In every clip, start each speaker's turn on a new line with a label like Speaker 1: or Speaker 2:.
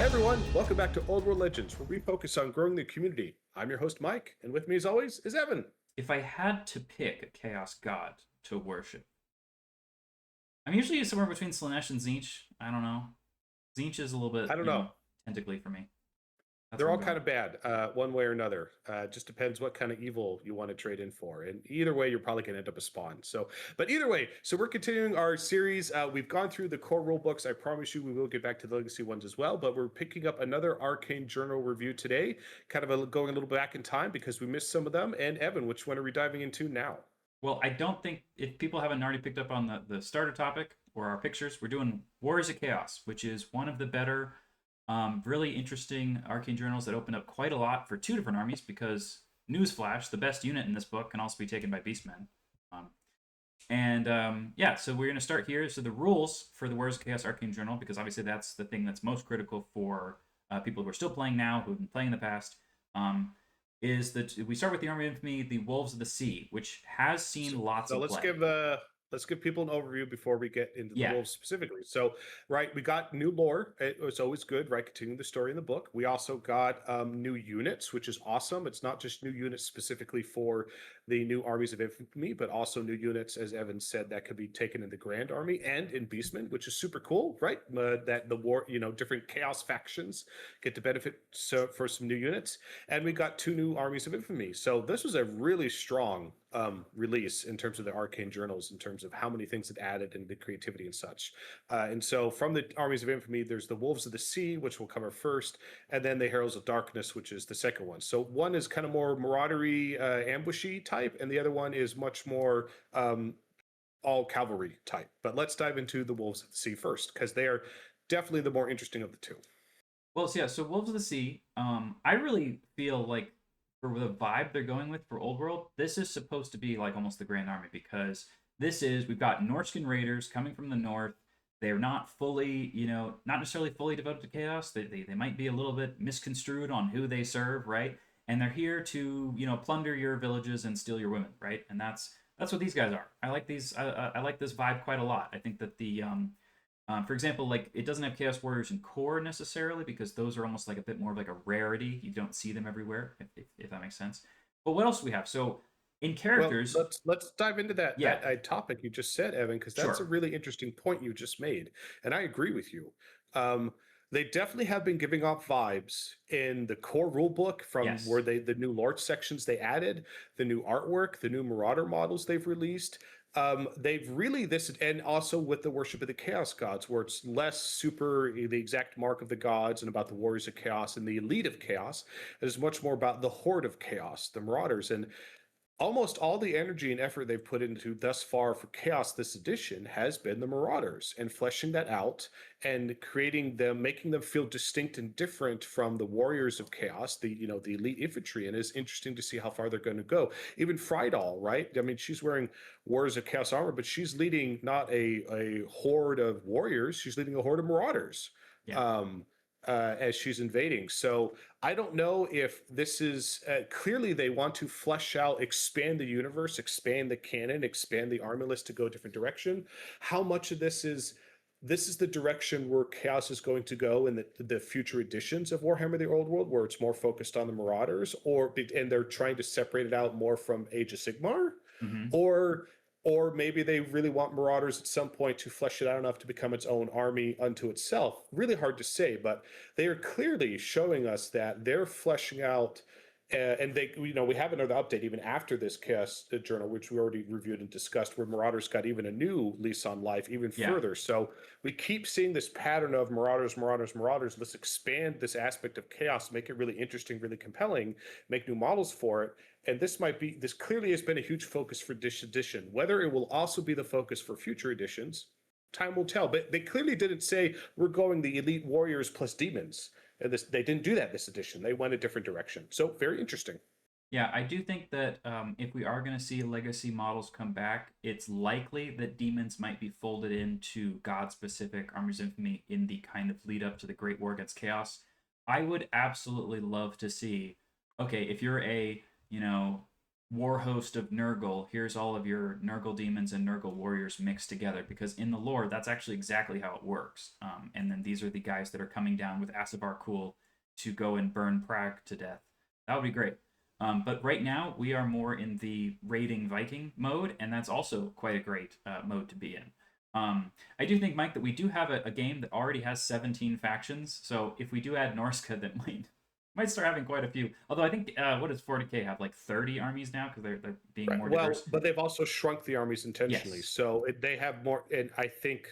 Speaker 1: Hey everyone, welcome back to Old World Legends, where we focus on growing the community. I'm your host Mike, and with me as always is Evan.
Speaker 2: If I had to pick a chaos god to worship, I'm usually somewhere between Slanesh and Tzeentch. I don't know. Tzeentch is a little bit,
Speaker 1: I don't know.
Speaker 2: tentacly for me. That's
Speaker 1: They're
Speaker 2: where
Speaker 1: all
Speaker 2: I'm
Speaker 1: kind
Speaker 2: going.
Speaker 1: of bad, one way or another. Just depends what kind of evil you want to trade in for. And either way, you're probably going to end up a spawn. But either way, so we're continuing our series. We've gone through the core rule books. I promise you we will get back to the legacy ones as well. But we're picking up another Arcane Journal review today, going a little back in time because we missed some of them. And Evan, which one are we diving into now?
Speaker 2: Well, I don't think if people haven't already picked up on the starter topic or our pictures, we're doing Warriors of Chaos, which is one of the better, really interesting arcane journals that open up quite a lot for two different armies because, newsflash, the best unit in this book can also be taken by Beastmen. Um, yeah, so we're going to start here. So the rules for the Warriors of Chaos Arcane Journal, because obviously that's the thing that's most critical for people who are still playing now, who've been playing in the past, is that we start with the Army of Infamy, the Wolves of the Sea, which has seen
Speaker 1: So,
Speaker 2: lots
Speaker 1: so
Speaker 2: of
Speaker 1: let's
Speaker 2: play.
Speaker 1: give let's give people an overview before we get into the
Speaker 2: Yeah,
Speaker 1: wolves specifically. So, right, we got new lore. It was always good, right? Continuing the story in the book. We also got new units, which is awesome. It's not just new units specifically for the new armies of infamy, but also new units, as Evan said, that could be taken in the Grand Army and in Beastmen, which is super cool, right? That the war, different chaos factions get to benefit for some new units, and we got two new armies of infamy. So this was a really strong release in terms of the arcane journals, in terms of how many things it added and the creativity and such. And so from the armies of infamy, there's the wolves of the sea, which will cover first, and then the heralds of darkness, which is the second one. So one is kind of more maraudery, ambushy type, and the other one is much more all cavalry type. But let's dive into the wolves of the sea first, because they are definitely the more interesting of the two.
Speaker 2: well, so yeah, so Wolves of the Sea, I really feel like for the vibe they're going with for Old World, this is supposed to be like almost the Grand Army because we've got Norscan raiders coming from the north. They're not fully, not necessarily fully devoted to chaos. They might be a little bit misconstrued on who they serve, right? And they're here to, plunder your villages and steal your women, right? And that's what these guys are. I like these. I like this vibe quite a lot. I think that for example, like it doesn't have Chaos Warriors in core necessarily because those are almost like a bit more of like a rarity. You don't see them everywhere, if that makes sense. But what else do we have? So in
Speaker 1: Well,
Speaker 2: characters,
Speaker 1: let's dive into that
Speaker 2: yeah,
Speaker 1: topic you just said, Evan, because that's a
Speaker 2: sure,
Speaker 1: really interesting point you just made, and I agree with you. Um, they definitely have been giving off vibes in the core rule book from where
Speaker 2: yes,
Speaker 1: the new lore sections they added, the new artwork, the new Marauder models they've released. They've really this, and also with the worship of the chaos gods, where it's less super the exact mark of the gods and about the warriors of chaos and the elite of chaos. It is much more about the horde of chaos, the marauders, and almost all the energy and effort they've put into thus far for chaos this edition has been the marauders and fleshing that out and creating them, making them feel distinct and different from the warriors of chaos, the elite infantry. And it's interesting to see how far they're going to go. Even Frydaal, right? I mean, she's wearing warriors of chaos armor, but she's leading not a horde of warriors, she's leading a horde of marauders.
Speaker 2: yeah.
Speaker 1: um as she's invading. So I don't know if this is clearly they want to flesh out, expand the universe, expand the canon, expand the army list to go a different direction. How much of this is the direction where chaos is going to go in the future editions of Warhammer: The Old World, where it's more focused on the Marauders, and they're trying to separate it out more from Age of Sigmar,
Speaker 2: Hmm.
Speaker 1: or or maybe they really want Marauders at some point to flesh it out enough to become its own army unto itself. Really hard to say, but they are clearly showing us that they're fleshing out. And they, we have another update even after this chaos journal, which we already reviewed and discussed, where Marauders got even a new lease on life, even
Speaker 2: Yeah.
Speaker 1: further. So we keep seeing this pattern of Marauders, Marauders, Marauders. Let's expand this aspect of chaos, make it really interesting, really compelling, make new models for it. And this clearly has been a huge focus for this edition. Whether it will also be the focus for future editions, time will tell. But they clearly didn't say we're going the elite warriors plus demons. And they didn't do that this edition. They went a different direction. So very interesting.
Speaker 2: Yeah, I do think that if we are going to see legacy models come back, it's likely that demons might be folded into God-specific Armies of Infamy in the kind of lead up to the Great War Against Chaos. I would absolutely love to see, okay, if you're a, war host of Nurgle. Here's all of your Nurgle demons and Nurgle warriors mixed together, because in the lore, that's actually exactly how it works. And then these are the guys that are coming down with Asabar Kul to go and burn Prague to death. That would be great. But right now, we are more in the raiding Viking mode, and that's also quite a great mode to be in. I do think, Mike, that we do have a game that already has 17 factions. So if we do add Norsca, that might start having quite a few. Although I think what does 40k have, like 30 armies now, because they're being
Speaker 1: Right.
Speaker 2: more
Speaker 1: Well,
Speaker 2: diverse.
Speaker 1: but they've also shrunk the armies intentionally,
Speaker 2: Yes.
Speaker 1: so they have more. And I think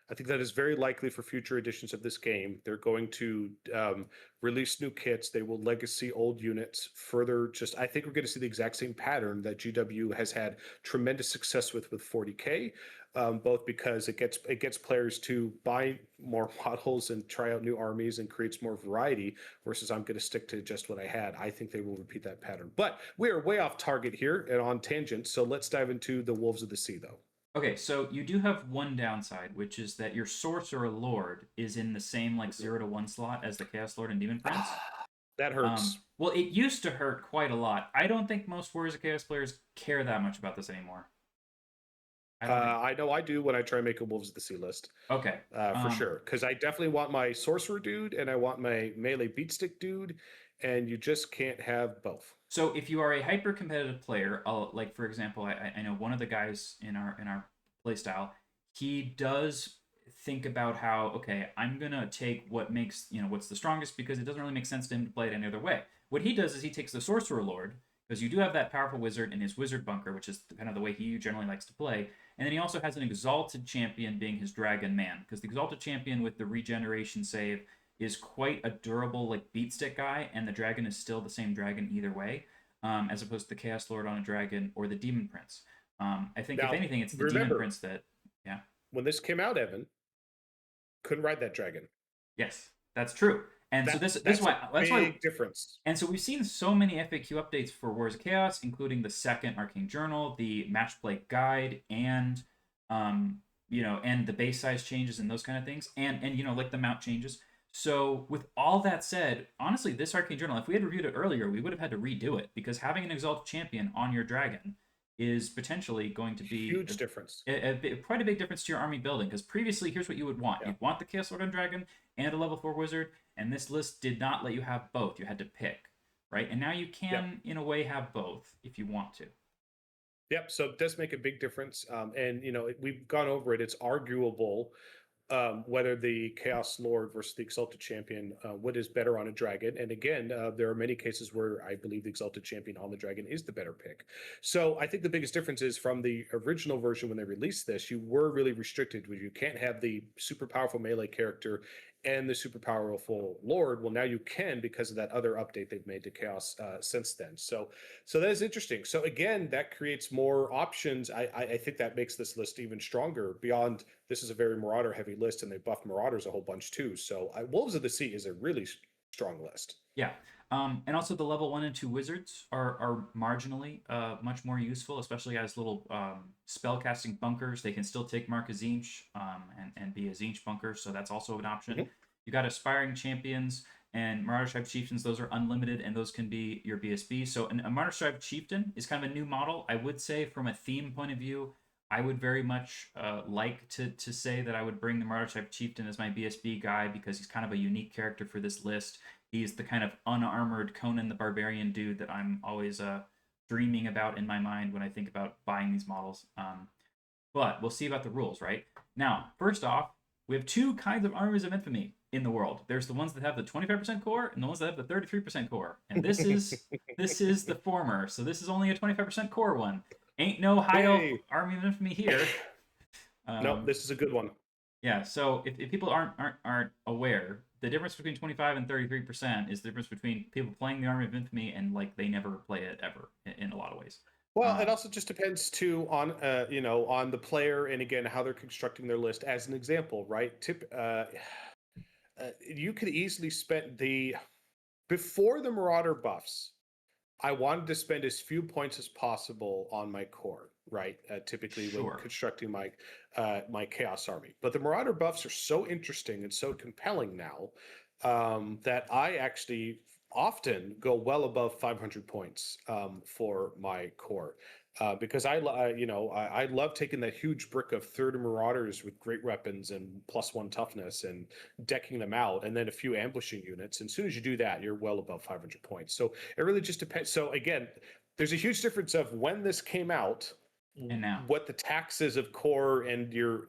Speaker 1: that is very likely for future editions of this game. They're going to release new kits. They will legacy old units further. Just I think we're going to see the exact same pattern that GW has had tremendous success with 40k, both because it gets players to buy more models and try out new armies and creates more variety. Versus I'm going to stick to just what I had. I think they will repeat that pattern. But we are way off target here and on tangent. So let's dive into the Wolves of the Sea, though.
Speaker 2: Okay, so you do have one downside, which is that your Sorcerer Lord is in the same like 0 to 1 slot as the Chaos Lord and Demon Prince.
Speaker 1: That hurts.
Speaker 2: Well, it used to hurt quite a lot. I don't think most Warriors of Chaos players care that much about this anymore.
Speaker 1: I know I do when I try and make a Wolves of the Sea list.
Speaker 2: Okay.
Speaker 1: For sure. Because I definitely want my Sorcerer dude and I want my melee beatstick dude, and you just can't have both.
Speaker 2: So if you are a hyper competitive player, like for example, I know one of the guys in our playstyle, he does think about how, okay, I'm gonna take what makes, what's the strongest, because it doesn't really make sense to him to play it any other way. What he does is he takes the Sorcerer Lord, because you do have that powerful wizard in his wizard bunker, which is kind of the way he generally likes to play. And then he also has an exalted champion being his dragon man, because the exalted champion with the regeneration save is quite a durable like beatstick guy, and the dragon is still the same dragon either way, as opposed to the Chaos Lord on a dragon or the Demon Prince. I think
Speaker 1: Now,
Speaker 2: if anything, it's the
Speaker 1: remember,
Speaker 2: Demon Prince that, yeah.
Speaker 1: When this came out, Evan couldn't ride that dragon.
Speaker 2: Yes, that's true. And so that's why
Speaker 1: difference.
Speaker 2: And so we've seen so many FAQ updates for Wars of Chaos, including the second Arcane Journal, the match play guide, and and the base size changes and those kind of things, and like the mount changes. So with all that said, honestly, this Arcane Journal, if we had reviewed it earlier, we would have had to redo it, because having an exalted champion on your dragon is potentially going to be
Speaker 1: huge difference.
Speaker 2: Quite a big difference to your army building. Because previously, here's what you would want: you'd want the Chaos Lord and Dragon and a level 4 wizard, and this list did not let you have both. You had to pick, right? And now you can, in a way, have both if you want to.
Speaker 1: Yep. So it does make a big difference, and we've gone over it. It's arguable whether the Chaos Lord versus the Exalted Champion, what is better on a dragon. And again, there are many cases where I believe the Exalted Champion on the dragon is the better pick. So I think the biggest difference is from the original version when they released this, you were really restricted. You can't have the super powerful melee character and the super powerful Lord. Well, now you can, because of that other update they've made to Chaos since then. So that is interesting. So again, that creates more options. I think that makes this list even stronger. Beyond, this is a very Marauder heavy list, and they buffed Marauders a whole bunch too. So Wolves of the Sea is a really strong list.
Speaker 2: Yeah. And also the level 1 and 2 wizards are marginally much more useful, especially as little spellcasting bunkers. They can still take Mark a Tzeentch and be a Tzeentch bunker, so that's also an option. Mm-hmm. You got Aspiring Champions and Marauder Tribe Chieftains. Those are unlimited, and those can be your BSB. So a Marauder Tribe Chieftain is kind of a new model. I would say from a theme point of view, I would very much like to say that I would bring the Marauder Tribe Chieftain as my BSB guy, because he's kind of a unique character for this list. He's the kind of unarmored Conan the Barbarian dude that I'm always dreaming about in my mind when I think about buying these models. But we'll see about the rules, right? Now, first off, we have two kinds of Armies of Infamy in the world. There's the ones that have the 25% core and the ones that have the 33% core. And this is the former. So this is only a 25% core one. Ain't no high elf Army of Infamy here.
Speaker 1: No, this is a good one.
Speaker 2: Yeah, so if people aren't aware, the difference between 25 and 33% is the difference between people playing the Army of Infamy and like they never play it ever in a lot of ways.
Speaker 1: Well, it also just depends too on on the player, and again how they're constructing their list. As an example, right? You could easily spend before the Marauder buffs. I wanted to spend as few points as possible on my core, right? Typically when constructing my my Chaos Army. But the Marauder buffs are so interesting and so compelling now that I actually often go well above 500 points for my core. Because I love taking that huge brick of 30 Marauders with great weapons and +1 toughness and decking them out, and then a few ambushing units. And as soon as you do that, you're well above 500 points. So it really just depends. So again, there's a huge difference of when this came out,
Speaker 2: And now,
Speaker 1: what the taxes of core and your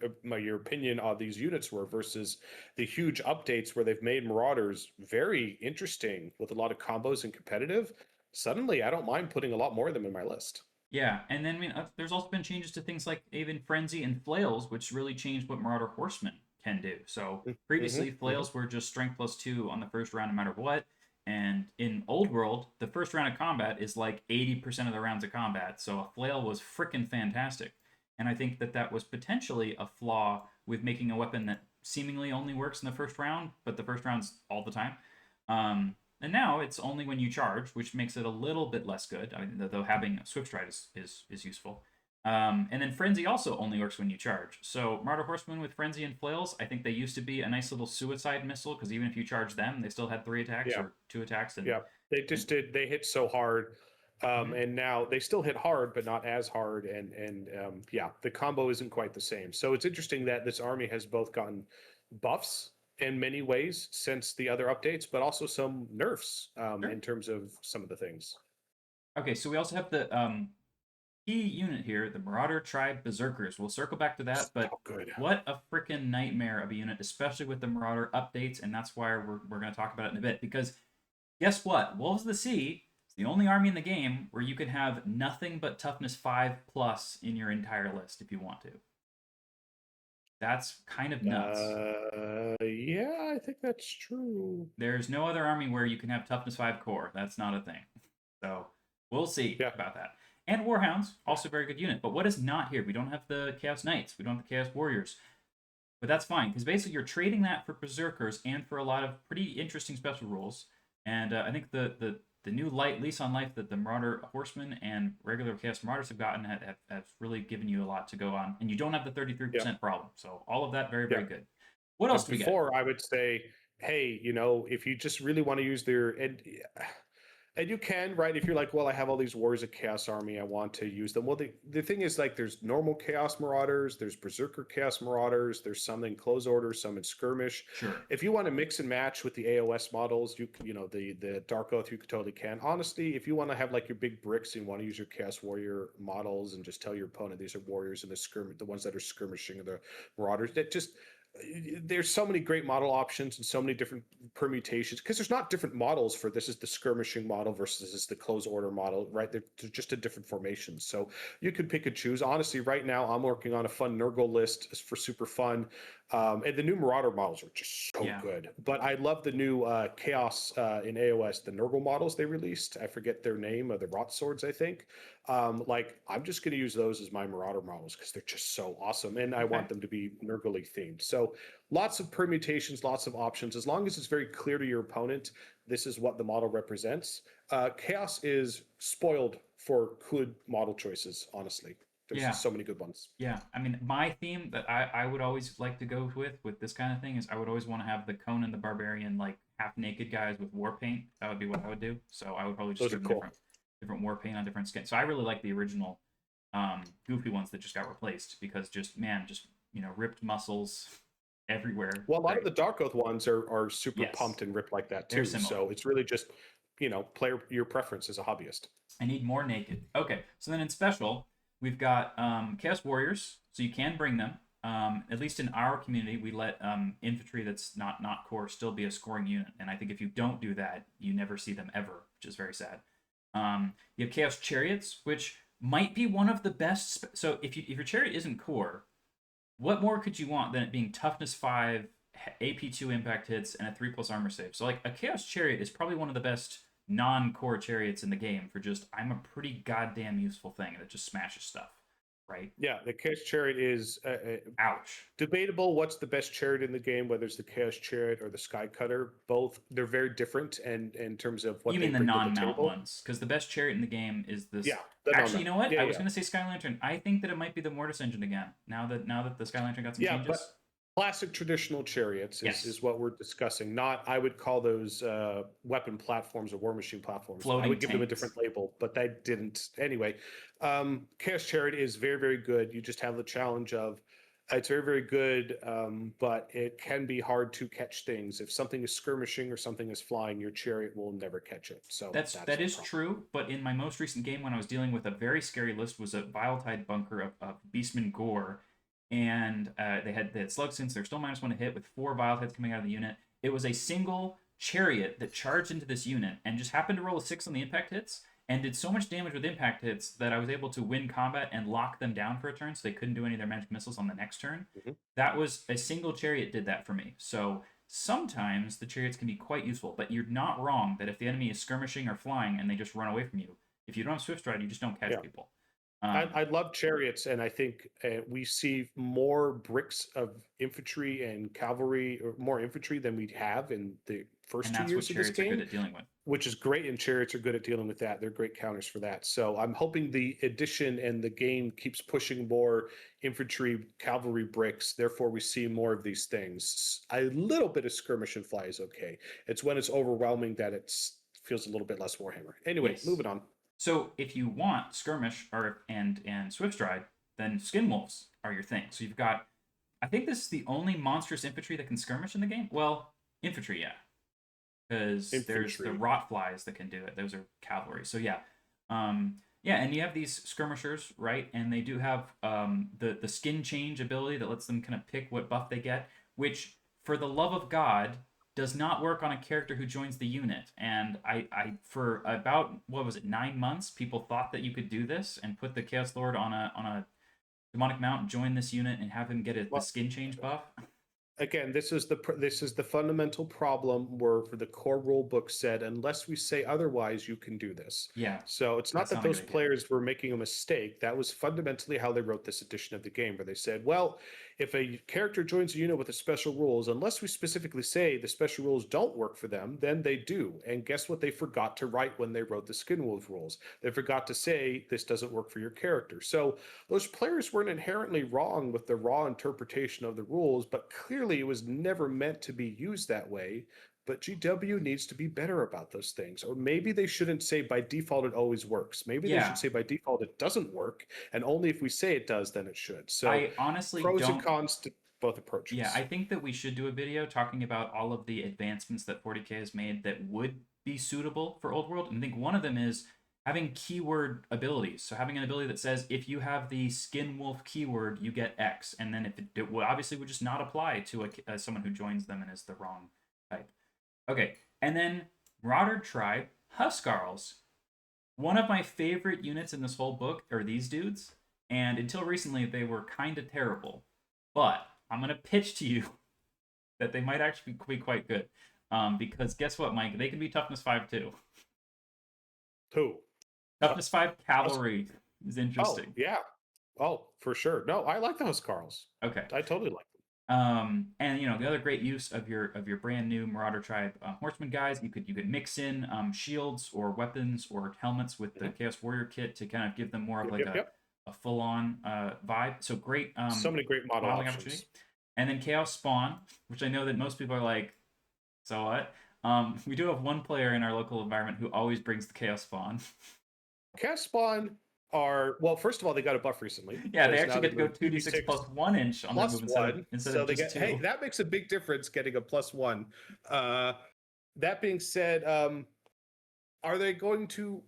Speaker 1: opinion on these units were versus the huge updates where they've made Marauders very interesting with a lot of combos and competitive. Suddenly, I don't mind putting a lot more of them in my list.
Speaker 2: yeah, and then I mean, there's also been changes to things like even frenzy and flails, which really changed what Marauder Horsemen can do. So
Speaker 1: Mm-hmm,
Speaker 2: previously,
Speaker 1: mm-hmm.
Speaker 2: flails were just strength +2 on the first round, no matter what. And in Old World, the first round of combat is like 80% of the rounds of combat. So a flail was freaking fantastic. And I think that that was potentially a flaw with making a weapon that seemingly only works in the first round, but the first round's all the time. And now it's only when you charge, which makes it a little bit less good. I mean, though having a Swift Stride is useful. And then Frenzy also only works when you charge. So Marauder Horsemen with Frenzy and Flails, I think they used to be a nice little suicide missile because even if you charge them, they still had 3 attacks
Speaker 1: Yeah,
Speaker 2: or 2 attacks.
Speaker 1: yeah. They just did. They hit so hard,
Speaker 2: Mhm.
Speaker 1: and now they still hit hard, but not as hard. And yeah, the combo isn't quite the same. So it's interesting that this army has both gotten buffs in many ways since the other updates, but also some nerfs
Speaker 2: Sure.
Speaker 1: in terms of some of the things.
Speaker 2: Okay, so we also have the key unit here, the Marauder Tribe Berserkers. We'll circle back to that, but
Speaker 1: So good.
Speaker 2: what a freaking nightmare of a unit, especially with the Marauder updates, and that's why we're going to talk about it in a bit. Because guess what? Wolves of the Sea is the only army in the game where you can have nothing but toughness 5+ in your entire list if you want to. That's kind of nuts.
Speaker 1: Yeah, I think that's true.
Speaker 2: There's no other army where you can have toughness 5 core. That's not a thing. So we'll see
Speaker 1: Yeah,
Speaker 2: about that. And Warhounds, also a very good unit. But what is not here? We don't have the Chaos Knights. We don't have the Chaos Warriors. But that's fine, because basically you're trading that for Berserkers and for a lot of pretty interesting special rules. And I think the new light lease on life that the Marauder Horsemen and regular Chaos Marauders have gotten have really given you a lot to go on. And you don't have the
Speaker 1: yeah,
Speaker 2: 33% problem. So all of that, very,
Speaker 1: yeah.
Speaker 2: very good. What else do we get?
Speaker 1: Before I would say, hey, if you just really want to use their and you can, right? If you're like, well, I have all these Warriors of Chaos army, I want to use them. Well, the thing is, like, there's normal Chaos Marauders, there's Berserker Chaos Marauders, there's some in Close Order, some in Skirmish.
Speaker 2: Sure.
Speaker 1: If you want to mix and match with the AOS models, the Dark Oath, you totally can. Honestly, if you want to have like your big bricks and want to use your Chaos Warrior models and just tell your opponent these are Warriors and the ones that are skirmishing are the Marauders, that just there's so many great model options and so many different permutations because there's not different models for this is the skirmishing model versus this is the close order model, right? They're just a different formations. So you could pick and choose. Honestly, right now I'm working on a fun Nurgle list for super fun. And the new Marauder models are just so
Speaker 2: Yeah.
Speaker 1: good. But I love the new Chaos in AOS, the Nurgle models they released. I forget their name, the Rot Swords, I think. Like I'm just going to use those as my Marauder models because they're just so awesome, and I
Speaker 2: Okay.
Speaker 1: want them to be Nurgle themed. So lots of permutations, lots of options. As long as it's very clear to your opponent, this is what the model represents. Chaos is spoiled for good model choices. Honestly, there's
Speaker 2: Yeah.
Speaker 1: just so many good ones.
Speaker 2: Yeah. I mean, my theme that I would always like to go with this kind of thing is I would always want to have the Conan the Barbarian, like half naked guys with war paint. That would be what I would do. So I would probably just
Speaker 1: Those are
Speaker 2: give them
Speaker 1: cool.
Speaker 2: different war paint on different skins. So I really like the original goofy ones that just got replaced because just man, just ripped muscles everywhere.
Speaker 1: Well, a lot of
Speaker 2: Like
Speaker 1: the Dark Oath ones are super
Speaker 2: yes,
Speaker 1: pumped and ripped like that
Speaker 2: they're
Speaker 1: too.
Speaker 2: similar.
Speaker 1: So it's really just player your preference as a hobbyist.
Speaker 2: I need more naked. Okay, so then in special, we've got Chaos Warriors, so you can bring them. At least in our community, we let infantry that's not core still be a scoring unit, and I think if you don't do that, you never see them ever, which is very sad. You have Chaos Chariots, which might be one of the best. So if your chariot isn't core, what more could you want than it being toughness 5, AP 2 impact hits, and a 3+ armor save? So like a Chaos Chariot is probably one of the best non-core chariots in the game for just I'm a pretty goddamn useful thing that just smashes stuff, right?
Speaker 1: Yeah, the Chaos Chariot is
Speaker 2: Ouch.
Speaker 1: debatable. What's the best chariot in the game? Whether it's the Chaos Chariot or the Sky Cutter, both they're very different, and in terms of what
Speaker 2: You
Speaker 1: they
Speaker 2: mean the
Speaker 1: bring to the
Speaker 2: non-mount
Speaker 1: table.
Speaker 2: ones? Because the best chariot in the game is this.
Speaker 1: Yeah, the no
Speaker 2: Actually,
Speaker 1: no.
Speaker 2: you know what?
Speaker 1: Yeah,
Speaker 2: I was
Speaker 1: yeah,
Speaker 2: gonna say Sky Lantern. I think that it might be the Mortis engine again. Now that the Sky Lantern got some
Speaker 1: yeah. But
Speaker 2: changes.
Speaker 1: Classic traditional chariots
Speaker 2: Yes.
Speaker 1: is what we're discussing. Not, I would call those weapon platforms or war machine platforms. I
Speaker 2: Floating
Speaker 1: would give them a
Speaker 2: tanks.
Speaker 1: different label, but they didn't. Anyway, Chaos Chariot is very, very good. You just have the challenge of it's very, very good, but it can be hard to catch things. If something is skirmishing or something is flying, your chariot will never catch it. So
Speaker 2: That
Speaker 1: the
Speaker 2: is
Speaker 1: problem.
Speaker 2: true, but in my most recent game, when I was dealing with a very scary list, was a Viletide bunker of Beastman Gore, and they had slug since they're still -1 to hit with 4 Viletides coming out of the unit. It was a single chariot that charged into this unit and just happened to roll a 6 on the impact hits and did so much damage with impact hits that I was able to win combat and lock them down for a turn, so they couldn't do any of their magic missiles on the next turn.
Speaker 1: Mhm.
Speaker 2: That was a single chariot did that for me. So sometimes the chariots can be quite useful, but you're not wrong that if the enemy is skirmishing or flying and they just run away from you, if you don't have Swift Stride, you just don't catch
Speaker 1: Yeah.
Speaker 2: people.
Speaker 1: I love chariots, and I think we see more bricks of infantry and cavalry, or more infantry than we have in the first
Speaker 2: and
Speaker 1: 2
Speaker 2: that's what
Speaker 1: years of this
Speaker 2: chariots are good
Speaker 1: game,
Speaker 2: at dealing with.
Speaker 1: which is great. And chariots are good at dealing with that. They're great counters for that. So I'm hoping the edition and the game keeps pushing more infantry, cavalry bricks. Therefore, we see more of these things. A little bit of skirmish and fly is okay. It's when it's overwhelming that it feels a little bit less Warhammer. Anyway,
Speaker 2: Yes.
Speaker 1: moving on.
Speaker 2: So if you want skirmish or and Swift Stride, then skin wolves are your thing. So you've got, I think this is the only monstrous infantry that can skirmish in the game. Well, infantry, yeah, because there's the
Speaker 1: Infantry.
Speaker 2: rot flies that can do it. Those are cavalry. So yeah, yeah, and you have these skirmishers, right? And they do have the skin change ability that lets them kind of pick what buff they get, which, for the love of God, does not work on a character who joins the unit. And I for about, what was it, 9 months, people thought that you could do this and put the Chaos Lord on a demonic mount, join this unit, and have him get the
Speaker 1: Well,
Speaker 2: skin change buff.
Speaker 1: again, this is the fundamental problem where the core rule book said unless we say otherwise, you can do this.
Speaker 2: Yeah,
Speaker 1: So it's not
Speaker 2: that's
Speaker 1: that
Speaker 2: not a
Speaker 1: those
Speaker 2: good idea.
Speaker 1: players were making a mistake. That was fundamentally how they wrote this edition of the game, where they said, well, if a character joins a unit with the special rules, unless we specifically say the special rules don't work for them, then they do. And guess what they forgot to write when they wrote the Skin Wolf rules? They forgot to say this doesn't work for your character. So those players weren't inherently wrong with the raw interpretation of the rules, but clearly it was never meant to be used that way. But GW needs to be better about those things. Or maybe they shouldn't say by default it always works. Maybe they
Speaker 2: Yeah.
Speaker 1: should say by default it doesn't work, and only if we say it does, then it should. So
Speaker 2: I honestly
Speaker 1: pros
Speaker 2: don't.
Speaker 1: and cons to both approaches.
Speaker 2: Yeah, I think that we should do a video talking about all of the advancements that 40k has made that would be suitable for Old World. And I think one of them is having keyword abilities. So having an ability that says if you have the Skin Wolf keyword, you get X, and then if it would obviously would just not apply to someone who joins them and is the wrong type. Okay, and then Marauder Tribe Huscarls. One of my favorite units in this whole book are these dudes, and until recently they were kind of terrible. But I'm going to pitch to you that they might actually be quite good. Because guess what, Mike? They can be toughness 5 too.
Speaker 1: Who?
Speaker 2: Toughness 5 cavalry is
Speaker 1: Oh,
Speaker 2: interesting.
Speaker 1: yeah. Oh, for sure. No, I like the Huscarls.
Speaker 2: Okay.
Speaker 1: I totally like them.
Speaker 2: And the other great use of your brand new Marauder Tribe Horsemen guys, you could mix in shields or weapons or helmets with the Chaos Warrior kit to kind of give them more of like a full on vibe. So great.
Speaker 1: So many great modeling options.
Speaker 2: Opportunity. And then Chaos Spawn, which I know that most people are like, so what? We do have one player in our local environment who always brings the Chaos Spawn.
Speaker 1: Chaos Spawn are, well, first of all, they got a buff recently.
Speaker 2: Yeah, they actually get to go 2d6 plus 1 inch on their movement instead of just 2.
Speaker 1: Hey, that makes a big difference getting a +1. That being said, are they going to,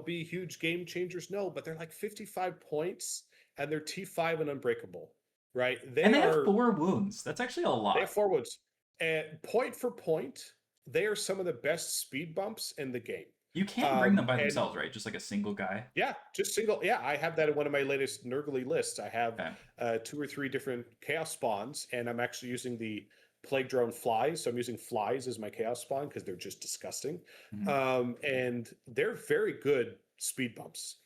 Speaker 1: be huge game changers? No, but they're like 55 points and they're T5 and unbreakable, right?
Speaker 2: They have 4 wounds. That's actually a lot.
Speaker 1: They have 4 wounds. And point for point, they are some of the best speed bumps in the game.
Speaker 2: You can't bring them by themselves, right? Just like a single guy.
Speaker 1: Yeah, just single. Yeah, I have that in one of my latest Nurgly lists. I have 2 or 3 different Chaos Spawns, and I'm actually using the Plague Drone Flies. So I'm using Flies as my Chaos Spawn because they're just disgusting.
Speaker 2: Mm-hmm.
Speaker 1: And they're very good speed bumps.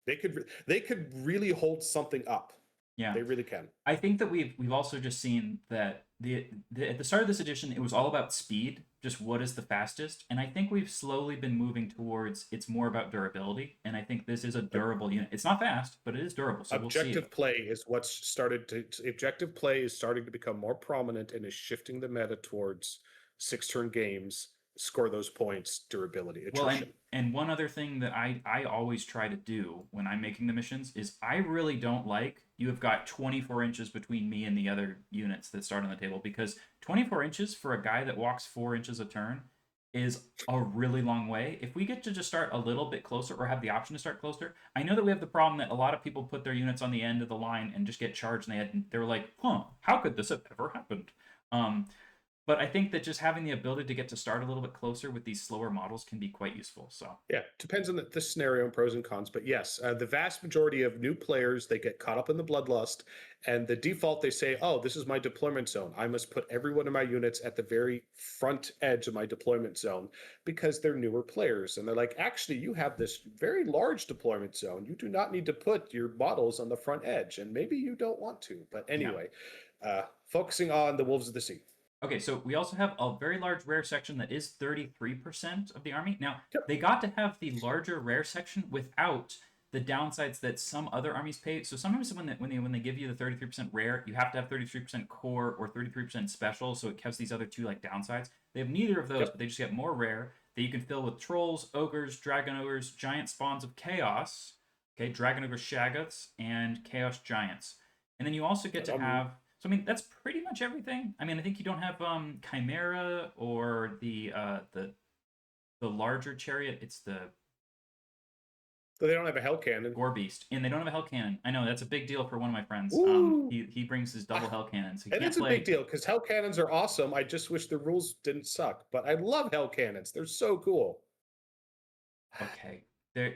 Speaker 1: They could really hold something up.
Speaker 2: Yeah,
Speaker 1: they really can.
Speaker 2: I think that we've also just seen that at the start of this edition, it was all about speed, just what is the fastest, and I think we've slowly been moving towards it's more about durability, and I think this is a durable unit. It's not fast, but it is durable, so we'll see.
Speaker 1: Objective play is what's started to objective play is starting to become more prominent and is shifting the meta towards 6-turn games, score those points, durability,
Speaker 2: Well,
Speaker 1: attrition.
Speaker 2: and one other thing that I always try to do when I'm making the missions is I really don't like you have got 24 inches between me and the other units that start on the table, because 24 inches for a guy that walks 4 inches a turn is a really long way. If we get to just start a little bit closer or have the option to start closer, I know that we have the problem that a lot of people put their units on the end of the line and just get charged, and they were like, huh, how could this have ever happened? But I think that just having the ability to get to start a little bit closer with these slower models can be quite useful. So
Speaker 1: Yeah, depends on the scenario and pros and cons. But yes, the vast majority of new players, they get caught up in the bloodlust, and the default they say, "Oh, this is my deployment zone. I must put every one of my units at the very front edge of my deployment zone," because they're newer players, and they're like, "Actually, you have this very large deployment zone. You do not need to put your models on the front edge, and maybe you don't want to." But anyway, focusing on the Wolves of the Sea.
Speaker 2: okay, so we also have a very large rare section that is 33% of the army. Now,
Speaker 1: Yep.
Speaker 2: they got to have the larger rare section without the downsides that some other armies pay. So sometimes when they give you the 33% rare, you have to have 33% core or 33% special, so it has these other two like downsides. They have neither of those,
Speaker 1: Yep.
Speaker 2: but they just get more rare that you can fill with trolls, ogres, dragon ogres, giant spawns of chaos, okay, dragon ogre shaggoths, and chaos giants. And then you also get to have, so I mean that's pretty much everything. I mean, I think you don't have Chimera or the larger chariot. It's the
Speaker 1: So they don't have a hell cannon.
Speaker 2: Gore Beast, and they don't have a hell cannon. I know that's a big deal for one of my friends.
Speaker 1: Ooh.
Speaker 2: He brings his double hell cannon, so he
Speaker 1: And
Speaker 2: can't
Speaker 1: it's a
Speaker 2: play.
Speaker 1: big deal because hell cannons are awesome. I just wish the rules didn't suck. But I love hell cannons. They're so cool.
Speaker 2: Okay,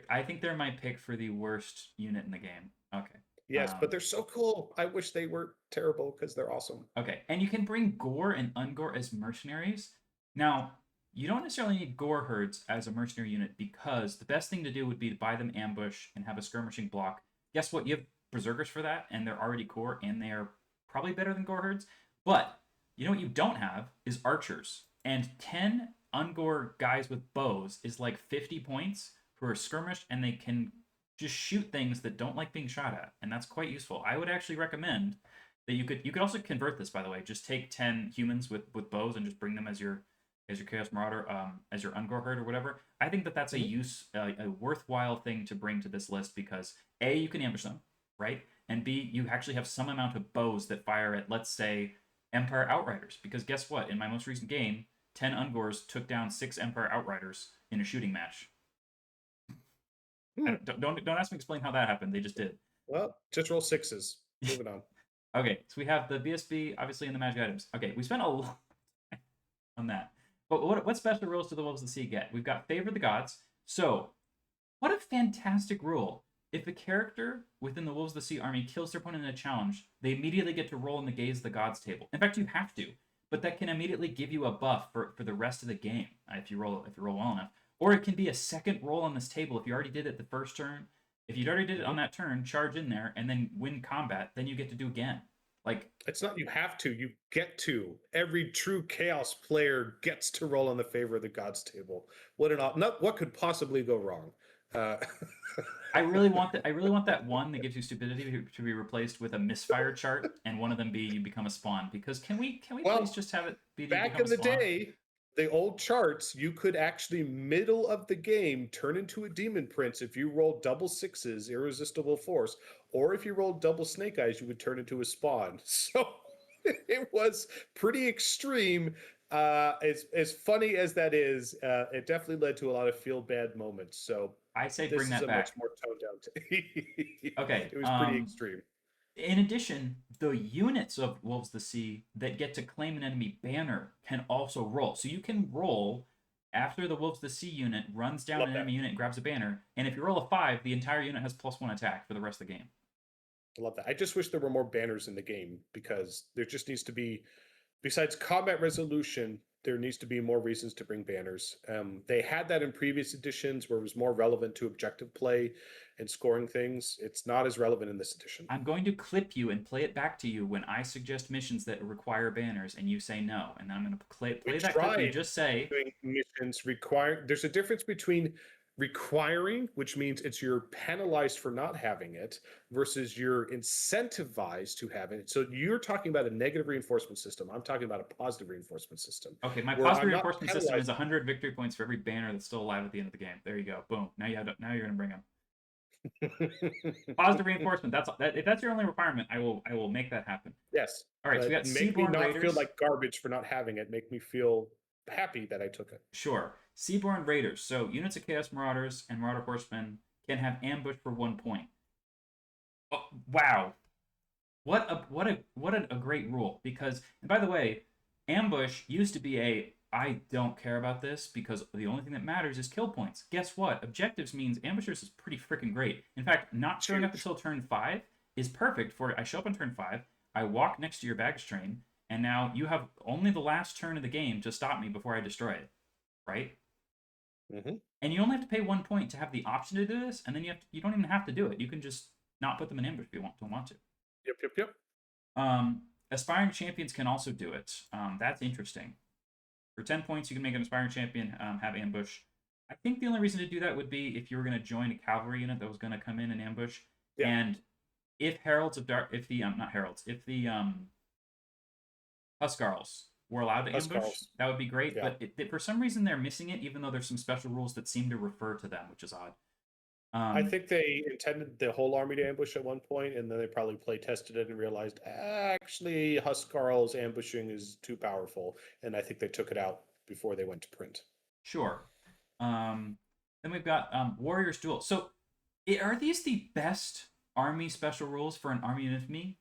Speaker 2: I think they're my pick for the worst unit in the game. Okay.
Speaker 1: Yes, but they're so cool. I wish they were terrible because they're awesome.
Speaker 2: Okay, and you can bring Gore and Ungore as mercenaries. Now, you don't necessarily need Gore herds as a mercenary unit, because the best thing to do would be to buy them ambush and have a skirmishing block. Guess what? You have berserkers for that, and they're already core, and they are probably better than Gore herds. But you know what you don't have is archers, and 10 Ungore guys with bows is like 50 points who are skirmished, and they can just shoot things that don't like being shot at, and that's quite useful. I would actually recommend that you could also convert this, by the way. Just take 10 humans with bows and just bring them as your Chaos Marauder, as your Ungor herd or whatever. I think that that's a worthwhile thing to bring to this list, because A, you can ambush them, right? And B, you actually have some amount of bows that fire at, let's say, Empire Outriders. Because guess what? In my most recent game, 10 Ungors took down 6 Empire Outriders in a shooting match. Don't ask me to explain how that happened. They just did.
Speaker 1: Well, just roll 6s. Moving on.
Speaker 2: Okay, so we have the BSB, obviously, in the magic items. Okay, we spent a lot on that. But what special rules do the Wolves of the Sea get? We've got Favor the Gods. So, what a fantastic rule. If a character within the Wolves of the Sea army kills their opponent in a challenge, they immediately get to roll in the Gaze of the Gods table. In fact, you have to. But that can immediately give you a buff for the rest of the game, if you roll well enough. Or it can be a second roll on this table. If you already did it the first turn, if you already did it on that turn, charge in there and then win combat, then you get to do again. Like,
Speaker 1: it's not you have to, you get to. Every true chaos player gets to roll on the Favor of the Gods table. What could possibly go wrong?
Speaker 2: I really want that one that gives you stupidity to be replaced with a misfire chart, and one of them be you become a spawn. Because can we please just have it be
Speaker 1: back in the day? The old charts, you could actually, middle of the game, turn into a demon prince if you rolled double 6s, irresistible force, or if you rolled double snake eyes, you would turn into a spawn. So it was pretty extreme. As funny as that is, it definitely led to a lot of feel bad moments. So
Speaker 2: I say
Speaker 1: this
Speaker 2: bring that
Speaker 1: is a
Speaker 2: back.
Speaker 1: much more toned down.
Speaker 2: Okay,
Speaker 1: it was pretty extreme.
Speaker 2: In addition, the units of Wolves of the Sea that get to claim an enemy banner can also roll. So you can roll after the Wolves of the Sea unit runs down an enemy unit and grabs a banner. And if you roll a 5, the entire unit has +1 attack for the rest of the game.
Speaker 1: I love that. I just wish there were more banners in the game, because there just needs to be, besides combat resolution, there needs to be more reasons to bring banners. They had that in previous editions where it was more relevant to objective play and scoring things. It's not as relevant in this edition.
Speaker 2: I'm going to clip you and play it back to you when I suggest missions that require banners and you say no. And then I'm going to play that clip you just say.
Speaker 1: Doing missions require. There's a difference between requiring, which means you're penalized for not having it, versus you're incentivized to have it. So you're talking about a negative reinforcement system. I'm talking about a positive reinforcement system.
Speaker 2: Okay, my positive reinforcement system is 100 victory points for every banner that's still alive at the end of the game. There you go. Boom. Now you're going to bring them. Positive reinforcement. If that's your only requirement, I will make that happen.
Speaker 1: Yes.
Speaker 2: All right. So we got
Speaker 1: make me not
Speaker 2: Raiders.
Speaker 1: Feel like garbage for not having it. Make me feel happy that I took it.
Speaker 2: Sure. Seaborn Raiders. So units of Chaos Marauders and Marauder Horsemen can have ambush for 1 point. Oh, wow. What a great rule. Because, and by the way, ambush used to be I don't care about this because the only thing that matters is kill points. Guess what? Objectives means ambushers is pretty freaking great. In fact, not showing up until turn 5 is perfect for I show up on turn 5, I walk next to your baggage train, and now you have only the last turn of the game to stop me before I destroy it. Right?
Speaker 1: Mm-hmm.
Speaker 2: And you only have to pay 1 point to have the option to do this, and then you don't even have to do it. You can just not put them in ambush if you don't want to.
Speaker 1: Yep.
Speaker 2: Aspiring champions can also do it. That's interesting. For 10 points, you can make an aspiring champion have ambush. I think the only reason to do that would be if you were going to join a cavalry unit that was going to come in and ambush. Yeah. And if Heralds of Dark, if the Huscarls were allowed to ambush, that would be great. Yeah. But for some reason, they're missing it, even though there's some special rules that seem to refer to them, which is odd.
Speaker 1: I think they intended the whole army to ambush at one point, and then they probably play tested it and realized, actually, Huscarls ambushing is too powerful, and I think they took it out before they went to print.
Speaker 2: Sure. Then we've got Warriors Duel. So, are these the best army special rules for an Army of Infamy?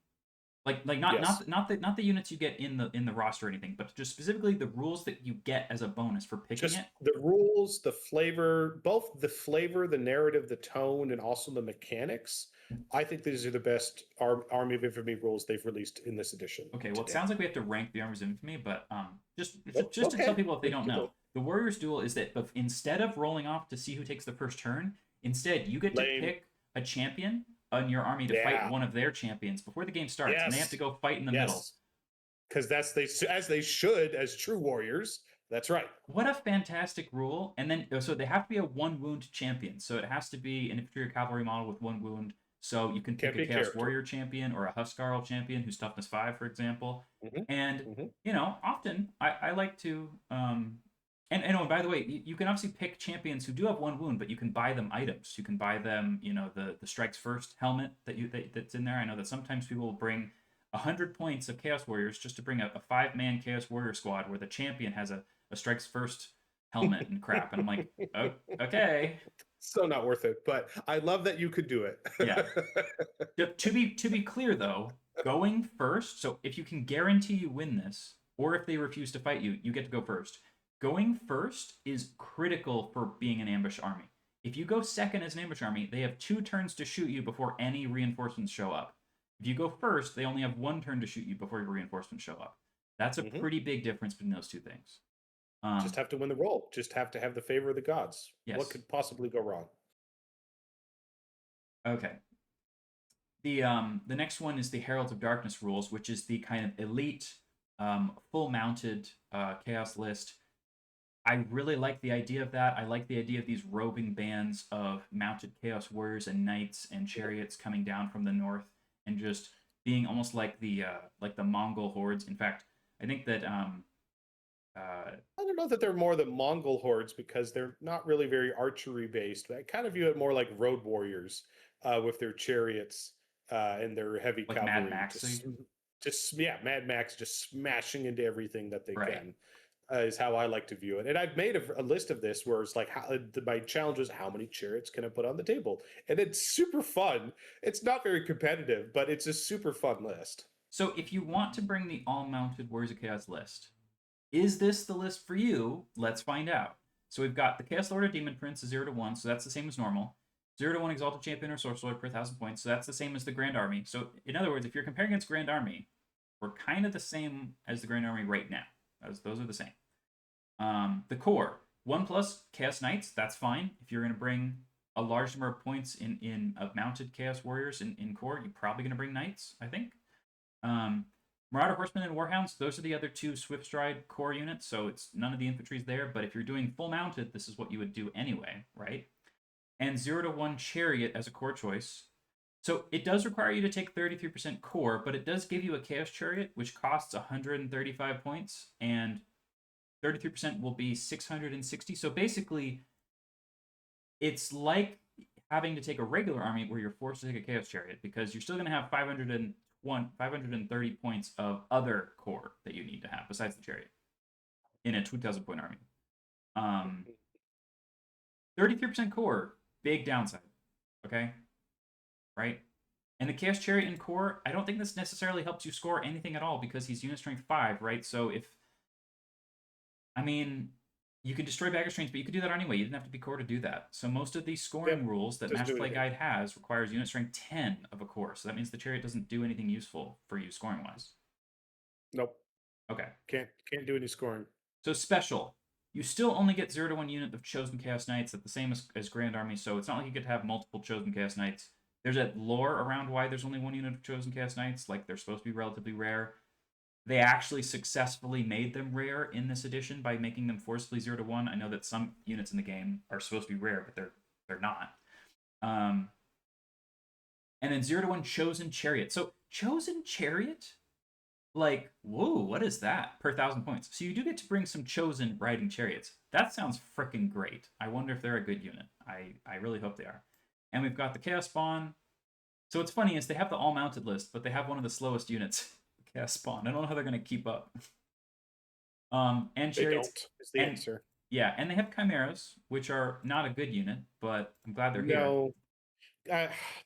Speaker 2: Not the units you get in the roster or anything, but just specifically the rules that you get as a bonus for picking it.
Speaker 1: The rules, the flavor, both the flavor, the narrative, the tone, and also the mechanics. I think these are the best Army of Infamy rules they've released in this edition.
Speaker 2: Okay, well, it sounds like we have to rank the Armies of Infamy, but just to tell people if they don't know, the Warriors Duel is that instead of rolling off to see who takes the first turn, instead you get to pick a champion on your army to fight one of their champions before the game starts, and they have to go fight in the middle.
Speaker 1: Because that's as they should as true warriors. That's right.
Speaker 2: What a fantastic rule! And then so they have to be a 1 wound champion. So it has to be an infantry or cavalry model with 1 wound. So you can pick a Chaos Warrior champion or a Huscarl champion who's toughness 5, for example. Mm-hmm. And often I like to And by the way, you can obviously pick champions who do have 1 wound, but you can buy them items. You can buy them, the strikes first helmet that's in there. I know that sometimes people will bring 100 points of Chaos Warriors just to bring a 5-man Chaos Warrior squad where the champion has a strikes first helmet and crap. And I'm like, oh, okay.
Speaker 1: So not worth it, but I love that you could do it.
Speaker 2: Yeah. To be clear though, going first. So if you can guarantee you win this, or if they refuse to fight you, you get to go first. Going first is critical for being an ambush army. If you go second as an ambush army, they have 2 turns to shoot you before any reinforcements show up. If you go first, they only have 1 turn to shoot you before your reinforcements show up. That's a pretty big difference between those 2 things.
Speaker 1: Just have to win the roll. Just have to have the favor of the gods. Yes. What could possibly go wrong?
Speaker 2: Okay. The next one is the Heralds of Darkness rules, which is the kind of elite, full-mounted chaos list. I really like the idea of that. I like the idea of these roving bands of mounted Chaos Warriors and Knights and Chariots coming down from the north and just being almost like the Mongol hordes. In fact, I think that
Speaker 1: I don't know that they're more the Mongol hordes because they're not really very archery based. I kind of view it more like road warriors with their chariots and their heavy
Speaker 2: like
Speaker 1: cavalry.
Speaker 2: Mad Max.
Speaker 1: Mad Max just smashing into everything that they can. Is how I like to view it. And I've made a list of this where it's like, my challenge is how many chariots can I put on the table? And it's super fun. It's not very competitive, but it's a super fun list.
Speaker 2: So if you want to bring the all-mounted Warriors of Chaos list, is this the list for you? Let's find out. So we've got the Chaos Lord or Demon Prince is 0 to 1, so that's the same as normal. 0 to 1 Exalted Champion or Sorcerer per 1,000 points, so that's the same as the Grand Army. So in other words, if you're comparing against Grand Army, we're kind of the same as the Grand Army right now. Those are the same. The core 1+ Chaos Knights. That's fine if you're going to bring a large number of points in of mounted Chaos Warriors in core. You're probably going to bring Knights, I think. Marauder Horsemen and Warhounds, those are the other two Swift Stride core units, so it's none of the infantry's there, but if you're doing full mounted, this is what you would do anyway, right? And 0 to 1 Chariot as a core choice. So it does require you to take 33% core, but it does give you a Chaos Chariot, which costs 135 points, and 33% will be 660. So basically, it's like having to take a regular army where you're forced to take a Chaos Chariot, because you're still going to have 530 points of other core that you need to have besides the chariot in a 2,000 point army. 33% core, big downside. Okay, right? And the Chaos Chariot in core, I don't think this necessarily helps you score anything at all because he's unit strength 5, right? So you could destroy baggage trains, but you could do that anyway. You didn't have to be core to do that. So most of these scoring rules that Master Play Guide has requires unit strength 10 of a core. So that means the chariot doesn't do anything useful for you scoring wise.
Speaker 1: Nope.
Speaker 2: Okay.
Speaker 1: Can't do any scoring.
Speaker 2: So special. You still only get 0 to 1 unit of Chosen Chaos Knights at the same as Grand Army, so it's not like you could have multiple Chosen Chaos Knights. There's a lore around why there's only 1 unit of Chosen Chaos Knights, like they're supposed to be relatively rare. They actually successfully made them rare in this edition by making them forcibly 0 to 1. I know that some units in the game are supposed to be rare, but they're not. And then 0 to 1 Chosen Chariot. So Chosen Chariot, like, whoa, what is that? Per 1,000 points. So you do get to bring some Chosen riding chariots. That sounds freaking great. I wonder if they're a good unit. I really hope they are. And we've got the Chaos Spawn. So what's funny is they have the all-mounted list, but they have one of the slowest units. Chaos Spawn. I don't know how they're going to keep up. And chariots.
Speaker 1: They don't, is the answer.
Speaker 2: Yeah, and they have chimeras, which are not a good unit, but I'm glad they're here.
Speaker 1: No.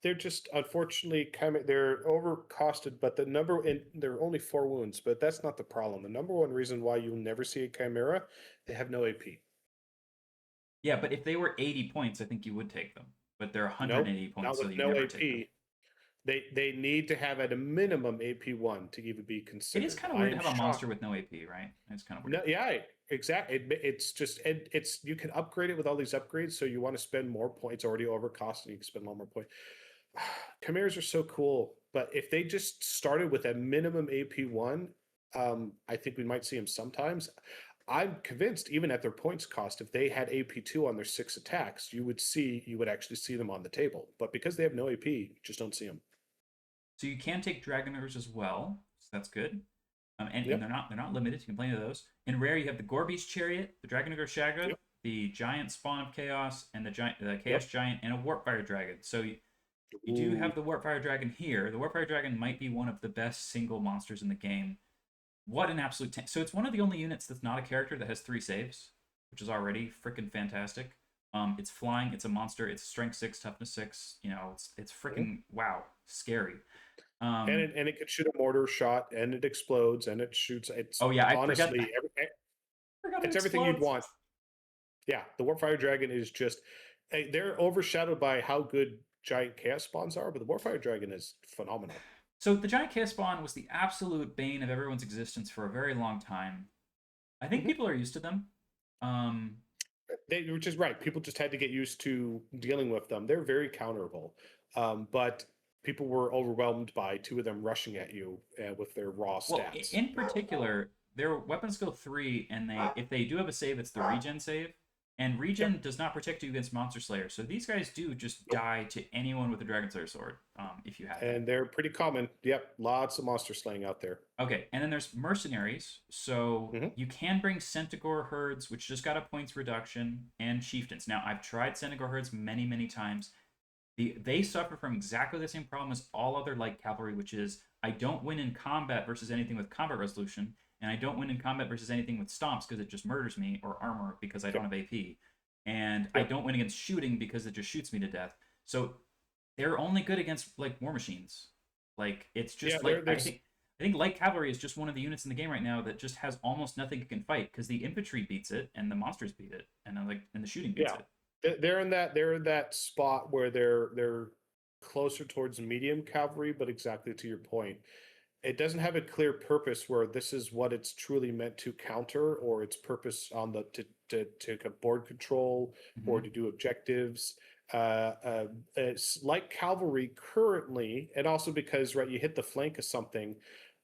Speaker 1: They're just unfortunately they're overcosted, but there are only 4 wounds, but that's not the problem. The number one reason why you'll never see a chimera, they have no AP.
Speaker 2: Yeah, but if they were 80 points, I think you would take them. But they're 180
Speaker 1: nope,
Speaker 2: points,
Speaker 1: not with
Speaker 2: so you
Speaker 1: no
Speaker 2: never
Speaker 1: AP.
Speaker 2: take them.
Speaker 1: They need to have at a minimum AP1 to even be considered.
Speaker 2: It is kind of weird to have a monster with no AP, right? It's kind of weird.
Speaker 1: No, yeah, exactly. It's just it's you can upgrade it with all these upgrades, so you want to spend more points. Already overcost, and you can spend a lot more points. Chimeras are so cool, but if they just started with a minimum AP1, I think we might see them sometimes. I'm convinced, even at their points cost, if they had AP2 on their 6 attacks, you would actually see them on the table. But because they have no AP, you just don't see them.
Speaker 2: So you can take Dragoners as well, so that's good. And they're not limited. You can play into those. In rare, you have the Gorby's Chariot, the Dragonagar Shaga, the Giant Spawn of Chaos, and the Chaos Giant, and a Warfire Dragon. So you do have the Warfire Dragon here. The Warfire Dragon might be one of the best single monsters in the game. What an absolute tank. So it's one of the only units that's not a character that has 3 saves, which is already freaking fantastic. It's flying, it's a monster, it's strength 6, toughness 6. You know, it's freaking wow, scary.
Speaker 1: And it can shoot a mortar shot, and it explodes, and it shoots. It's honestly it's everything you'd want. Yeah, the Warfire Dragon is just they're overshadowed by how good giant chaos spawns are, but the Warfire Dragon is phenomenal.
Speaker 2: So the giant chaos spawn was the absolute bane of everyone's existence for a very long time. I think people are used to them.
Speaker 1: Which is right. People just had to get used to dealing with them. They're very counterable, but people were overwhelmed by 2 of them rushing at you with their raw stats.
Speaker 2: Well, in particular, their weapons go 3, and if they do have a save, it's the regen save. And regen does not protect you against Monster Slayer. So these guys do just die to anyone with a Dragon Slayer sword, if you have
Speaker 1: And they're pretty common. Yep, lots of monster slaying out there.
Speaker 2: Okay, and then there's Mercenaries. So you can bring Centaur Herds, which just got a points reduction, and Chieftains. Now, I've tried Centaur Herds many, many times. They suffer from exactly the same problem as all other light cavalry, which is I don't win in combat versus anything with combat resolution, and I don't win in combat versus anything with stomps because it just murders me, or armor because I don't have AP, and I don't win against shooting because it just shoots me to death. So they're only good against like war machines. Like it's just I think light cavalry is just one of the units in the game right now that just has almost nothing it can fight because the infantry beats it and the monsters beat it and the shooting beats it.
Speaker 1: They're in that spot where they're closer towards medium cavalry, but exactly to your point, it doesn't have a clear purpose where this is what it's truly meant to counter, or its purpose on the to board control or
Speaker 2: Mhm.
Speaker 1: to do objectives. It's like cavalry currently, and also because right, you hit the flank of something,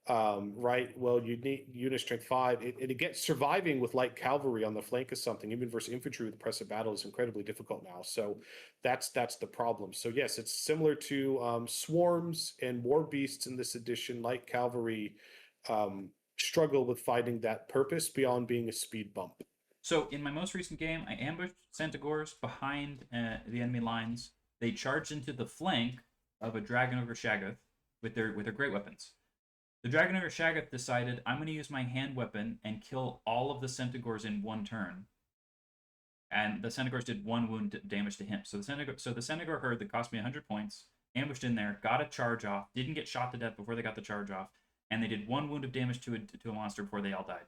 Speaker 1: right? Well, you need unit strength 5. It gets surviving with light cavalry on the flank of something, even versus infantry with the press of battle, is incredibly difficult now. So that's the problem. So yes, it's similar to swarms and war beasts in this edition. Light cavalry struggle with finding that purpose beyond being a speed bump.
Speaker 2: So in my most recent game, I ambushed Centaurs behind the enemy lines. They charged into the flank of a Dragon Ogre Shaggoth with their great weapons. The Dragon Ogre Shaggoth decided I'm going to use my hand weapon and kill all of the Centaurs in one turn. And the Centaurs did 1 wound damage to him. So the Centaur herd that cost me 100 points ambushed in there, got a charge off, didn't get shot to death before they got the charge off, and they did 1 wound of damage to a monster before they all died.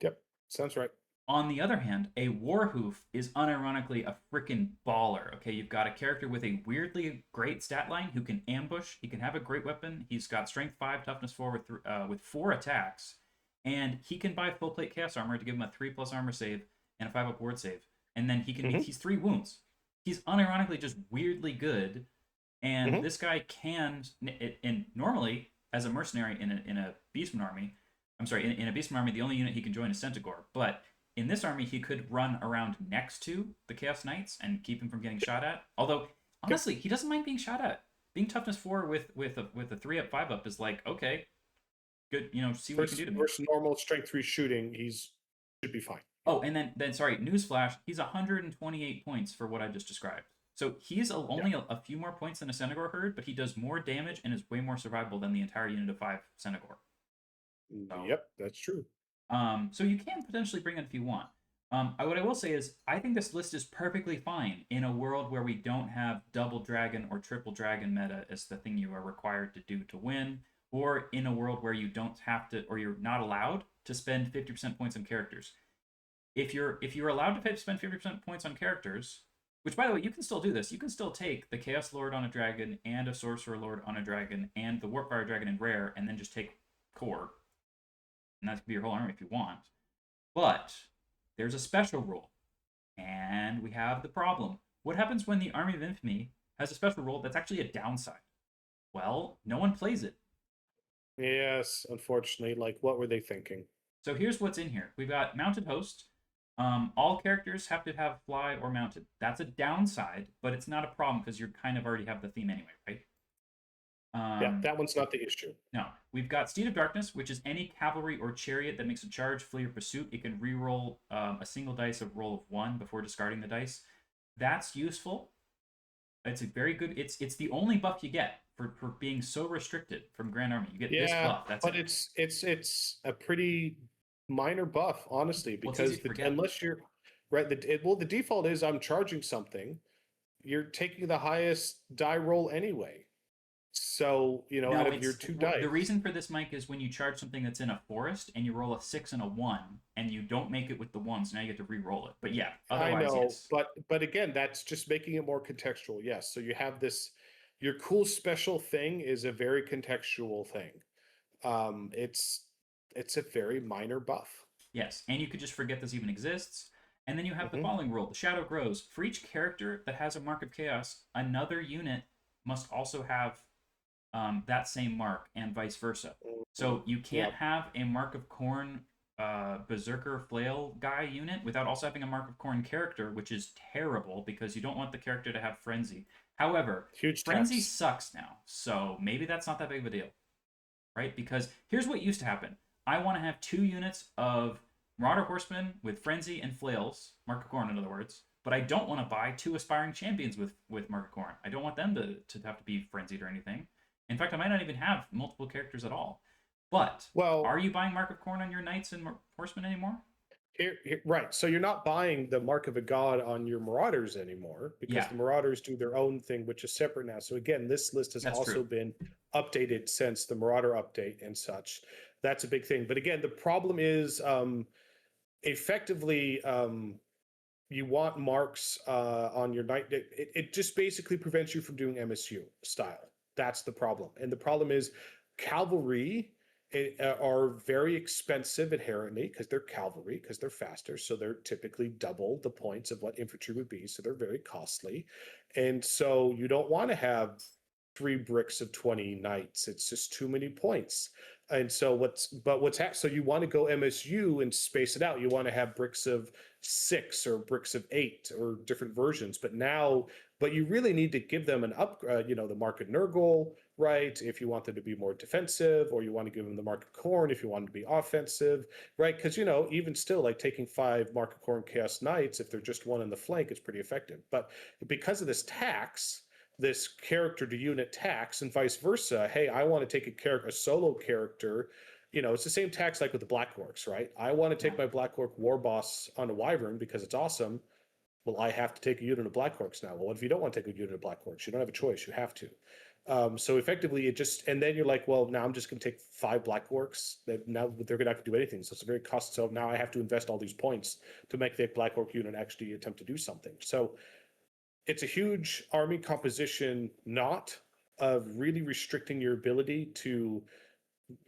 Speaker 1: Yep, sounds right.
Speaker 2: On the other hand, a Warhoof is unironically a freaking baller. Okay, you've got a character with a weirdly great stat line who can ambush. He can have a great weapon. He's got strength 5, toughness 4 with 4 attacks, and he can buy full plate chaos armor to give him a 3+ armor save and a 5+ ward save. And then he's 3 wounds. He's unironically just weirdly good, and this guy can. And normally, as a mercenary in a beastman army, in a beastman army, the only unit he can join is Centaur, but in this army, he could run around next to the Chaos Knights and keep him from getting shot at. Although, honestly, he doesn't mind being shot at. Being toughness 4 with a 3-up, 5-up is like, okay, good. See what you can do to me.
Speaker 1: Versus normal strength 3 shooting, should be fine.
Speaker 2: Oh, and then sorry, newsflash, he's 128 points for what I just described. So he's only a few more points than a Centaur herd, but he does more damage and is way more survivable than the entire unit of 5 Centaur. So,
Speaker 1: yep, that's true.
Speaker 2: So you can potentially bring it if you want. What I will say is, I think this list is perfectly fine in a world where we don't have double dragon or triple dragon meta as the thing you are required to do to win, or in a world where you don't have to, or you're not allowed to spend 50% points on characters. If you're allowed to spend 50% points on characters, which by the way, you can still do this. You can still take the Chaos Lord on a dragon and a Sorcerer Lord on a dragon and the Warfire dragon in rare, and then just take core. And that could be your whole army if you want. But there's a special rule. And we have the problem. What happens when the Army of Infamy has a special rule that's actually a downside? Well, no one plays it.
Speaker 1: Yes, unfortunately. Like, what were they thinking?
Speaker 2: So here's what's in here. We've got Mounted Host. All characters have to have fly or mounted. That's a downside, but it's not a problem because you kind of already have the theme anyway, right?
Speaker 1: Yeah, that one's not the issue.
Speaker 2: No. We've got Steed of Darkness, which is any cavalry or chariot that makes a charge, flee, or pursuit. It can re-roll a single dice of roll of 1 before discarding the dice. That's useful. It's a very good. It's the only buff you get for being so restricted from Grand Army. You get this buff. That's
Speaker 1: but it's a pretty minor buff, honestly, because unless you're right, the default is I'm charging something. You're taking the highest die roll anyway. So, out of your 2 dice.
Speaker 2: The reason for this, Mike, is when you charge something that's in a forest and you roll a 6 and a 1, and you don't make it with the 1s, now you get to re-roll it. But yeah, otherwise,
Speaker 1: I know,
Speaker 2: yes.
Speaker 1: But again, that's just making it more contextual. Yes, so you have this. Your cool special thing is a very contextual thing. It's a very minor buff.
Speaker 2: Yes, and you could just forget this even exists. And then you have the following rule: the shadow grows. For each character that has a mark of chaos, another unit must also have that same mark, and vice versa. So you can't have a Mark of Khorne Berserker Flail guy unit without also having a Mark of Khorne character, which is terrible because you don't want the character to have Frenzy. However, Frenzy sucks now, so maybe that's not that big of a deal, right? Because here's what used to happen. I want to have 2 units of Marauder Horsemen with Frenzy and Flails, Mark of Khorne in other words, but I don't want to buy 2 Aspiring Champions with Mark of Khorne. I don't want them to have to be frenzied or anything. In fact, I might not even have multiple characters at all. But are you buying Mark of Khorne on your Knights and Horsemen anymore?
Speaker 1: Right. So you're not buying the Mark of a God on your Marauders anymore because the Marauders do their own thing, which is separate now. So again, this list has also been updated since the Marauder update and such. That's a big thing. But again, the problem is effectively you want marks on your Knight. It just basically prevents you from doing MSU style. That's the problem. And the problem is Cavalry are very expensive inherently because they're cavalry, because they're faster. So they're typically double the points of what infantry would be. So they're very costly. And so you don't want to have 3 bricks of 20 knights. It's just too many points. And so so you want to go MSU and space it out. You want to have bricks of 6 or bricks of 8 or different versions. But you really need to give them an the market Nurgle, right? If you want them to be more defensive, or you want to give them the market Corn if you want them to be offensive, right? Because even still, like taking 5 market Corn Chaos Knights, if they're just one in the flank, it's pretty effective. But because of this tax, this character to unit tax, and vice versa. Hey, I want to take a solo character. It's the same tax like with the Black Orcs, right? I want to take my Black Orc War Boss on a Wyvern because it's awesome. Well, I have to take a unit of Black Orcs now. Well, what if you don't want to take a unit of Black Orcs? You don't have a choice. You have to. So effectively, and then you're like, well, now I'm just going to take 5 Black Orcs. Now they're not going to do anything. So it's a very cost. So now I have to invest all these points to make the Black Orc unit actually attempt to do something. So it's a huge army composition knot of really restricting your ability to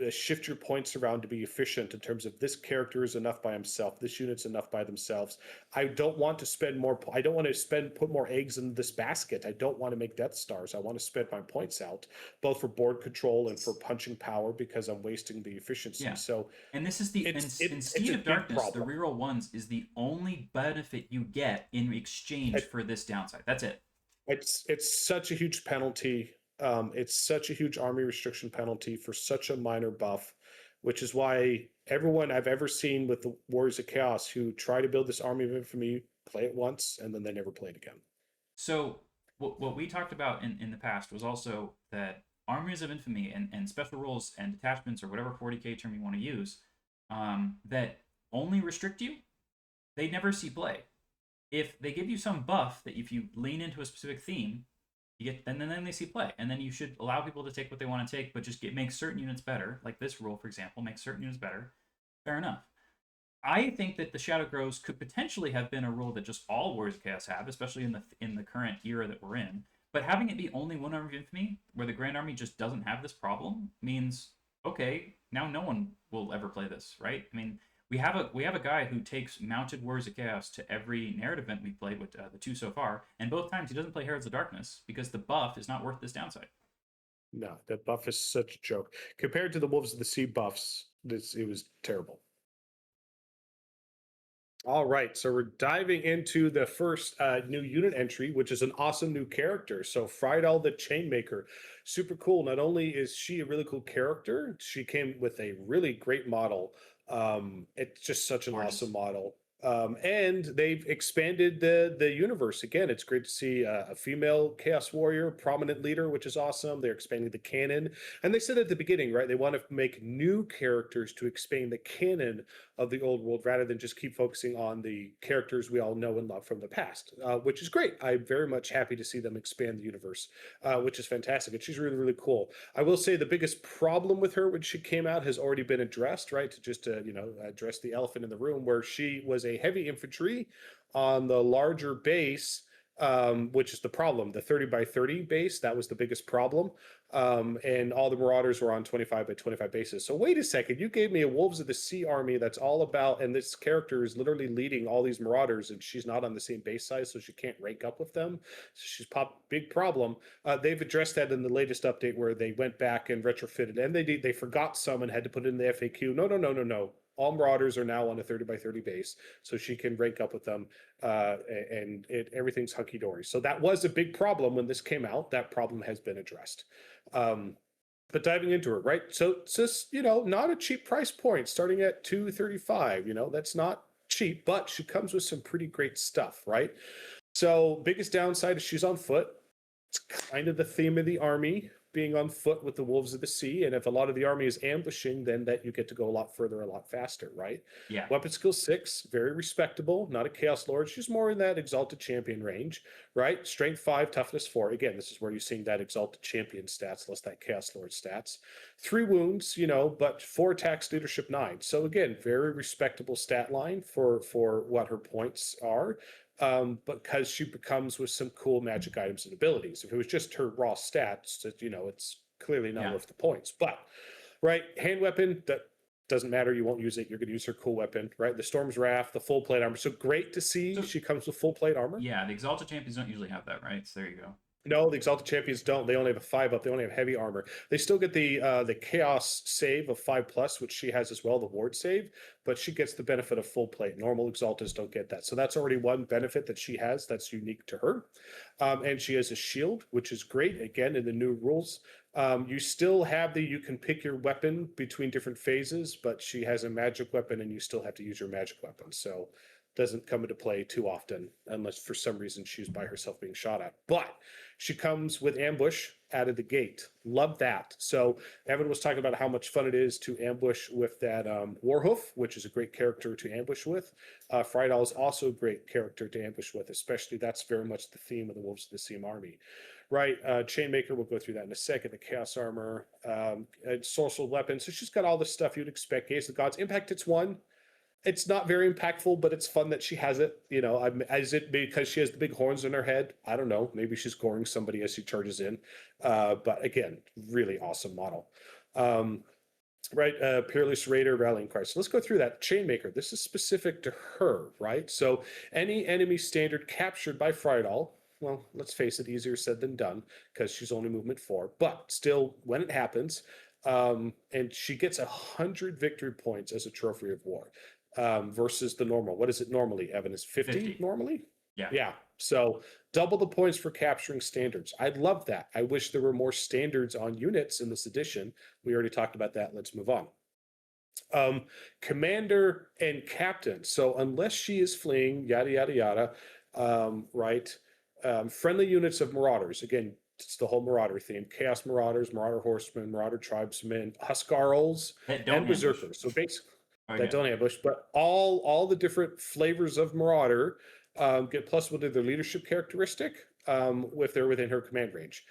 Speaker 1: shift your points around to be efficient in terms of this character is enough by himself, this unit's enough by themselves. I don't want to spend more. I don't want to put more eggs in this basket. I don't want to make Death Stars. I want to spend my points out both for board control and for punching power because I'm wasting the efficiency.
Speaker 2: Yeah.
Speaker 1: So,
Speaker 2: and this is the in Steed of Darkness, the reroll ones is the only benefit you get in exchange for this downside. That's it.
Speaker 1: It's such a huge penalty. It's such a huge army restriction penalty for such a minor buff, which is why everyone I've ever seen with the Warriors of Chaos who try to build this Army of Infamy play it once and then they never play it again.
Speaker 2: So what we talked about in the past was also that Armies of Infamy and special rules and detachments or whatever 40k term you want to use that only restrict you, they never see play. If they give you some buff that if you lean into a specific theme, you get then they see play, and then you should allow people to take what they want to take, but just make certain units better. Like this rule, for example, make certain units better. Fair enough. I think that the Shadow Grows could potentially have been a rule that just all Warriors of Chaos have, especially in the current era that we're in. But having it be only one Army of Infamy, where the Grand Army just doesn't have this problem, means okay, now no one will ever play this, right? I mean, we have a guy who takes mounted Warriors of Chaos to every narrative event we played with the 2 so far, and both times he doesn't play Heralds of Darkness because the buff is not worth this downside.
Speaker 1: No, that buff is such a joke compared to the Wolves of the Sea buffs. It was terrible. All right, so we're diving into the first new unit entry, which is an awesome new character. So Frydaal the Chainmaker, super cool. Not only is she a really cool character, she came with a really great model. It's just such an awesome model. And they've expanded the universe. Again, it's great to see a female Chaos Warrior, prominent leader, which is awesome. They're expanding the canon. And they said at the beginning, right, they want to make new characters to expand the canon of the old world rather than just keep focusing on the characters we all know and love from the past, which is great. I'm very much happy to see them expand the universe, which is fantastic. And she's really, really cool. I will say the biggest problem with her when she came out has already been addressed, right? To just address the elephant in the room, where she was a heavy infantry on the larger base, which is the problem. The 30 by 30 base, that was the biggest problem. And all the Marauders were on 25 by 25 bases. So wait a second, you gave me a Wolves of the Sea army that's all about, and this character is literally leading all these Marauders, and she's not on the same base size, so she can't rank up with them. So she's big problem. They've addressed that in the latest update where they went back and retrofitted, and they forgot some and had to put it in the FAQ. No. All Marauders are now on a 30 by 30 base, so she can rank up with them, and everything's hunky-dory. So that was a big problem when this came out. That problem has been addressed. But diving into it, right? So it's just, not a cheap price point, starting at $235. That's not cheap, but she comes with some pretty great stuff, right? So biggest downside is she's on foot. It's kind of the theme of the army, being on foot with the Wolves of the Sea. And if a lot of the army is ambushing, then that you get to go a lot further, a lot faster, right?
Speaker 2: Yeah.
Speaker 1: Weapon skill 6, very respectable. Not a Chaos Lord. She's more in that Exalted Champion range, right? Strength 5, toughness 4. Again, this is where you're seeing that Exalted Champion stats, less that Chaos Lord stats. 3 wounds, but 4 attacks, leadership 9. So again, very respectable stat line for what her points are. Because she becomes with some cool magic items and abilities. If it was just her raw stats, it's clearly not
Speaker 2: Yeah.
Speaker 1: worth the points. But right, hand weapon, that doesn't matter. You won't use it. You're going to use her cool weapon, right? The Storm's Wrath, the full plate armor. So great to see
Speaker 2: So
Speaker 1: she comes with full plate armor.
Speaker 2: yeah, the Exalted Champions don't usually have that, right? So there you go.
Speaker 1: No, the Exalted Champions don't. They only have a 5 up. They only have heavy armor. They still get the Chaos save of 5+, which she has as well, the Ward save, but she gets the benefit of full plate. Normal Exaltas don't get that. So that's already one benefit that she has that's unique to her. And she has a shield, which is great. Again, in the new rules, you still have you can pick your weapon between different phases, but she has a magic weapon and you still have to use your magic weapon. So doesn't come into play too often unless for some reason she's by herself being shot at. But she comes with ambush out of the gate. Love that. So Evan was talking about how much fun it is to ambush with that Warhoof, which is a great character to ambush with. Frydaal is also a great character to ambush with, especially that's very much the theme of the Wolves of the Seam army. Right, Chainmaker, we'll go through that in a second. The Chaos Armor, Sorcerer Weapon. So she's got all the stuff you'd expect. Gaze of the Gods. Impact, it's one. It's not very impactful, but it's fun that she has it. You know, is it because she has the big horns in her head? I don't know. Maybe she's goring somebody as she charges in. But again, really awesome model. Right, Peerless Raider, Rallying Cry. So let's go through that. Chainmaker, this is specific to her, right? So any enemy standard captured by Frydaal, well, let's face it, easier said than done because she's only movement 4. But still, when it happens, and she gets 100 victory points as a trophy of war. Versus the normal. What is it normally, Evan? Is 50 normally?
Speaker 2: Yeah.
Speaker 1: Yeah. So double the points for capturing standards. I'd love that. I wish there were more standards on units in this edition. We already talked about that. Let's move on. Commander and captain. So unless she is fleeing, yada, yada, yada, right? Friendly units of Marauders. Again, it's the whole Marauder theme. Chaos Marauders, Marauder Horsemen, Marauder Tribesmen, Huscarls, and Berserkers. So basically, that don't ambush, but all the different flavors of Marauder get plus one to their leadership characteristic if they're within her command range.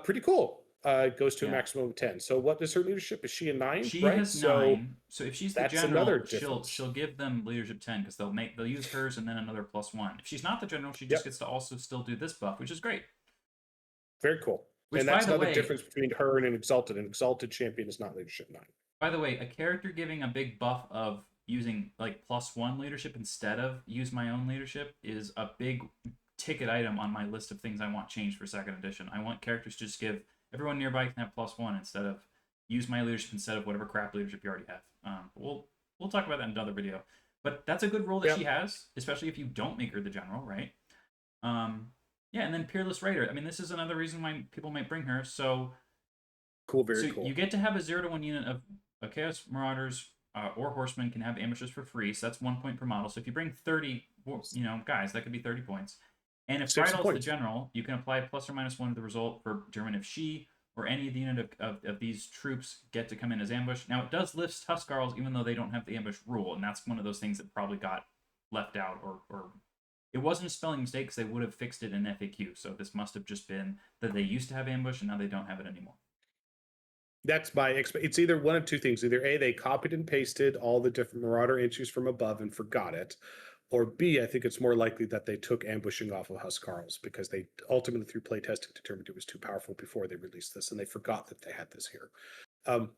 Speaker 1: Pretty cool. It goes to a maximum of 10. So what is her leadership? Is she a 9?
Speaker 2: She
Speaker 1: right?
Speaker 2: has 9. So if she's the general, she'll give them leadership 10 because they'll use hers and then another +1. If she's not the general, she just gets to also still do this buff, which is great.
Speaker 1: Very cool. Which, and that's another difference between her and an Exalted. An Exalted champion is not leadership 9.
Speaker 2: By the way, a character giving a big buff of using like +1 leadership instead of use my own leadership is a big ticket item on my list of things I want changed for 2nd edition. I want characters to just give everyone nearby can have +1 instead of use my leadership instead of whatever crap leadership you already have. We'll talk about that in another video. But that's a good role that she has, especially if you don't make her the general, right? Yeah, and then Peerless Raider. I mean, this is another reason why people might bring her. So
Speaker 1: cool, very cool.
Speaker 2: You get to have a 0-1 unit of Chaos Marauders or Horsemen can have ambushes for free, so that's 1 point per model. So if you bring 30, guys, that could be 30 points. And if Frydaal's the general, you can apply ±1 to the result for determine if she or any of the unit of these troops get to come in as ambush. Now, it does list Huscarls, even though they don't have the ambush rule, and that's one of those things that probably got left out, or it wasn't a spelling mistake because they would have fixed it in FAQ. So this must have just been that they used to have ambush and now they don't have it anymore.
Speaker 1: That's my it's either one of two things. Either A, they copied and pasted all the different Marauder entries from above and forgot it, or B, I think it's more likely that they took ambushing off of Huscarls because they ultimately through playtesting determined it was too powerful before they released this, and they forgot that they had this here.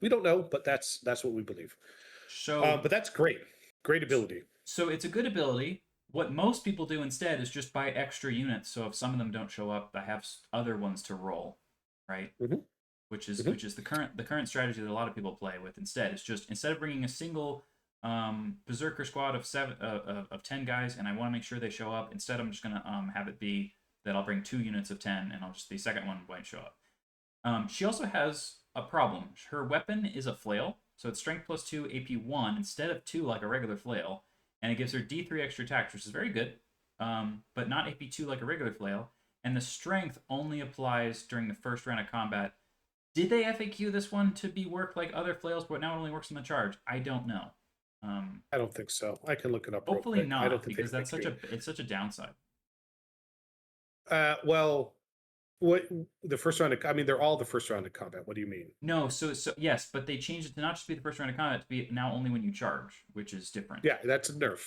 Speaker 1: We don't know, but that's what we believe.
Speaker 2: So,
Speaker 1: but that's great ability.
Speaker 2: So it's a good ability. What most people do instead is just buy extra units. So if some of them don't show up, I have other ones to roll, right?
Speaker 1: Mm-hmm.
Speaker 2: Which is the current strategy that a lot of people play with. Instead, it's just instead of bringing a single berserker squad of 10 guys, and I want to make sure they show up. Instead, I'm just gonna have it be that I'll bring 2 units of 10, and the second one won't show up. She also has a problem. Her weapon is a flail, so it's strength +2, AP 1 instead of 2 like a regular flail. And it gives her D3 extra attacks, which is very good, but not AP 2 like a regular flail. And the strength only applies during the first round of combat. Did they FAQ this one to be work like other flails, but now it only works in the charge? I don't know.
Speaker 1: I don't think so. I can look it up.
Speaker 2: Hopefully
Speaker 1: real quick.
Speaker 2: not,
Speaker 1: I don't think
Speaker 2: because that's such a downside.
Speaker 1: Well, what the first round of, I mean, they're all the first round of combat. What do you mean?
Speaker 2: No, so yes, but they changed it to not just be the first round of combat, to be now only when you charge, which is different.
Speaker 1: Yeah, that's a nerf.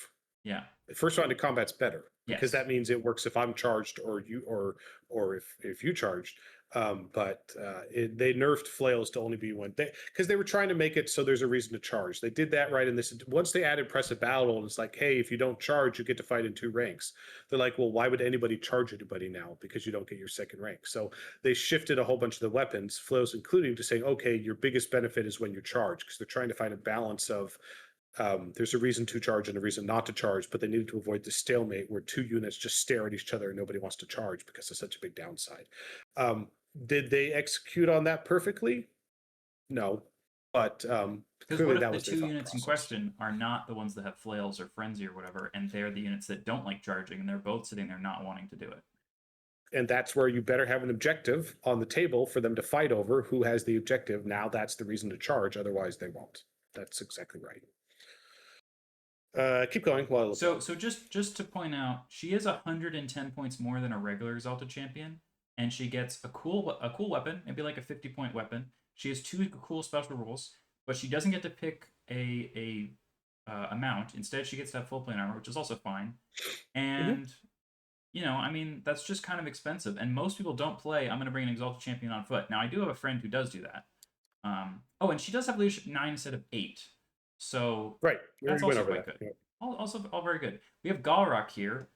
Speaker 2: Yeah.
Speaker 1: The first round of combat's better because
Speaker 2: yes.
Speaker 1: that means it works if I'm charged or you or if you charged. They nerfed flails to only be one day because they were trying to make it so there's a reason to charge. They did that right in this. Once they added press of battle, and it's like, hey, if you don't charge, you get to fight in 2 ranks. They're like, well, why would anybody charge anybody now? Because you don't get your 2nd rank. So they shifted a whole bunch of the weapons, flails including, to saying, okay, your biggest benefit is when you charge, because they're trying to find a balance of there's a reason to charge and a reason not to charge, but they needed to avoid the stalemate where 2 units just stare at each other and nobody wants to charge because it's such a big downside. Did they execute on that perfectly? No, but
Speaker 2: because
Speaker 1: clearly
Speaker 2: what
Speaker 1: that
Speaker 2: if
Speaker 1: was
Speaker 2: the
Speaker 1: their
Speaker 2: 2
Speaker 1: thought
Speaker 2: units in
Speaker 1: process.
Speaker 2: question are not the ones that have flails or frenzy or whatever, and they're the units that don't like charging, and they're both sitting there not wanting to do it?
Speaker 1: And that's where you better have an objective on the table for them to fight over. Who has the objective? Now that's the reason to charge. Otherwise, they won't. That's exactly right. Keep going while I look.
Speaker 2: So just to point out, she is 110 points more than a regular Exalted Champion, and she gets a cool weapon, maybe like a 50-point weapon. She has 2 cool special rules, but she doesn't get to pick a mount. Instead, she gets to have full plane armor, which is also fine. And you know, I mean, that's just kind of expensive, and most people don't play. I'm going to bring an Exalted Champion on foot. Now, I do have a friend who does do that. Oh, and she does have leadership 9 instead of 8. So
Speaker 1: Right,
Speaker 2: that's also quite good.
Speaker 1: Yeah.
Speaker 2: Also, all very good. We have Galrauch here,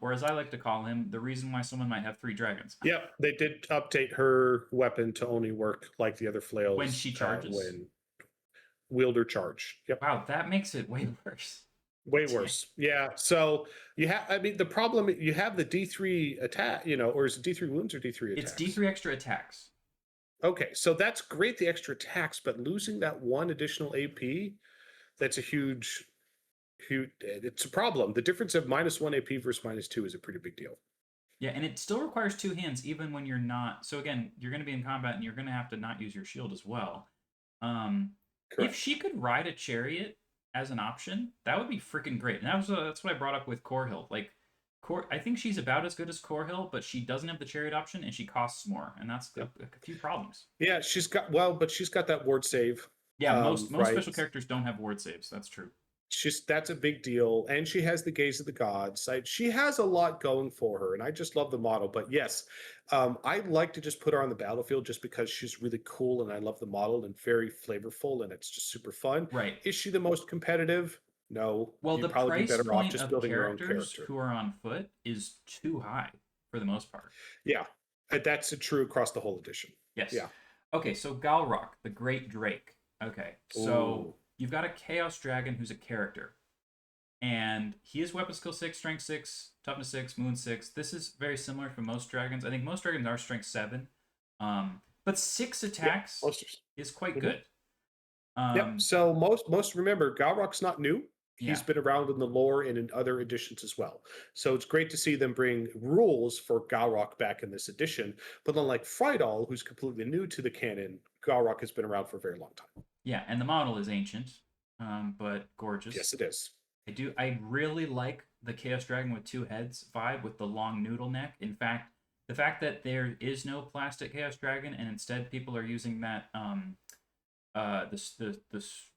Speaker 2: or as I like to call him, the reason why someone might have 3 dragons.
Speaker 1: Yep, they did update her weapon to only work like the other flails
Speaker 2: When she charges?
Speaker 1: when wielder charge. Yep.
Speaker 2: Wow, that makes it way worse.
Speaker 1: Way worse. Yeah. So you have, I mean, the problem, you have the D3 attack, or is it D3 wounds or D3 attacks?
Speaker 2: It's D3 extra attacks.
Speaker 1: Okay. So that's great, the extra attacks, but losing that 1 additional AP, that's a huge, it's a problem. The difference of -1 AP versus -2 is a pretty big deal.
Speaker 2: Yeah, and it still requires 2 hands even when you're not. So again, you're going to be in combat and you're going to have to not use your shield as well. If she could ride a chariot as an option, that would be freaking great. And that's what I brought up with Corhill. Like, I think she's about as good as Corhill, but she doesn't have the chariot option and she costs more, and that's a few problems.
Speaker 1: Yeah, she's got that ward save.
Speaker 2: Yeah, most
Speaker 1: right?
Speaker 2: special characters don't have ward saves. That's true.
Speaker 1: That's a big deal, and she has the gaze of the gods. She has a lot going for her, and I just love the model. But yes, I'd like to just put her on the battlefield just because she's really cool, and I love the model and very flavorful, and it's just super fun.
Speaker 2: Right?
Speaker 1: Is she the most competitive? No.
Speaker 2: Well,
Speaker 1: You'd
Speaker 2: the
Speaker 1: probably be
Speaker 2: price
Speaker 1: better off
Speaker 2: point
Speaker 1: just
Speaker 2: of
Speaker 1: building your own
Speaker 2: characters
Speaker 1: character.
Speaker 2: who are on foot is too high for the most part.
Speaker 1: Yeah, that's true across the whole edition.
Speaker 2: Yes.
Speaker 1: Yeah.
Speaker 2: Okay, so Galrauch, the Great Drake. Okay, so you've got a Chaos Dragon who's a character. And he is weapon skill 6, strength 6, toughness 6, moon 6. This is very similar for most dragons. I think most dragons are strength 7. But 6 attacks is quite good.
Speaker 1: Yep. So most remember, Galrauch's not new. He's
Speaker 2: Yeah.
Speaker 1: been around in the lore and in other editions as well. So it's great to see them bring rules for Galrauch back in this edition. But unlike Frydaal, who's completely new to the canon, Galrauch has been around for a very long time.
Speaker 2: Yeah, and the model is ancient, but gorgeous.
Speaker 1: Yes, it is.
Speaker 2: I really like the Chaos Dragon with 2 heads vibe with the long noodle neck. In fact, the fact that there is no plastic Chaos Dragon and instead people are using that this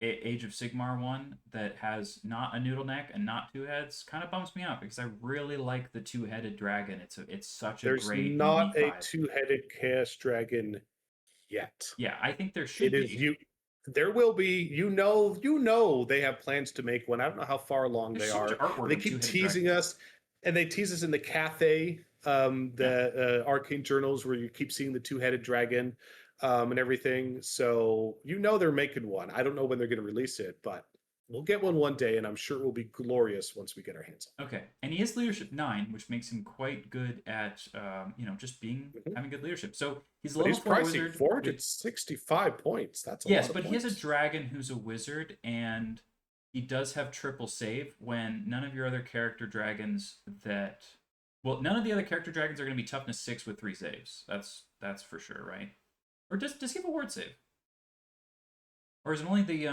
Speaker 2: Age of Sigmar one that has not a noodle neck and not 2 heads kind of bumps me out because I really like the 2-headed dragon. It's such a great.
Speaker 1: There's not a
Speaker 2: vibe.
Speaker 1: 2-headed Chaos Dragon yet.
Speaker 2: Yeah, I think there should be.
Speaker 1: There will be. They have plans to make one. I don't know how far along
Speaker 2: There's
Speaker 1: they
Speaker 2: so
Speaker 1: are.
Speaker 2: much artwork
Speaker 1: They
Speaker 2: of
Speaker 1: keep
Speaker 2: 2-headed
Speaker 1: teasing
Speaker 2: dragons.
Speaker 1: us, and they tease us in the cafe, the Arcane journals, where you keep seeing the 2-headed dragon, and everything. So they're making one. I don't know when they're going to release it, but we'll get one day, and I'm sure it will be glorious once we get our hands on it.
Speaker 2: Okay, and he is leadership 9, which makes him quite good at just having good leadership. So he's a level 4
Speaker 1: pricey,
Speaker 2: wizard.
Speaker 1: 465 points. That's a
Speaker 2: yes,
Speaker 1: lot of
Speaker 2: but
Speaker 1: points.
Speaker 2: he has a dragon who's a wizard, and he does have triple save when none of your other character dragons none of the other character dragons are going to be toughness 6 with 3 saves. That's for sure, right? Or does he have a ward save? Or is it only the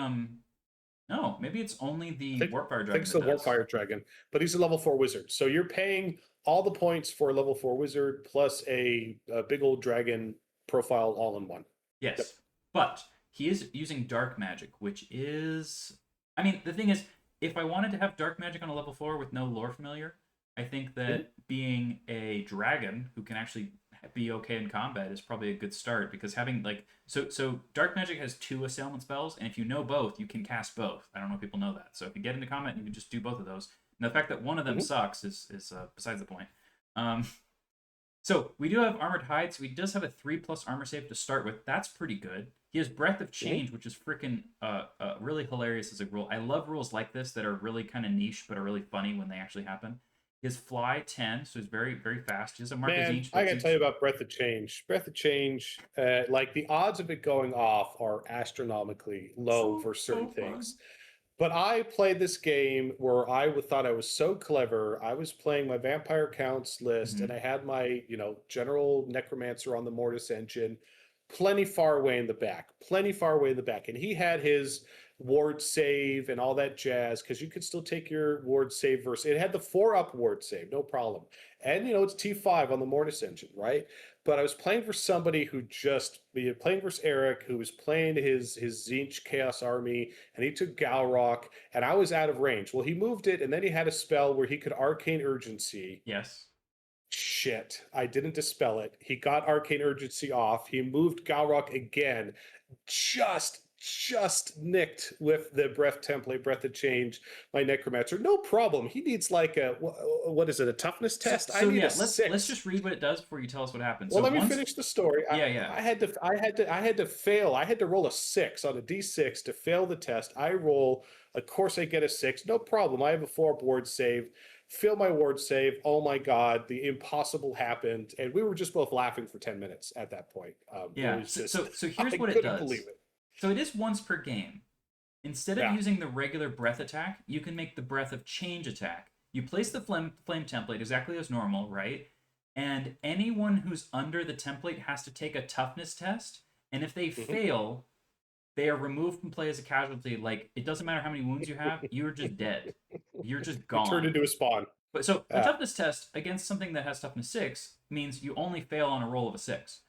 Speaker 2: No, maybe it's only the Warfire dragon.
Speaker 1: I think it's the Warfire dragon, but he's a level 4 wizard. So you're paying all the points for a level 4 wizard plus a big old dragon profile all in one.
Speaker 2: Yes,
Speaker 1: Yep.
Speaker 2: But he is using dark magic, which is. I mean, the thing is, if I wanted to have dark magic on a level 4 with no lore familiar, I think that being a dragon who can actually be okay in combat is probably a good start, because having like so dark magic has 2 assailant spells, and if you know both, you can cast both. I don't know if people know that. So if you get into combat, you can just do both of those. And the fact that one of them
Speaker 1: Mhm.
Speaker 2: sucks is besides the point. Um, so we do have armored hide, so he does have a 3+ armor save to start with. That's pretty good. He has breath of
Speaker 1: Mhm.
Speaker 2: change, which is freaking really hilarious as a rule. I love rules like this that are really kind of niche but are really funny when they actually happen. His fly 10, so he's very very fast. He doesn't mark as
Speaker 1: Man,
Speaker 2: each,
Speaker 1: I
Speaker 2: but
Speaker 1: gotta tell you
Speaker 2: each.
Speaker 1: about Breath of Change. Breath of Change, like the odds of it going off are astronomically low for certain
Speaker 2: So fun.
Speaker 1: things. But I played this game where thought I was so clever. I was playing my vampire counts list, and
Speaker 2: Hmm.
Speaker 1: I had my, general necromancer on the Mortis engine, plenty far away in the back, plenty far away in the back, and he had his ward save and all that jazz because you could still take your ward save versus it had the 4-up ward save, no problem. And it's T5 on the Mortis engine, right? But I was playing for somebody who just playing versus Eric, who was playing his Zinch Chaos Army, and he took Galrauch, and I was out of range. Well, he moved it, and then he had a spell where he could Arcane Urgency.
Speaker 2: Yes.
Speaker 1: Shit, I didn't dispel it. He got Arcane Urgency off. He moved Galrauch again, just nicked with the breath template, breath of change, my necromancer. No problem. He needs like what is it, a toughness
Speaker 2: So
Speaker 1: test? I
Speaker 2: so
Speaker 1: need a
Speaker 2: yeah, let's
Speaker 1: 6.
Speaker 2: just read what it does before you tell us what happens.
Speaker 1: Well,
Speaker 2: So
Speaker 1: let me
Speaker 2: once,
Speaker 1: finish the story.
Speaker 2: yeah, yeah.
Speaker 1: I had to roll a 6 on a d6 to fail the test. I roll, of course, I get a 6. No problem. I have a 4 ward save. Fail my ward save. Oh my god, the impossible happened, and we were just both laughing for 10 minutes at that point. It
Speaker 2: Yeah.
Speaker 1: was
Speaker 2: So
Speaker 1: just
Speaker 2: here's
Speaker 1: I
Speaker 2: what it
Speaker 1: couldn't believe
Speaker 2: does.
Speaker 1: it.
Speaker 2: So it is once per game. Instead of
Speaker 1: Yeah.
Speaker 2: using the regular breath attack, you can make the breath of change attack. You place the flame template exactly as normal, right? And anyone who's under the template has to take a toughness test. And if they
Speaker 1: Mhm.
Speaker 2: fail, they are removed from play as a casualty. Like, it doesn't matter how many wounds you have, you're just dead. You're just
Speaker 1: You turned
Speaker 2: gone.
Speaker 1: into a spawn.
Speaker 2: But so a
Speaker 1: Yeah.
Speaker 2: toughness test against something that has toughness 6 means you only fail on a roll of a 6.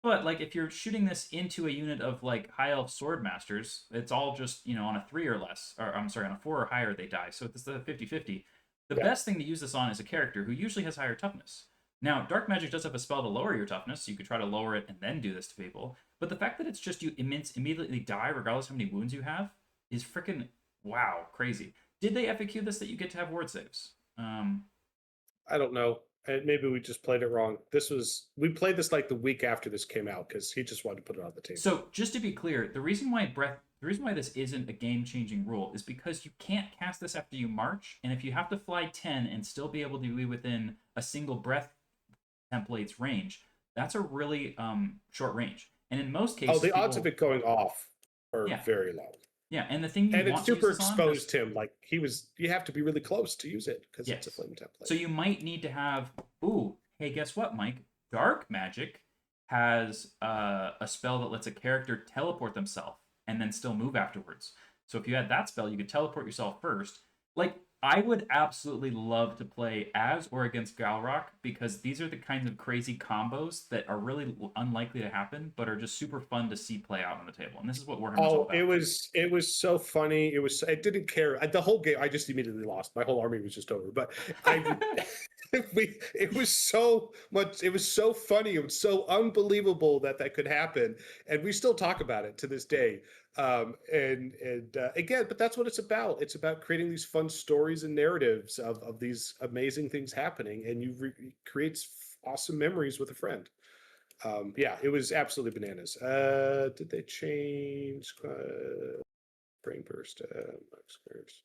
Speaker 2: But like if you're shooting this into a unit of like high elf sword masters, it's all just, on a 3 or less, or I'm sorry, on a 4 or higher they die. So it's the 50-50. The
Speaker 1: Yeah.
Speaker 2: best thing to use this on is a character who usually has higher toughness. Now, dark magic does have a spell to lower your toughness, so you could try to lower it and then do this to people. But the fact that it's just you immediately die regardless of how many wounds you have is freaking wow, crazy. Did they FAQ this that you get to have ward saves?
Speaker 1: I don't know. And maybe we just played it wrong. We played this like the week after this came out because he just wanted to put it on the table.
Speaker 2: So just to be clear, the reason why this isn't a game-changing rule is because you can't cast this after you march, and if you have to fly 10 and still be able to be within a single breath template's range, that's a really short range. And in most
Speaker 1: Oh,
Speaker 2: cases,
Speaker 1: the odds of
Speaker 2: people,
Speaker 1: it going off are
Speaker 2: yeah,
Speaker 1: very low.
Speaker 2: yeah, and the thing you
Speaker 1: And it
Speaker 2: want to use
Speaker 1: super
Speaker 2: this on,
Speaker 1: exposed him. Like you have to be really close to use it because it's a
Speaker 2: yes.
Speaker 1: flame template.
Speaker 2: So you might need to have, ooh, hey, guess what, Mike? Dark magic has a spell that lets a character teleport themselves and then still move afterwards. So if you had that spell, you could teleport yourself first. Like, I would absolutely love to play as or against Galrauch because these are the kinds of crazy combos that are really unlikely to happen, but are just super fun to see play out on the table. And this is what Warhammer's all
Speaker 1: Oh,
Speaker 2: about.
Speaker 1: it was so funny. I didn't care. The whole game, I just immediately lost. My whole army was just over. But I, it was so much. It was so funny. It was so unbelievable that that could happen, and we still talk about it to this day. Again, but that's what it's about. It's about creating these fun stories and narratives of these amazing things happening, and it creates awesome memories with a friend. Yeah, it was absolutely bananas. Did they change brain burst? Max squares,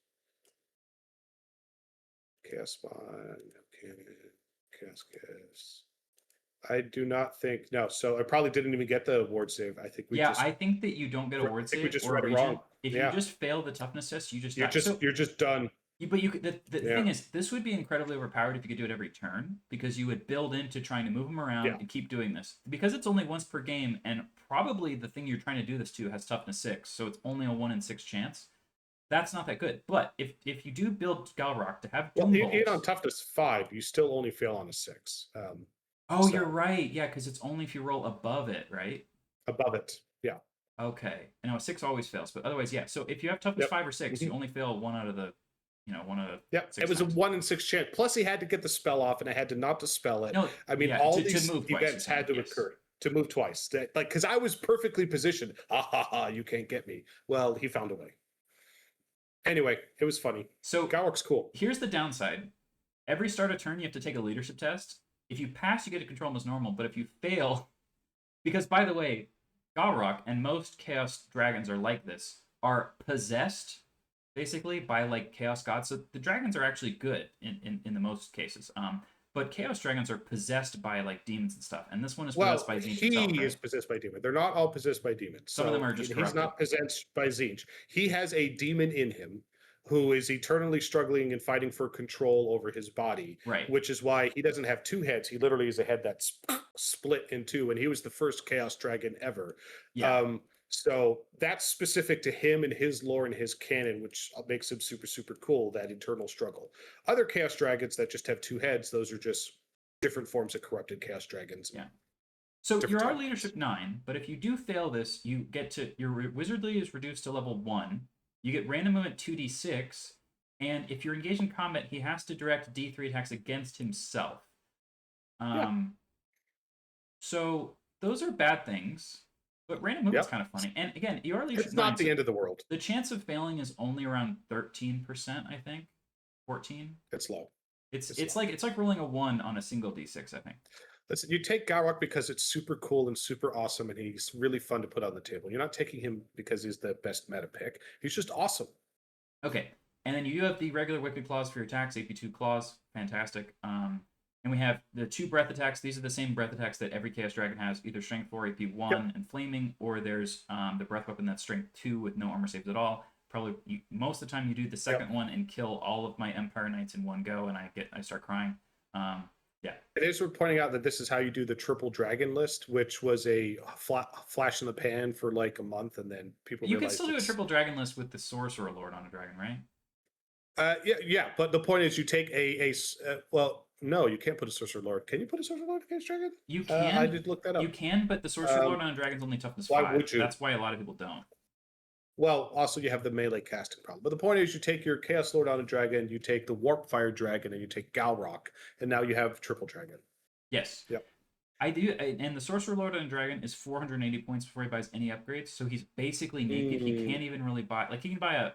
Speaker 1: chaos spawn, cannon, chaos gifts. I do not think no. So I probably didn't even get the award save. I think
Speaker 2: Yeah, I think that you don't get a
Speaker 1: I
Speaker 2: word
Speaker 1: think we
Speaker 2: save
Speaker 1: just
Speaker 2: or a
Speaker 1: read it wrong.
Speaker 2: regent. If you
Speaker 1: Yeah,
Speaker 2: just fail the toughness test, you just die. So
Speaker 1: you're just done.
Speaker 2: But you could, the
Speaker 1: Yeah,
Speaker 2: thing is, this would be incredibly overpowered if you could do it every turn because you would build into trying to move them around
Speaker 1: yeah.
Speaker 2: and keep doing this. Because it's only once per game, and probably the thing you're trying to do this to has toughness 6, so it's only a 1 in 6 chance. That's not that good. But if you do build Galrauch to have
Speaker 1: Well,
Speaker 2: Doom
Speaker 1: even on
Speaker 2: Bolts,
Speaker 1: toughness 5, you still only fail on a 6.
Speaker 2: oh, you're
Speaker 1: So
Speaker 2: right, yeah, because it's only if you roll above it, right?
Speaker 1: above it, yeah,
Speaker 2: Okay, I know a 6 always fails, but otherwise, yeah. So if you have toughness
Speaker 1: yep.
Speaker 2: 5 or 6,
Speaker 1: Mhm.
Speaker 2: you only fail 1 out of the one of the
Speaker 1: Yeah, it
Speaker 2: 6
Speaker 1: was a
Speaker 2: times.
Speaker 1: 1 in 6 chance. Plus, he had to get the spell off, and I had to not dispel it.
Speaker 2: No,
Speaker 1: I mean,
Speaker 2: yeah,
Speaker 1: all
Speaker 2: to
Speaker 1: these
Speaker 2: move twice, you're
Speaker 1: events
Speaker 2: saying.
Speaker 1: had to
Speaker 2: Yes.
Speaker 1: occur to move twice. Like, because I was perfectly positioned. Ha ha ha! You can't get me. Well, he found a way. Anyway, it was funny.
Speaker 2: So
Speaker 1: Galrauch's cool.
Speaker 2: here's the downside. Every start of turn, you have to take a leadership test. If you pass, you get to control him as normal. But if you fail, because by the way, Galrauch and most Chaos Dragons are like this, are possessed basically by like Chaos Gods. So the dragons are actually good in the most cases. But Chaos Dragons are possessed by like demons and stuff. And this one is possessed
Speaker 1: Well,
Speaker 2: by Tzeentch itself,
Speaker 1: he
Speaker 2: right?
Speaker 1: is possessed by demon. They're not all possessed by demons.
Speaker 2: Some of them
Speaker 1: So
Speaker 2: are just
Speaker 1: he's
Speaker 2: corrupted.
Speaker 1: not possessed by Tzeentch. He has a demon in him who is eternally struggling and fighting for control over his body,
Speaker 2: Right.
Speaker 1: which is why he doesn't have two heads. He literally is a head that's split in two, and he was the first Chaos Dragon ever.
Speaker 2: Yeah.
Speaker 1: So that's specific to him and his lore and his canon, which makes him super, super cool, that eternal struggle. Other Chaos Dragons that just have two heads, those are just different forms of corrupted Chaos Dragons.
Speaker 2: Yeah. So
Speaker 1: Different
Speaker 2: you're our
Speaker 1: timelines.
Speaker 2: leadership 9, but if you do fail this, you get to your wizardly is reduced to level 1. You get random movement 2d6, and if you're engaged in combat, he has to direct d3 attacks against himself. So those are bad things, but random movement's kind of funny. And again, you are leadership
Speaker 1: It's
Speaker 2: 9.
Speaker 1: not the end of the world.
Speaker 2: The chance of failing is only around 13%, I think. 14.
Speaker 1: It's low.
Speaker 2: It's like rolling a 1 on a single d6, I think.
Speaker 1: Listen, you take Galrauch because it's super cool and super awesome, and he's really fun to put on the table. You're not taking him because he's the best meta pick. He's just awesome.
Speaker 2: Okay, and then you do have the regular Wicked Claws for your attacks, AP2 Claws, fantastic. And we have the 2 breath attacks. These are the same breath attacks that every Chaos Dragon has, either Strength 4, AP1, and Flaming, or there's the breath weapon that's Strength 2 with no armor saves at all. Probably most of the time you do the second one and kill all of my Empire Knights in one go, and I start crying. Yeah.
Speaker 1: It is worth pointing out that this is how you do the triple dragon list, which was a flash in the pan for like a month, and then people
Speaker 2: You can
Speaker 1: realized
Speaker 2: still do a triple dragon list with the Sorcerer Lord on a dragon, right?
Speaker 1: yeah. But the point is, you take well, no, you can't put a sorcerer lord. Can you put a sorcerer lord against dragon?
Speaker 2: You can.
Speaker 1: I did look that up.
Speaker 2: You can, but the Sorcerer Lord on a dragon's only toughness 5.
Speaker 1: Why would you?
Speaker 2: That's why a lot of people don't.
Speaker 1: Well, also you have the melee casting problem. But the point is, you take your Chaos Lord on a dragon, you take the Warfire dragon, and you take Galrauch, and now you have triple dragon.
Speaker 2: Yes.
Speaker 1: Yep.
Speaker 2: I do, and the Sorcerer Lord on a dragon is 480 points before he buys any upgrades, so he's basically naked. He can't even really buy, like, he can buy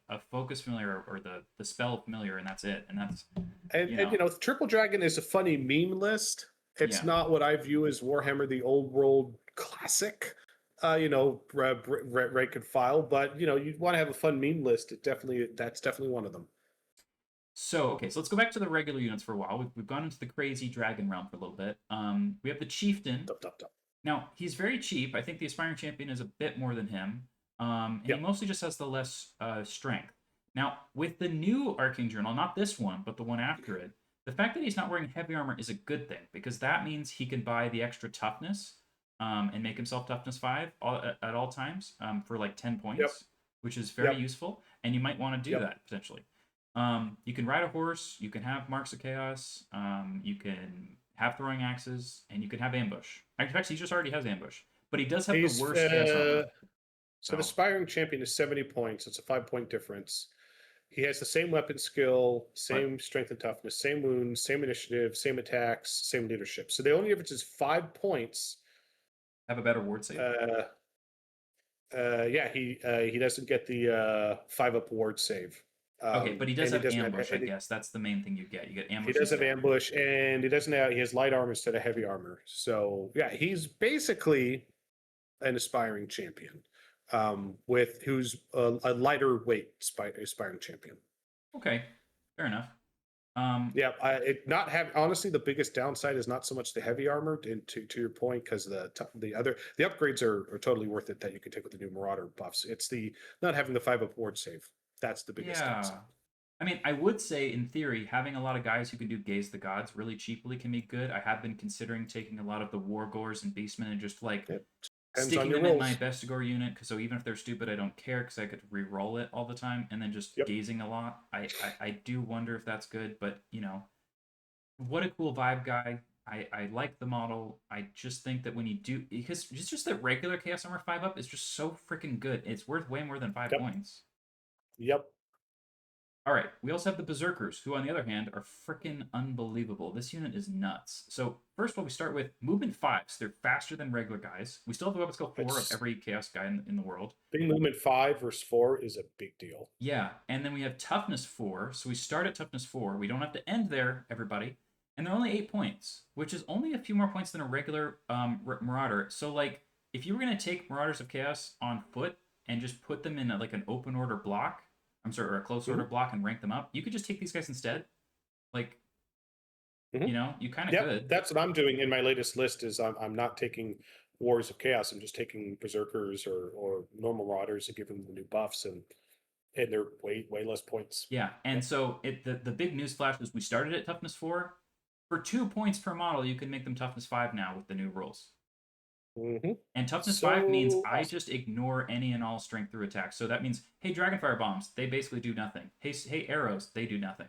Speaker 2: a Focus Familiar or the Spell Familiar, and that's it. And that's,
Speaker 1: and triple dragon is a funny meme list. It's not what I view as Warhammer, the old world classic. Rank and file, but you want to have a fun meme list. That's definitely one of them.
Speaker 2: So okay, so let's go back to the regular units for a while. We've gone into the crazy dragon realm for a little bit. We have the chieftain. Now he's very cheap. I think the aspiring champion is a bit more than him. And he mostly just has the less strength. Now with the new Arcane Journal, not this one, but the one after it, the fact that he's not wearing heavy armor is a good thing because that means he can buy the extra toughness. And make himself toughness 5 at all times for like 10 points, which is very useful. And you might want to do that potentially. You can ride a horse, you can have Marks of Chaos, you can have throwing axes, and you can have ambush. Actually, he just already has ambush, but he does have the worst chaos armor.
Speaker 1: So the aspiring champion is 70 points. It's a 5-point difference. He has the same weapon skill, same strength and toughness, same wounds, same initiative, same attacks, same leadership. So the only difference is 5 points.
Speaker 2: Have a better ward save.
Speaker 1: He doesn't get the 5-up ward save.
Speaker 2: Okay, but he does have ambush, I guess. That's the main thing you get. You get ambush.
Speaker 1: He does have ambush, and he has light armor instead of heavy armor. So yeah, he's basically an aspiring champion, who's a lighter weight aspiring champion.
Speaker 2: Okay, fair enough.
Speaker 1: Honestly, the biggest downside is not so much the heavy armor, and to your point, because the upgrades are totally worth it that you can take with the new Marauder buffs. It's the not having the 5-up ward save. That's the biggest downside.
Speaker 2: I mean, I would say in theory, having a lot of guys who can do Gaze the Gods really cheaply can be good. I have been considering taking a lot of the Wargores and Beastmen and just like sticking them in my Vestigore unit, so even if they're stupid, I don't care because I could re-roll it all the time, and then just gazing a lot. I do wonder if that's good, but what a cool vibe guy. I like the model. I just think that when you do, because it's just that regular Chaos Armor 5-up is just so freaking good. It's worth way more than 5 points.
Speaker 1: Yep.
Speaker 2: All right, we also have the Berserkers, who, on the other hand, are freaking unbelievable. This unit is nuts. So, first of all, we start with movement 5. So, they're faster than regular guys. We still have the weapon skill 4 of
Speaker 1: It's
Speaker 2: every Chaos guy in the world.
Speaker 1: big movement 5 versus 4 is a big deal.
Speaker 2: Yeah, and then we have toughness 4. So, we start at toughness 4. We don't have to end there, everybody. And they're only 8 points, which is only a few more points than a regular Marauder. So, like, if you were going to take Marauders of Chaos on foot and just put them in like an open order block, I'm sorry, or a close order block and rank them up, you could just take these guys instead. Like, you know, you kind of could.
Speaker 1: That's what I'm doing in my latest list. Is I'm not taking Wars of Chaos. I'm just taking Berserkers or normal Marauders and giving them the new buffs, and they're way less points.
Speaker 2: Yeah, and so the big news flash is we started at toughness 4. For 2 points per model, you can make them toughness 5 now with the new rules. And toughness 5 means I just ignore any and all strength through attacks. So that means, hey, Dragonfire bombs, they basically do nothing. Hey, arrows, they do nothing.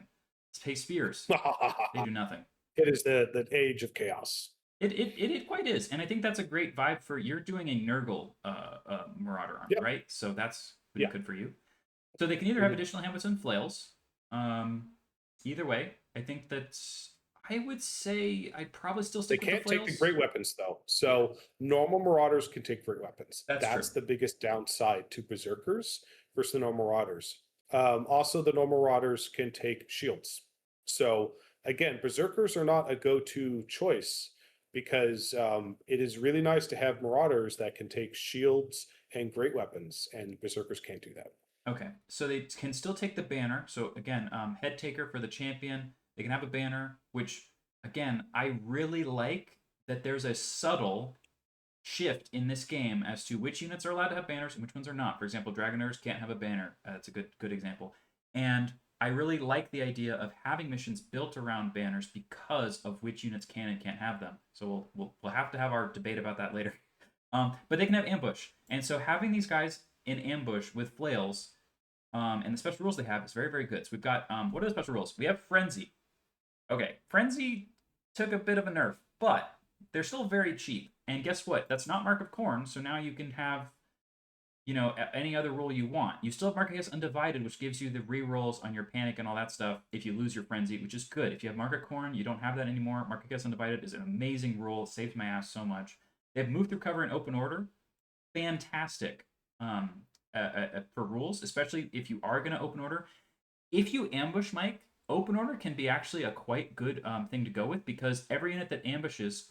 Speaker 2: Hey, spears, they do nothing.
Speaker 1: It is the age of chaos.
Speaker 2: It quite is, and I think that's a great vibe for you're doing a Nurgle Marauder army, right? So that's pretty good for you. So they can either have additional helmets and flails. Either way, I think that's. I would say I'd probably still stick with the flails.
Speaker 1: They can't take the great weapons, though. So normal Marauders can take great weapons. That's the biggest downside to Berserkers versus the normal Marauders. Also, the normal Marauders can take shields. So again, Berserkers are not a go-to choice because it is really nice to have Marauders that can take shields and great weapons, and Berserkers can't do that.
Speaker 2: Okay, so they can still take the banner. So again, head taker for the champion. They can have a banner, which, again, I really like that there's a subtle shift in this game as to which units are allowed to have banners and which ones are not. For example, Dragoners can't have a banner. That's a good example. And I really like the idea of having missions built around banners because of which units can and can't have them. So we'll have to have our debate about that later. But they can have ambush. And so having these guys in ambush with flails and the special rules they have is very, very good. So we've got, what are the special rules? We have Frenzy. Okay, Frenzy took a bit of a nerf, but they're still very cheap. And guess what? That's not Mark of Khorne, so now you can have, you know, any other rule you want. You still have Mark of Chaos Undivided, which gives you the rerolls on your Panic and all that stuff if you lose your Frenzy, which is good. If you have Mark of Khorne, you don't have that anymore. Mark of Chaos Undivided is an amazing rule. It saved my ass so much. They have Move Through Cover in Open Order. Fantastic for rules, especially if you are going to Open Order. If you ambush, Mike, Open Order can be actually a quite good thing to go with because every unit that ambushes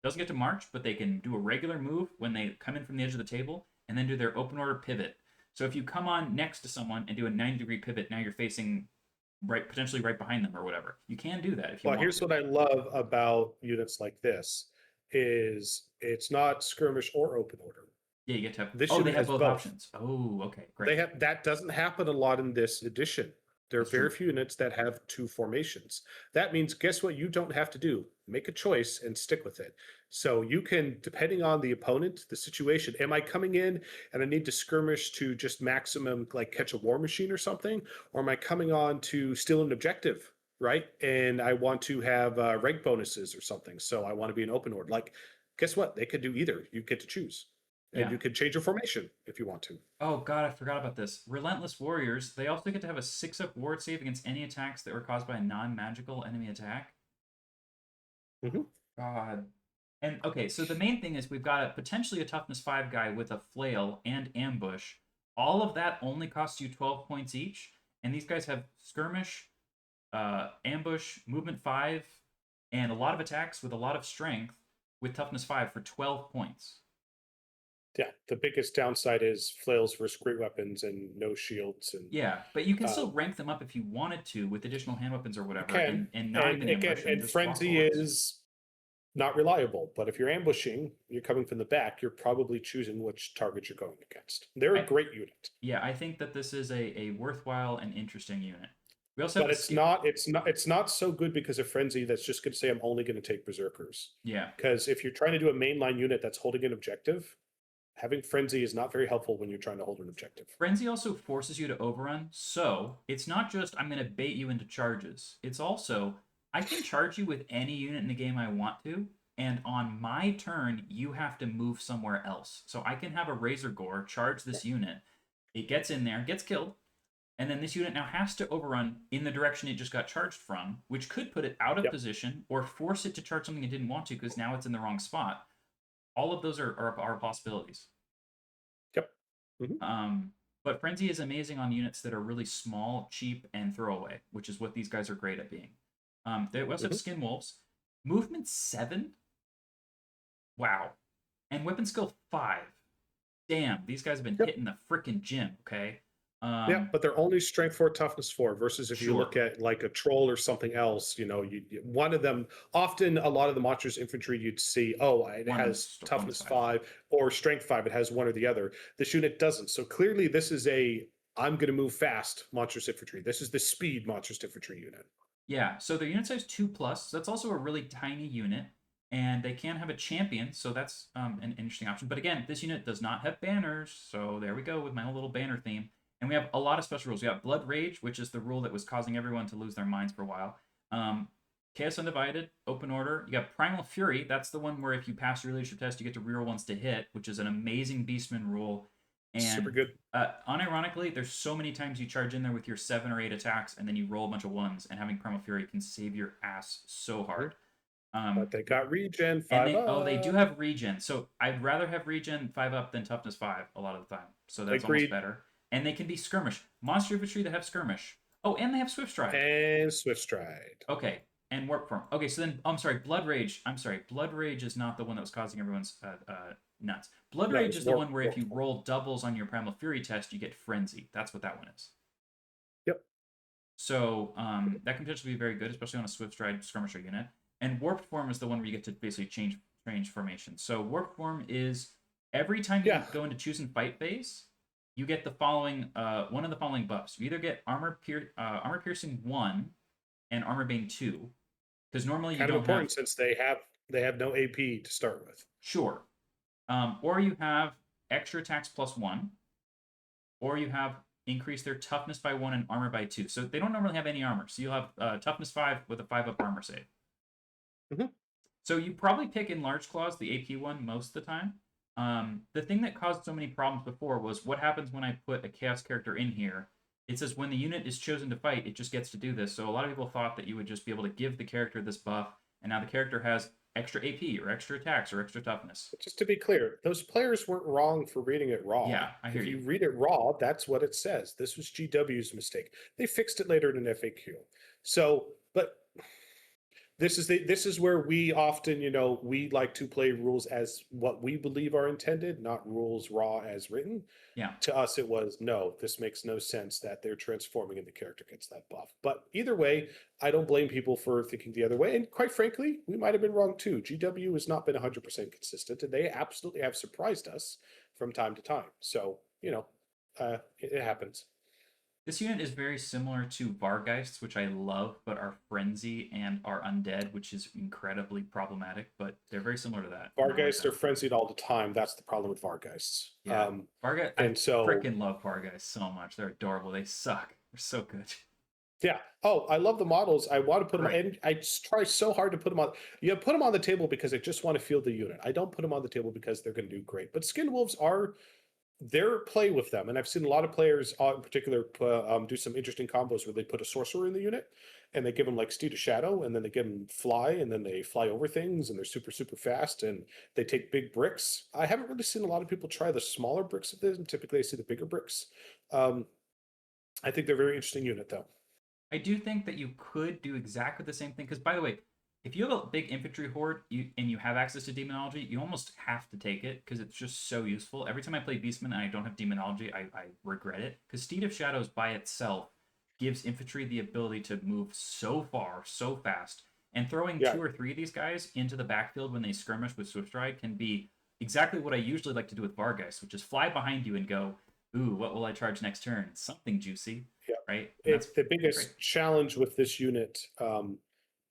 Speaker 2: doesn't get to march, but they can do a regular move when they come in from the edge of the table and then do their Open Order pivot. So if you come on next to someone and do a 90-degree pivot, now you're facing potentially right behind them or whatever. You can do that if you want.
Speaker 1: Well, here's what I love about units like this is it's not skirmish or Open Order.
Speaker 2: Yeah, you get to have.
Speaker 1: This
Speaker 2: they have both options. Oh, okay, great.
Speaker 1: That doesn't happen a lot in this edition. There are very few units that have 2 formations. That means, guess what? You don't have to do. Make a choice and stick with it. So you can, depending on the opponent, the situation, am I coming in and I need to skirmish to just maximum, like catch a war machine or something? Or am I coming on to steal an objective, right? And I want to have rank bonuses or something. So I want to be an Open Order. Like, guess what? They could do either. You get to choose. And you can change your formation if you want to.
Speaker 2: Oh, God, I forgot about this. Relentless Warriors, they also get to have a 6-up ward save against any attacks that were caused by a non-magical enemy attack. God. And, okay, so the main thing is we've got potentially a toughness 5 guy with a flail and ambush. All of that only costs you 12 points each. And these guys have skirmish, ambush, movement 5, and a lot of attacks with a lot of strength with toughness 5 for 12 points.
Speaker 1: Yeah, the biggest downside is flails versus great weapons and no shields. And
Speaker 2: yeah, but you can still rank them up if you wanted to with additional hand weapons or whatever, and not even ambush.
Speaker 1: And Frenzy is not reliable, but if you're ambushing, you're coming from the back, you're probably choosing which target you're going against. They're a great unit.
Speaker 2: Yeah, I think that this is a worthwhile and interesting unit. We also
Speaker 1: but it's not so good because of Frenzy that's just going to say I'm only going to take Berserkers.
Speaker 2: Yeah.
Speaker 1: Because if you're trying to do a mainline unit that's holding an objective, having Frenzy is not very helpful when you're trying to hold an objective.
Speaker 2: Frenzy also forces you to overrun, so it's not just I'm going to bait you into charges. It's also I can charge you with any unit in the game I want to, and on my turn, you have to move somewhere else. So I can have a Razor Gore charge this unit. It gets in there, gets killed, And then this unit now has to overrun in the direction it just got charged from, which could put it out of
Speaker 1: Yep.
Speaker 2: position or force it to charge something it didn't want to because now it's in the wrong spot. All of those are possibilities.
Speaker 1: Yep. Hmm.
Speaker 2: But Frenzy is amazing on units that are really small, cheap, and throwaway, which is what these guys are great at being. They also have Skin Wolves. Movement 7? Wow. And weapon skill 5. Damn, these guys have been hitting the freaking gym, okay?
Speaker 1: Yeah, but they're only strength 4, toughness 4 versus if you look
Speaker 2: Sure.
Speaker 1: at like a troll or something else, one of them, often a lot of the monstrous infantry you'd see, oh, it
Speaker 2: One
Speaker 1: has
Speaker 2: is
Speaker 1: toughness
Speaker 2: 5.
Speaker 1: 5 or strength 5, it has one or the other. This unit doesn't. So clearly this is I'm going to move fast monstrous infantry. This is the speed monstrous infantry unit.
Speaker 2: Yeah, so their unit size 2+. So that's also a really tiny unit. And they can have a champion, so that's an interesting option. But again, this unit does not have banners, so there we go with my little banner theme. And we have a lot of special rules. We have Blood Rage, which is the rule that was causing everyone to lose their minds for a while. Chaos Undivided, Open Order. You got Primal Fury. That's the one where if you pass your leadership test, you get to reroll once to hit, which is an amazing Beastman rule. And
Speaker 1: super good.
Speaker 2: Unironically, there's so many times you charge in there with your 7 or 8 attacks, and then you roll a bunch of 1s, and having Primal Fury can save your ass so hard.
Speaker 1: But they got regen 5
Speaker 2: and
Speaker 1: up.
Speaker 2: they do have regen. So I'd rather have regen 5 up than toughness 5 a lot of the time. So that's almost better. And they can be skirmish. Monster infantry that have skirmish. Oh, and they have swift stride.
Speaker 1: And swift stride.
Speaker 2: Okay. And warp form. Okay, so then I'm sorry, Blood Rage. I'm sorry, Blood Rage is not the one that was causing everyone's nuts. Blood Rage is the one where if you roll doubles on your Primal Fury test, you get Frenzy. That's what that one is.
Speaker 1: Yep.
Speaker 2: So that can potentially be very good, especially on a swift stride skirmisher unit. And warped form is the one where you get to basically change formation. So warped form is every time you go into choose and fight phase, you get the following one of the following buffs. You either get armor piercing 1 and armor bane 2, because normally you
Speaker 1: kind
Speaker 2: don't
Speaker 1: of important
Speaker 2: have,
Speaker 1: since they have no AP to start with.
Speaker 2: Sure. Or you have extra attacks +1, or you have increase their toughness by 1 and armor by 2. So they don't normally have any armor. So you'll have toughness 5 with a 5 up armor save. So you probably pick in Large Claws the AP one most of the time. The thing that caused so many problems before was what happens when I put a Chaos character in here. It says when the unit is chosen to fight, it just gets to do this. So a lot of people thought that you would just be able to give the character this buff, and now the character has extra AP or extra attacks or extra toughness.
Speaker 1: Just to be clear, those players weren't wrong for reading it raw.
Speaker 2: Yeah, I hear
Speaker 1: you.
Speaker 2: you.
Speaker 1: If you read it raw, that's what it says. This was GW's mistake. They fixed it later in an FAQ. So, but this is where we often, we like to play rules as what we believe are intended, not rules raw as written.
Speaker 2: Yeah.
Speaker 1: To us, it was, no, this makes no sense that they're transforming and the character gets that buff. But either way, I don't blame people for thinking the other way. And quite frankly, we might have been wrong too. GW has not been 100% consistent, and they absolutely have surprised us from time to time. So, it happens.
Speaker 2: This unit is very similar to Vargheists, which I love, but are frenzy and are undead, which is incredibly problematic, but they're very similar to that.
Speaker 1: Vargheists are frenzied all the time. That's the problem with Vargheists.
Speaker 2: Yeah. I freaking love Vargheists so much. They're adorable. They suck. They're so good.
Speaker 1: Yeah. Oh, I love the models. I want to put them on, and I try so hard to put them on. You put them on the table because I just want to feel the unit. I don't put them on the table because they're going to do great. But Skin Wolves are their play with them, and I've seen a lot of players in particular do some interesting combos where they put a sorcerer in the unit and they give them like Steed of Shadow, and then they give them fly, and then they fly over things, and they're super fast, and they take big bricks. I haven't really seen a lot of people try the smaller bricks of this, and typically I see the bigger bricks. I think they're a very interesting unit though.
Speaker 2: I do think that you could do exactly the same thing, because by the way, if you have a big infantry horde and you have access to demonology, you almost have to take it because it's just so useful. Every time I play Beastman and I don't have demonology, I regret it, because Steed of Shadows by itself gives infantry the ability to move so far, so fast, and throwing 2 or 3 of these guys into the backfield when they skirmish with Swift Stride can be exactly what I usually like to do with Vargheist, which is fly behind you and go, ooh, what will I charge next turn? Something juicy, right?
Speaker 1: It's the biggest challenge with this unit.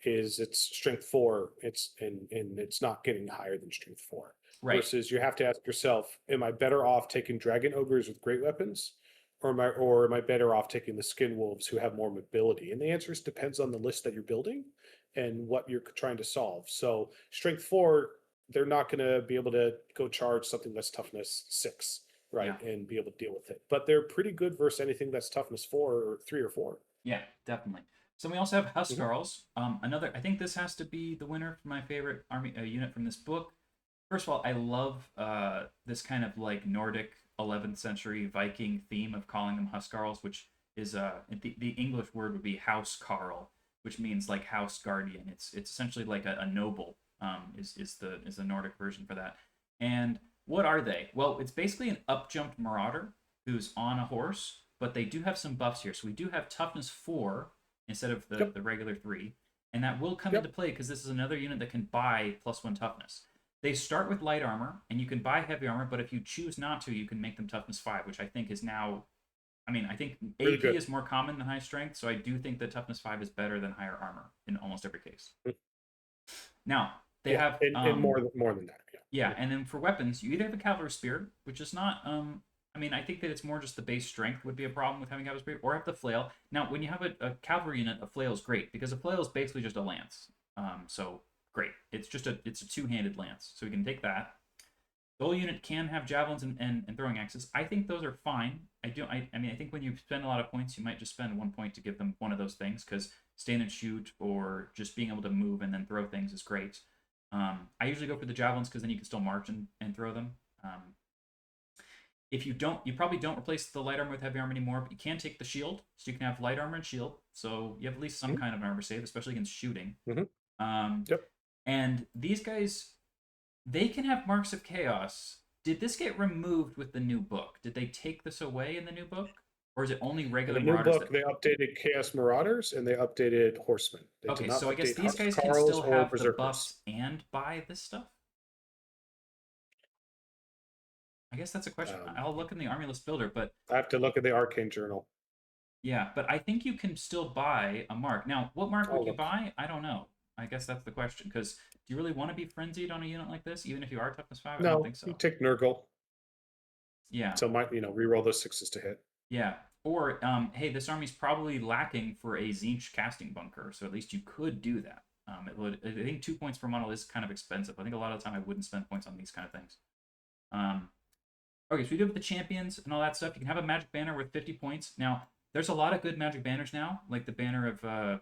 Speaker 1: Is it's strength 4, and it's not getting higher than strength 4.
Speaker 2: Right.
Speaker 1: Versus you have to ask yourself, am I better off taking dragon ogres with great weapons, or am I better off taking the skin wolves who have more mobility? And the answer is depends on the list that you're building and what you're trying to solve. So strength 4, they're not going to be able to go charge something that's toughness 6. right,
Speaker 2: Yeah.
Speaker 1: and be able to deal with it. But they're pretty good versus anything that's toughness 4 or 3 or 4.
Speaker 2: Yeah, definitely. So we also have
Speaker 1: Mhm.
Speaker 2: Huscarls. Another, I think this has to be the winner for my favorite army unit from this book. First of all, I love this kind of like Nordic 11th century Viking theme of calling them Huscarls, which is the English word would be House Carl, which means like house guardian. It's essentially like a noble. Is the Nordic version for that. And what are they? Well, it's basically an up-jumped marauder who's on a horse, but they do have some buffs here. So we do have toughness 4 instead of
Speaker 1: Yep.
Speaker 2: the regular 3. And that will come
Speaker 1: Yep.
Speaker 2: into play because this is another unit that can buy +1 toughness. They start with light armor, and you can buy heavy armor, but if you choose not to, you can make them toughness 5, which I think is now. I mean, I think
Speaker 1: Really
Speaker 2: AP
Speaker 1: good.
Speaker 2: is more common than high strength, so I do think that toughness 5 is better than higher armor in almost every case. Now, they
Speaker 1: Yeah,
Speaker 2: have.
Speaker 1: and more than that. Yeah.
Speaker 2: Yeah, and then for weapons, you either have a cavalry spear, which is not. I mean, I think that it's more just the base strength would be a problem with having cavalry spear, or have the flail. Now, when you have a cavalry unit, a flail is great because a flail is basically just a lance. So great. It's a two-handed lance, so we can take that. The whole unit can have javelins and throwing axes. I think those are fine. I mean, I think when you spend a lot of points, you might just spend 1 point to give them one of those things because stand and shoot or just being able to move and then throw things is great. I usually go for the javelins because then you can still march and throw them. If you don't, you probably don't replace the light armor with heavy armor anymore, but you can take the shield, so you can have light armor and shield. So you have at least some kind of armor save, especially against shooting.
Speaker 1: Yep.
Speaker 2: And these guys, they can have marks of chaos. Did this get removed with the new book? Did they take this away in the new book? Or is it only
Speaker 1: In
Speaker 2: regular
Speaker 1: the new
Speaker 2: Marauders?
Speaker 1: book, they updated Chaos Marauders and they updated Horsemen. They did
Speaker 2: Okay,
Speaker 1: not
Speaker 2: so I guess
Speaker 1: update
Speaker 2: these guys can
Speaker 1: Huscarls
Speaker 2: still
Speaker 1: or
Speaker 2: have the
Speaker 1: Berserkers.
Speaker 2: buffs and buy this stuff? I guess that's a question. I'll look in the army list builder, but
Speaker 1: I have to look at the Arcane Journal.
Speaker 2: yeah, but I think you can still buy a mark. Now, what mark would
Speaker 1: I'll
Speaker 2: you
Speaker 1: look.
Speaker 2: buy? I don't know. I guess that's the question. Because do you really want to be frenzied on a unit like this, even if you are toughness 5? I don't
Speaker 1: No,
Speaker 2: think so.
Speaker 1: you take Nurgle.
Speaker 2: Yeah.
Speaker 1: So might reroll those 6s to hit.
Speaker 2: Yeah. Or hey, this army's probably lacking for a Tzeentch casting bunker, so at least you could do that. It would. I think 2 points per model is kind of expensive. I think a lot of the time I wouldn't spend points on these kind of things. Okay, so we do have the champions and all that stuff. You can have a magic banner with 50 points. Now, there's a lot of good magic banners now, like the banner of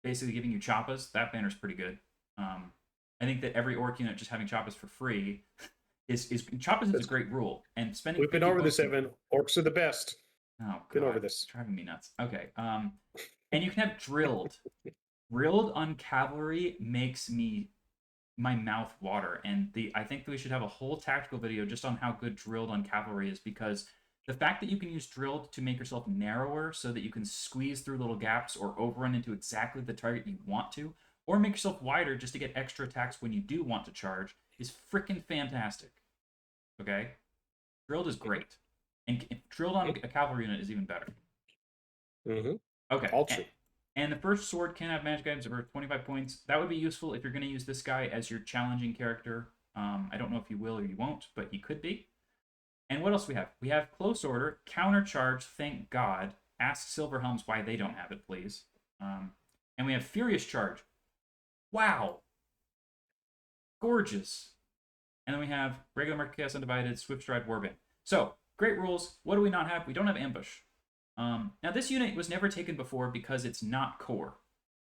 Speaker 2: basically giving you choppas. That banner's pretty good. I think that every orc unit just having choppas for free is choppas is a great rule. And spending
Speaker 1: We've been
Speaker 2: 50
Speaker 1: over this,
Speaker 2: points
Speaker 1: Evan. Orcs are the best.
Speaker 2: Oh god,
Speaker 1: Been over this.
Speaker 2: it's driving me nuts. Okay, and you can have drilled. Drilled on cavalry makes my mouth water, and I think that we should have a whole tactical video just on how good drilled on cavalry is, because the fact that you can use drilled to make yourself narrower so that you can squeeze through little gaps or overrun into exactly the target you want to, or make yourself wider just to get extra attacks when you do want to charge, is freaking fantastic. Okay, drilled is great. And drilled on a cavalry unit is even better.
Speaker 1: Mm-hmm.
Speaker 2: Okay.
Speaker 1: All true.
Speaker 2: And the first sword can have magic items over 25 points. That would be useful if you're going to use this guy as your challenging character. I don't know if you will or you won't, but he could be. And what else we have? We have Close Order, Countercharge, thank God. Ask Silverhelms why they don't have it, please. And we have Furious Charge. Wow. Gorgeous. And then we have Regular Market Chaos Undivided, Swift Stride, Warband. So, great rules. What do we not have? We don't have Ambush. Now, this unit was never taken before because it's not core.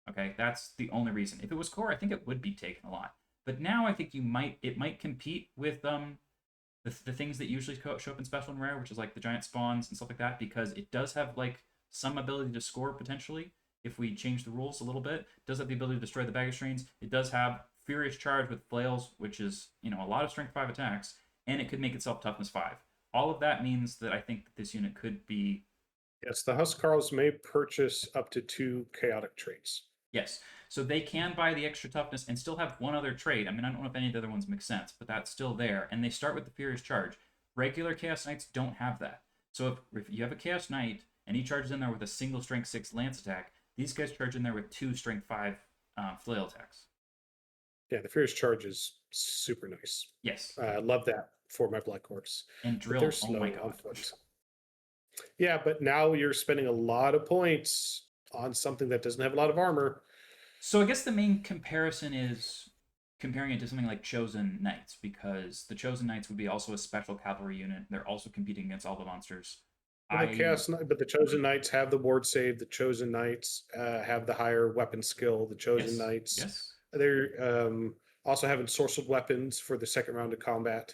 Speaker 2: Okay, that's the only reason. If it was core, I think it would be taken a lot. But now I think it might compete with the things that usually show up in special and rare, which is like the giant spawns and stuff like that, because it does have like some ability to score potentially if we change the rules a little bit. It does have the ability to destroy the baggage trains. It does have Furious Charge with flails, which is a lot of strength 5 attacks, and it could make itself toughness 5. All of that means that I think that this unit could be.
Speaker 1: Yes, the Huscarls may purchase up to 2 chaotic traits.
Speaker 2: Yes, so they can buy the extra toughness and still have one other trait. I mean, I don't know if any of the other ones make sense, but that's still there. And they start with the Furious Charge. Regular Chaos Knights don't have that. So if you have a Chaos Knight and he charges in there with a single Strength 6 Lance attack, these guys charge in there with 2 Strength 5 flail attacks.
Speaker 1: Yeah, the Furious Charge is super nice.
Speaker 2: Yes.
Speaker 1: I love that for my Black Orcs.
Speaker 2: And drill.
Speaker 1: They're slow
Speaker 2: oh my god.
Speaker 1: on foot. Yeah, but now you're spending a lot of points on something that doesn't have a lot of armor.
Speaker 2: So I guess the main comparison is comparing it to something like Chosen Knights, because the Chosen Knights would be also a special cavalry unit. They're also competing against all the monsters.
Speaker 1: Well, but the Chosen Knights have the ward save. The Chosen Knights have the higher weapon skill. The Chosen
Speaker 2: Yes,
Speaker 1: Knights,
Speaker 2: yes.
Speaker 1: they're also having sorcered weapons for the second round of combat.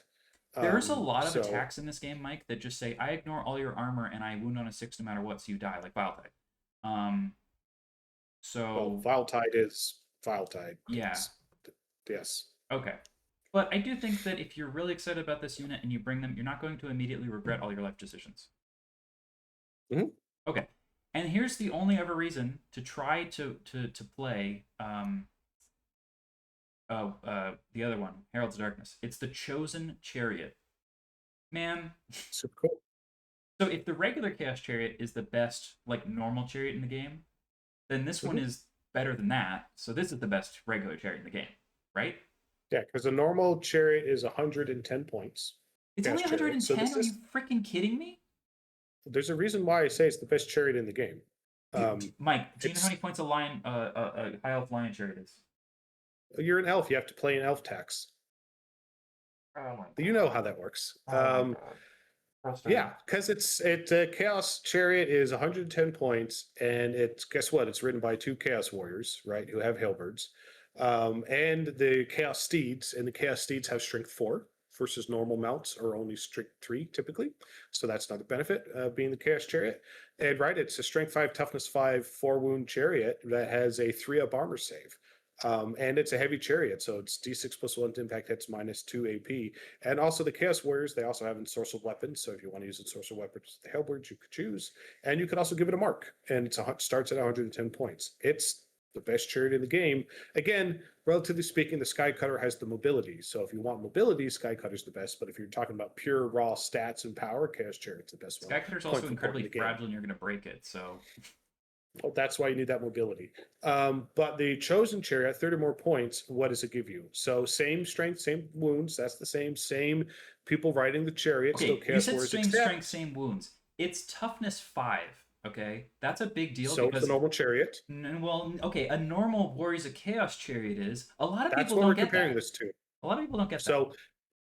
Speaker 2: There's a lot of
Speaker 1: So,
Speaker 2: attacks in this game, Mike, that just say, I ignore all your armor and I wound on a 6 no matter what, so you die, like Vile Tide.
Speaker 1: well,
Speaker 2: So,
Speaker 1: Vile Tide is Vile Tide.
Speaker 2: yeah.
Speaker 1: Yes.
Speaker 2: Okay. But I do think that if you're really excited about this unit and you bring them, you're not going to immediately regret all your life decisions.
Speaker 1: Mhm.
Speaker 2: Okay. And here's the only other reason to try to play the other one, Heralds of Darkness. It's the Chosen Chariot. Man.
Speaker 1: Super cool.
Speaker 2: So if the regular Chaos Chariot is the best, like, normal chariot in the game, then this one is better than that. So this is the best regular chariot in the game, right?
Speaker 1: Yeah, because a normal chariot is 110 points.
Speaker 2: It's only 110?
Speaker 1: So
Speaker 2: Are you freaking kidding me?
Speaker 1: There's a reason why I say it's the best chariot in the game.
Speaker 2: Mike, do you know how many points a high elf lion chariot is?
Speaker 1: You're an elf. You have to play an elf tax.
Speaker 2: Oh my God.
Speaker 1: You know how that works.
Speaker 2: Oh my God.
Speaker 1: Yeah, because Chaos Chariot is 110 points, and guess what? It's ridden by 2 Chaos Warriors, right, who have halberds, and the Chaos Steeds, and the Chaos Steeds have Strength 4 versus normal mounts are only Strength 3 typically, so that's another benefit of being the Chaos Chariot. And right, it's a Strength 5, Toughness 5, 4 wound chariot that has a 3-up armor save. And it's a heavy chariot, so it's D6 plus 1 to impact hits minus 2 AP. And also the Chaos Warriors, they also have ensorcelled weapons. So if you want to use ensorcelled weapons, the halberds you could choose. And you could also give it a mark. And it starts at 110 points. It's the best chariot in the game. Again, relatively speaking, the Skycutter has the mobility. So if you want mobility, Skycutter's the best. But if you're talking about pure raw stats and power, Chaos Chariot's the best one.
Speaker 2: Skycutter's also incredibly fragile and you're going to break it, so...
Speaker 1: Oh, that's why you need that mobility. But the Chosen Chariot, 30 more points, what does it give you? So same strength, same wounds. That's the same people riding the chariot.
Speaker 2: Okay, you said same strength, same wounds. It's toughness 5, okay? That's a big deal.
Speaker 1: So because it's a normal chariot.
Speaker 2: Well, okay, a normal Warriors of Chaos chariot is. A lot of
Speaker 1: That's
Speaker 2: people
Speaker 1: what
Speaker 2: don't
Speaker 1: we're
Speaker 2: get
Speaker 1: comparing
Speaker 2: that.
Speaker 1: this to.
Speaker 2: A lot of people don't get that.
Speaker 1: So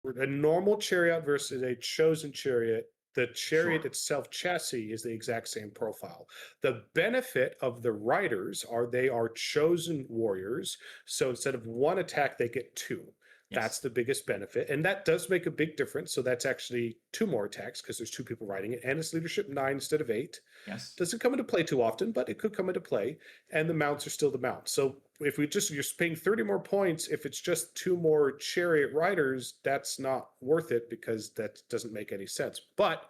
Speaker 1: a normal chariot versus a Chosen Chariot. The chariot itself chassis is the exact same profile. The benefit of the riders are they are chosen warriors. So instead of 1 attack, they get 2. Yes. That's the biggest benefit. And that does make a big difference. So that's actually 2 more attacks because there's 2 people riding it. And it's leadership 9 instead of 8.
Speaker 2: Yes.
Speaker 1: Doesn't come into play too often, but it could come into play. And the mounts are still the mounts. So if you're paying 30 more points, if it's just 2 more chariot riders, that's not worth it because that doesn't make any sense. But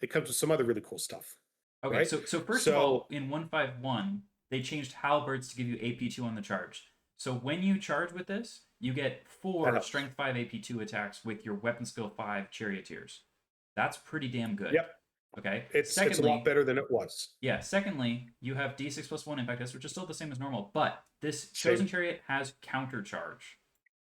Speaker 1: it comes with some other really cool stuff.
Speaker 2: Okay,
Speaker 1: right?
Speaker 2: so first of all, in 151, they changed halberds to give you AP2 on the charge. So when you charge with this, you get 4 strength 5 AP2 attacks with your weapon skill 5 charioteers. That's pretty damn good.
Speaker 1: Yep.
Speaker 2: Okay.
Speaker 1: It's a lot better than it was.
Speaker 2: Yeah. Secondly, you have D6 plus 1 impact test, which is still the same as normal, but this Chosen Chariot has counter charge.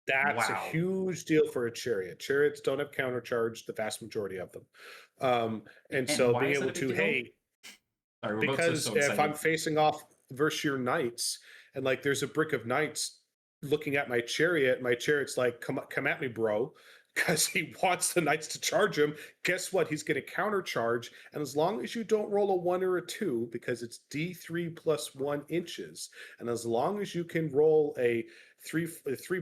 Speaker 1: That's a huge deal for a chariot. Chariots don't have counter charge, the vast majority of them. And so being able to, because if I'm facing off versus your knights, and like there's a brick of knights looking at my chariot's like, come at me, bro. Because he wants the knights to charge him. Guess what? He's going to counter charge. And as long as you don't roll a 1 or a 2, because it's D3 plus 1 inches, and as long as you can roll a 3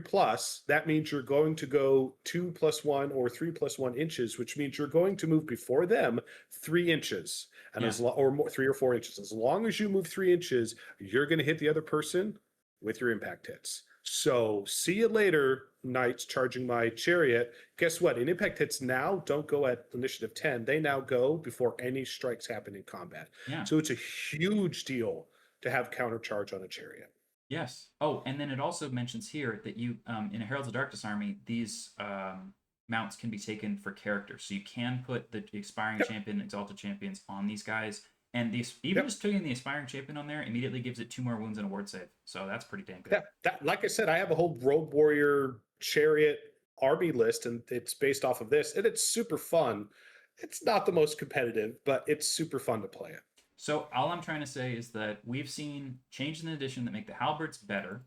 Speaker 1: plus, that means you're going to go 2 plus 1 or 3 plus 1 inches, which means you're going to move before them 3 inches, and or more, 3 or 4 inches. As long as you move 3 inches, you're going to hit the other person with your impact hits. So see you later, knights charging my chariot. Guess what? In impact hits now don't go at initiative 10. They now go before any strikes happen in combat.
Speaker 2: Yeah.
Speaker 1: So it's a huge deal to have counter charge on a chariot.
Speaker 2: Yes. Oh, and then it also mentions here that you, in a Heralds of Darkness army, these mounts can be taken for characters. So you can put the Expiring Champion, Exalted Champions on these guys. And even just putting the Aspiring Champion on there immediately gives it 2 more wounds and a ward save. So that's pretty damn good.
Speaker 1: Yeah, like I said, I have a whole Rogue Warrior chariot army list, and it's based off of this, and it's super fun. It's not the most competitive, but it's super fun to play it.
Speaker 2: So all I'm trying to say is that we've seen changes in the edition that make the halberds better.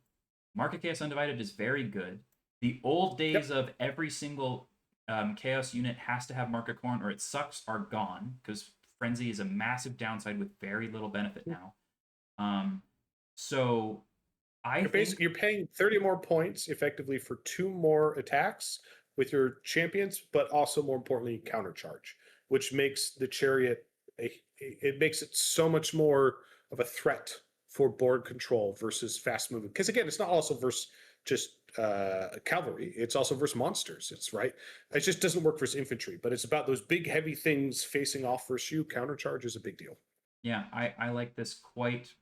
Speaker 2: Mark of Chaos Undivided is very good. The old days
Speaker 1: Yep.
Speaker 2: of every single chaos unit has to have Mark of Corn or it sucks are gone, because frenzy is a massive downside with very little benefit now. Um, so I think
Speaker 1: You're paying 30 more points effectively for 2 more attacks with your champions, but also more importantly, countercharge, which makes the chariot it makes it so much more of a threat for board control versus fast moving. Because again, it's not also versus just cavalry; it's also versus monsters. It's right. It just doesn't work versus infantry, but it's about those big heavy things facing off versus you. Countercharge is a big deal.
Speaker 2: yeah, I like this quite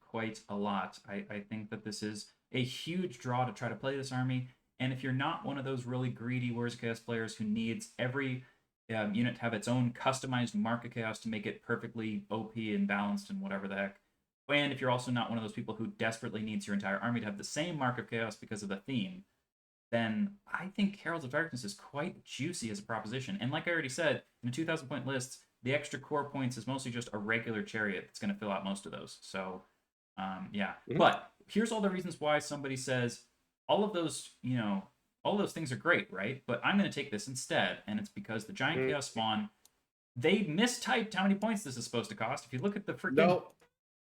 Speaker 2: a lot. I think that this is a huge draw to try to play this army. And if you're not one of those really greedy Warriors of Chaos players who needs every unit to have its own customized mark of chaos to make it perfectly OP and balanced and whatever the heck, and if you're also not one of those people who desperately needs your entire army to have the same mark of chaos because of the theme, then I think Heralds of Darkness is quite juicy as a proposition. And like I already said, in a 2,000 point list, the extra core points is mostly just a regular chariot that's going to fill out most of those. So, yeah.
Speaker 1: Mhm.
Speaker 2: But here's all the reasons why somebody says all of those, all of those things are great, right? But I'm going to take this instead. And it's because the Giant Chaos Spawn, they mistyped how many points this is supposed to cost. If you look at the freaking.
Speaker 1: No,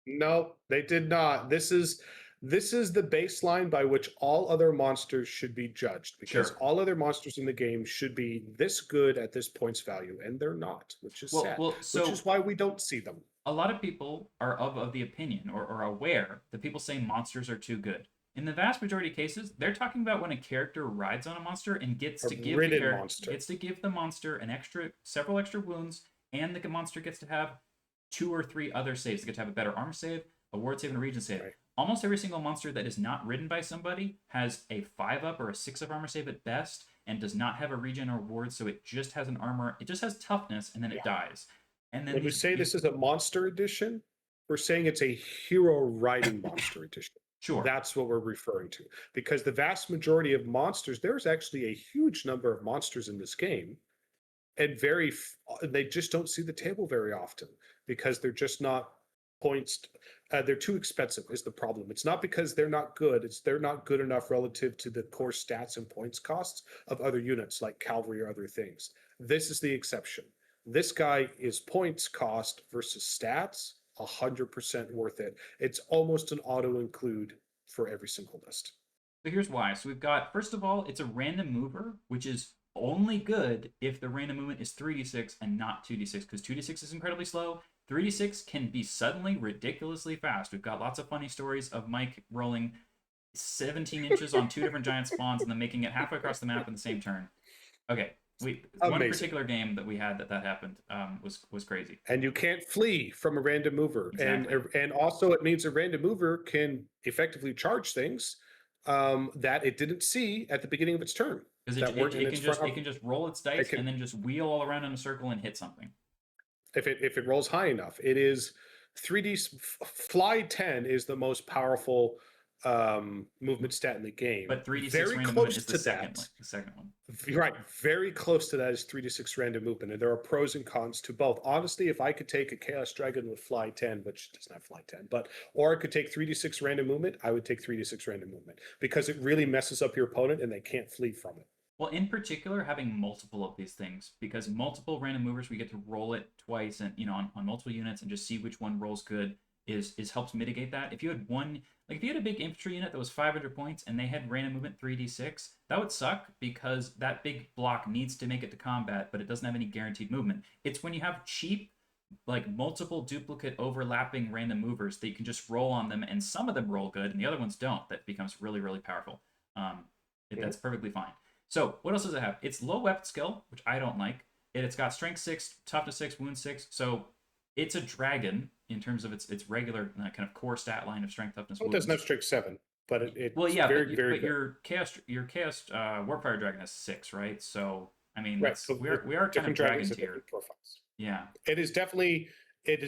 Speaker 1: no, they did not. This is the baseline by which all other monsters should be judged, because
Speaker 2: Sure.
Speaker 1: all other monsters in the game should be this good at this points value, and they're not, which is sad.
Speaker 2: So
Speaker 1: which is why we don't see them.
Speaker 2: a lot of people are of the opinion or aware that people say monsters are too good. In the vast majority of cases, they're talking about when a character rides on a monster and gets
Speaker 1: A
Speaker 2: to give
Speaker 1: ridden monster.
Speaker 2: gets to give the monster several extra wounds, and the monster gets to have 2 or 3 other saves. They get to have a better armor save, a ward save, and a region save.
Speaker 1: Right.
Speaker 2: Almost every single monster that is not ridden by somebody has a 5-up or a 6-up armor save at best, and does not have a regen or ward, so it just has an armor. It just has toughness, and then it dies. And then
Speaker 1: When we say this is a monster edition, we're saying it's a hero riding monster edition.
Speaker 2: Sure.
Speaker 1: That's what we're referring to. Because the vast majority of monsters, there's actually a huge number of monsters in this game, and they just don't see the table very often because they're just not points. They're too expensive is the problem. It's not because they're not good. It's they're not good enough relative to the core stats and points costs of other units like cavalry or other things. This is the exception. This guy is points cost versus stats, 100% worth it. It's almost an auto include for every single list.
Speaker 2: So here's why. So we've got, first of all, it's a random mover, which is only good if the random movement is 3d6 and not 2d6, because 2d6 is incredibly slow. 3d6 can be suddenly ridiculously fast. We've got lots of funny stories of Mike rolling 17 inches on 2 different giant spawns and then making it halfway across the map in the same turn. Okay, one particular game that we had that happened was crazy.
Speaker 1: And you can't flee from a random mover.
Speaker 2: Exactly.
Speaker 1: And also it means a random mover can effectively charge things that it didn't see at the beginning of its turn.
Speaker 2: Because it can just roll its dice and then just wheel all around in a circle and hit something.
Speaker 1: If it rolls high enough, it is 3D fly 10 is the most powerful movement stat in the game.
Speaker 2: But 3d6
Speaker 1: very
Speaker 2: random
Speaker 1: close
Speaker 2: movement is
Speaker 1: to
Speaker 2: the second one.
Speaker 1: Right, very close to that is 3d6 random movement, and there are pros and cons to both. Honestly, if I could take a Chaos Dragon with fly 10, which doesn't have fly 10, or I could take 3d6 random movement, I would take 3d6 random movement because it really messes up your opponent and they can't flee from it.
Speaker 2: Well, in particular, having multiple of these things, because multiple random movers, we get to roll it twice and on multiple units and just see which one rolls good is helps mitigate that. If you had if you had a big infantry unit that was 500 points and they had random movement 3d6, that would suck because that big block needs to make it to combat, but it doesn't have any guaranteed movement. It's when you have cheap, multiple duplicate overlapping random movers that you can just roll on them, and some of them roll good and the other ones don't, that becomes really, really powerful. That's perfectly fine. So what else does it have? It's low weapon skill, which I don't like. It's got strength 6, toughness 6, wound 6. So it's a dragon in terms of its regular kind of core stat line of strength, toughness,
Speaker 1: wounds. It doesn't have strength 7, but it's very good.
Speaker 2: Your chaos Warfire dragon has 6, right? So I mean,
Speaker 1: right. So
Speaker 2: we are kind of dragon tier.
Speaker 1: Profiles.
Speaker 2: Yeah,
Speaker 1: it is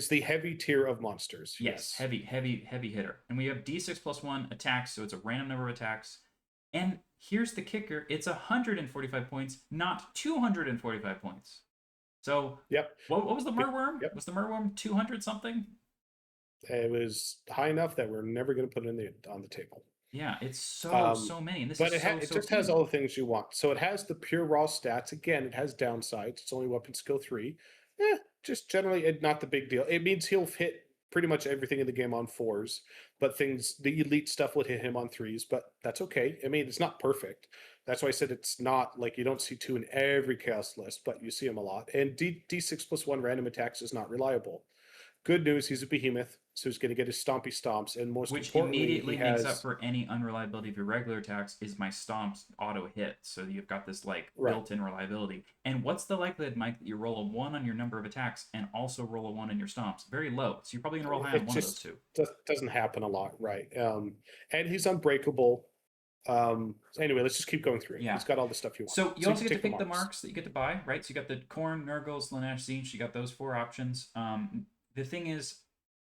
Speaker 1: the heavy tier of monsters.
Speaker 2: Yes, heavy hitter. And we have D6 plus 1 attacks, so it's a random number of attacks. And here's the kicker: it's 145 points, not 245 points. So,
Speaker 1: yep.
Speaker 2: What was the Merworm? Yep. Was the Merworm 200 something?
Speaker 1: It was high enough that we're never going to put it on the table.
Speaker 2: Yeah, it's
Speaker 1: Um,
Speaker 2: so many, and this
Speaker 1: but
Speaker 2: is
Speaker 1: it
Speaker 2: so
Speaker 1: just has
Speaker 2: few.
Speaker 1: all the things you want. So it has the pure raw stats. Again, it has downsides. It's only weapon skill 3. Just generally not the big deal. It means he'll hit pretty much everything in the game on 4s, but the elite stuff would hit him on 3s, but that's okay. I mean, it's not perfect. That's why I said it's not like you don't see 2 in every chaos list, but you see him a lot. And D6+1 random attacks is not reliable. Good news, he's a behemoth, so he's going to get his stompy stomps, and most
Speaker 2: Which
Speaker 1: importantly,
Speaker 2: immediately
Speaker 1: he
Speaker 2: makes up
Speaker 1: has
Speaker 2: for any unreliability of your regular attacks is my stomps auto hit. So you've got this like
Speaker 1: right.
Speaker 2: built-in reliability. And what's the likelihood, Mike, that you roll a 1 on your number of attacks and also roll a 1 in your stomps? Very low. So you're probably gonna roll high on
Speaker 1: It
Speaker 2: one of those
Speaker 1: just
Speaker 2: two.
Speaker 1: doesn't happen a lot, right? And he's unbreakable. Anyway, let's just keep going through.
Speaker 2: Yeah.
Speaker 1: He's got all the stuff you want.
Speaker 2: So you
Speaker 1: So you
Speaker 2: also
Speaker 1: can
Speaker 2: get to
Speaker 1: take the
Speaker 2: pick the
Speaker 1: marks.
Speaker 2: marks that you get to buy, right? So you got the Khorne, Nurgle, Slaanesh, Tzeentch. You got those 4 options. The thing is,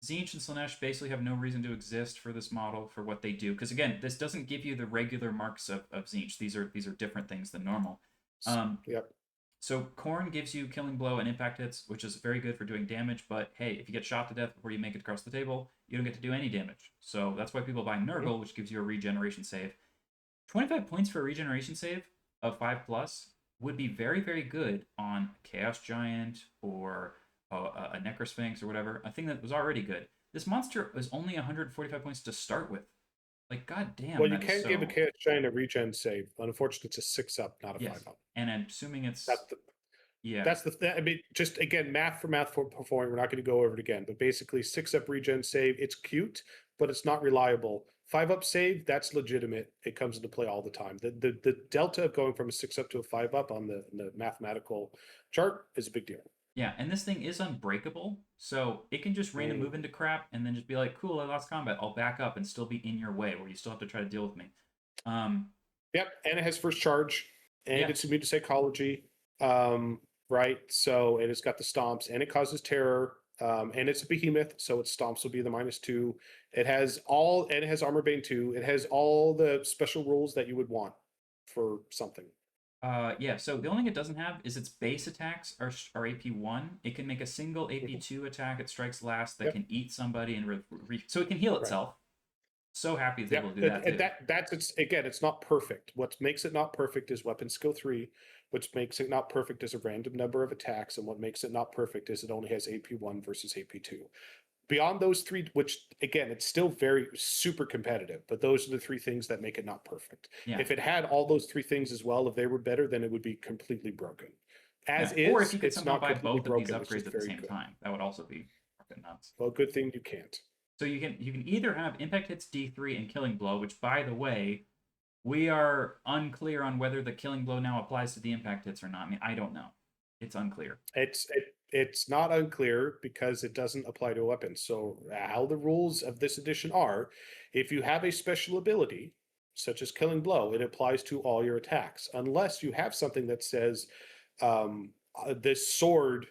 Speaker 2: Tzeentch and Slaanesh basically have no reason to exist for this model for what they do. Because again, this doesn't give you the regular marks of Tzeentch. These are different things than normal.
Speaker 1: Yep.
Speaker 2: So Khorne gives you Killing Blow and Impact Hits, which is very good for doing damage. But hey, if you get shot to death before you make it across the table, you don't get to do any damage. So that's why people buy Nurgle, which gives you a regeneration save. 25 points for a regeneration save of 5 plus would be very, very good on Chaos Giant or a Necrosphinx or whatever, a thing that was already good. This monster was only 145 points to start with. Like, god damn,
Speaker 1: Well, you
Speaker 2: that is
Speaker 1: can give a
Speaker 2: so.
Speaker 1: Chaos Giant a regen save. Unfortunately, it's a 6-up, not a
Speaker 2: Yes.
Speaker 1: 5-up.
Speaker 2: And I'm assuming
Speaker 1: That's
Speaker 2: it's.
Speaker 1: the
Speaker 2: Yeah.
Speaker 1: That's I mean, just again, math for performing. We're not going to go over it again, but basically, 6-up regen save. It's cute, but it's not reliable. 5-up save, that's legitimate. It comes into play all the time. The delta of going from a 6-up to a 5-up on the mathematical chart is a big deal.
Speaker 2: Yeah, and this thing is unbreakable, so it can just random move into crap and then just be like, "Cool, I lost combat. I'll back up and still be in your way, where you still have to try to deal with me."
Speaker 1: Yep, and it has first charge, and
Speaker 2: Yeah.
Speaker 1: it's immune to psychology. Right, so and it's got the stomps, and it causes terror. And it's a behemoth, so its stomps will be the -2. It has armor bane 2. It has all the special rules that you would want for something.
Speaker 2: Yeah, so the only thing it doesn't have is its base attacks are AP1. It can make a single AP2 attack. It strikes last that
Speaker 1: Yep.
Speaker 2: can eat somebody and so it can heal
Speaker 1: Right.
Speaker 2: itself. So happy it's able
Speaker 1: Yep,
Speaker 2: to do that too.
Speaker 1: that's it's not perfect. What makes it not perfect is weapon skill 3, which makes it not perfect is a random number of attacks, and what makes it not perfect is it only has AP1 versus AP2. Beyond those 3, which again, it's still very super competitive, but those are the 3 things that make it not perfect.
Speaker 2: Yeah.
Speaker 1: If it had all those 3 things as well, if they were better, then it would be completely broken. As
Speaker 2: Yeah. Or if
Speaker 1: is,
Speaker 2: you could
Speaker 1: it's
Speaker 2: somehow
Speaker 1: not
Speaker 2: buy
Speaker 1: completely
Speaker 2: both of these
Speaker 1: broken. It's
Speaker 2: upgrades
Speaker 1: just
Speaker 2: at the
Speaker 1: very
Speaker 2: same
Speaker 1: good.
Speaker 2: time, that would also be fucking nuts.
Speaker 1: Well, good thing you can't.
Speaker 2: So you can either have Impact Hits D3 and Killing Blow, which by the way, we are unclear on whether the Killing Blow now applies to the Impact Hits or not. I mean, I don't know. It's unclear.
Speaker 1: It's not unclear because it doesn't apply to weapons. So how the rules of this edition are, if you have a special ability, such as Killing Blow, it applies to all your attacks, unless you have something that says this sword,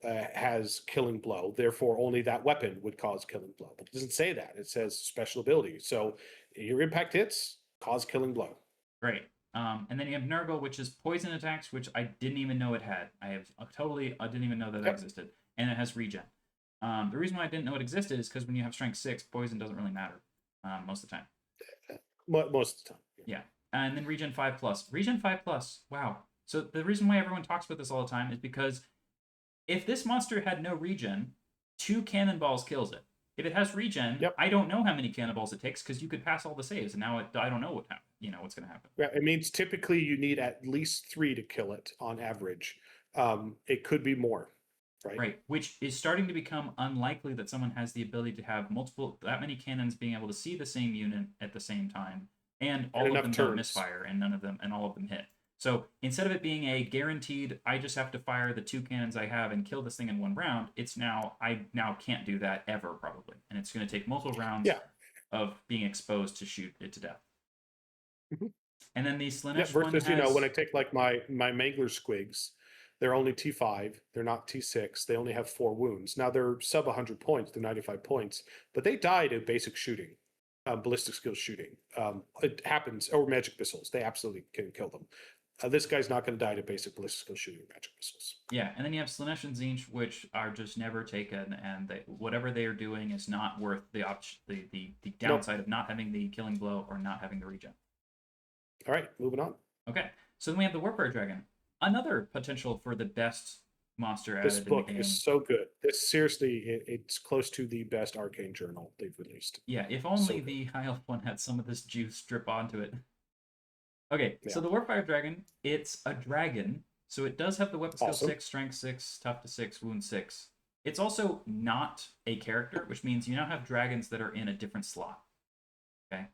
Speaker 1: has Killing Blow, therefore only that weapon would cause Killing Blow. But it doesn't say that. It says special ability. So your impact hits cause Killing Blow.
Speaker 2: Great. And then you have Nurgle, which is poison attacks, which I didn't even know it had. I didn't even know that existed. And it has regen. The reason why I didn't know it existed is because when you have strength 6, poison doesn't really matter most of the time.
Speaker 1: Most of the time.
Speaker 2: Yeah. And then regen 5 plus. Regen 5 plus. Wow. So the reason why everyone talks about this all the time is because if this monster had no regen, 2 cannonballs kills it. If it has regen, I don't know how many cannonballs it takes because you could pass all the saves, and now I don't know what's going to happen.
Speaker 1: Yeah, it means typically you need at least 3 to kill it on average. It could be more, right?
Speaker 2: Right, which is starting to become unlikely that someone has the ability to have that many cannons being able to see the same unit at the same time, and all of them don't misfire, and all of them hit. So instead of it being a guaranteed, I just have to fire the 2 cannons I have and kill this thing in 1 round, I now can't do that ever probably, and it's going to take multiple rounds of being exposed to shoot it to death. And then the Slaanesh
Speaker 1: versus,
Speaker 2: one has...
Speaker 1: when I take like my Mangler Squigs, they're only T5, they're not T6, they only have 4 wounds. Now they're sub 100 points, they're 95 points, but they die to basic shooting, ballistic skill shooting. It happens, or magic missiles, they absolutely can kill them. This guy's not going to die to basic ballistical shooting magic missiles.
Speaker 2: Yeah, and then you have Slanesh and Tzeentch, which are just never taken, and whatever they are doing is not worth the downside of not having the killing blow or not having the regen.
Speaker 1: All right, moving on.
Speaker 2: Okay, so then we have the Warfire Dragon, another potential for the best monster added
Speaker 1: This
Speaker 2: in the
Speaker 1: book
Speaker 2: game.
Speaker 1: is so good. This seriously, it's close to the best Arcane journal they've released.
Speaker 2: Yeah, if only the High Elf one had some of this juice drip onto it. Okay, so the Warfire Dragon, it's a dragon, so it does have the weapon skill 6, strength 6, tough to 6, wound 6. It's also not a character, which means you now have dragons that are in a different slot. Okay.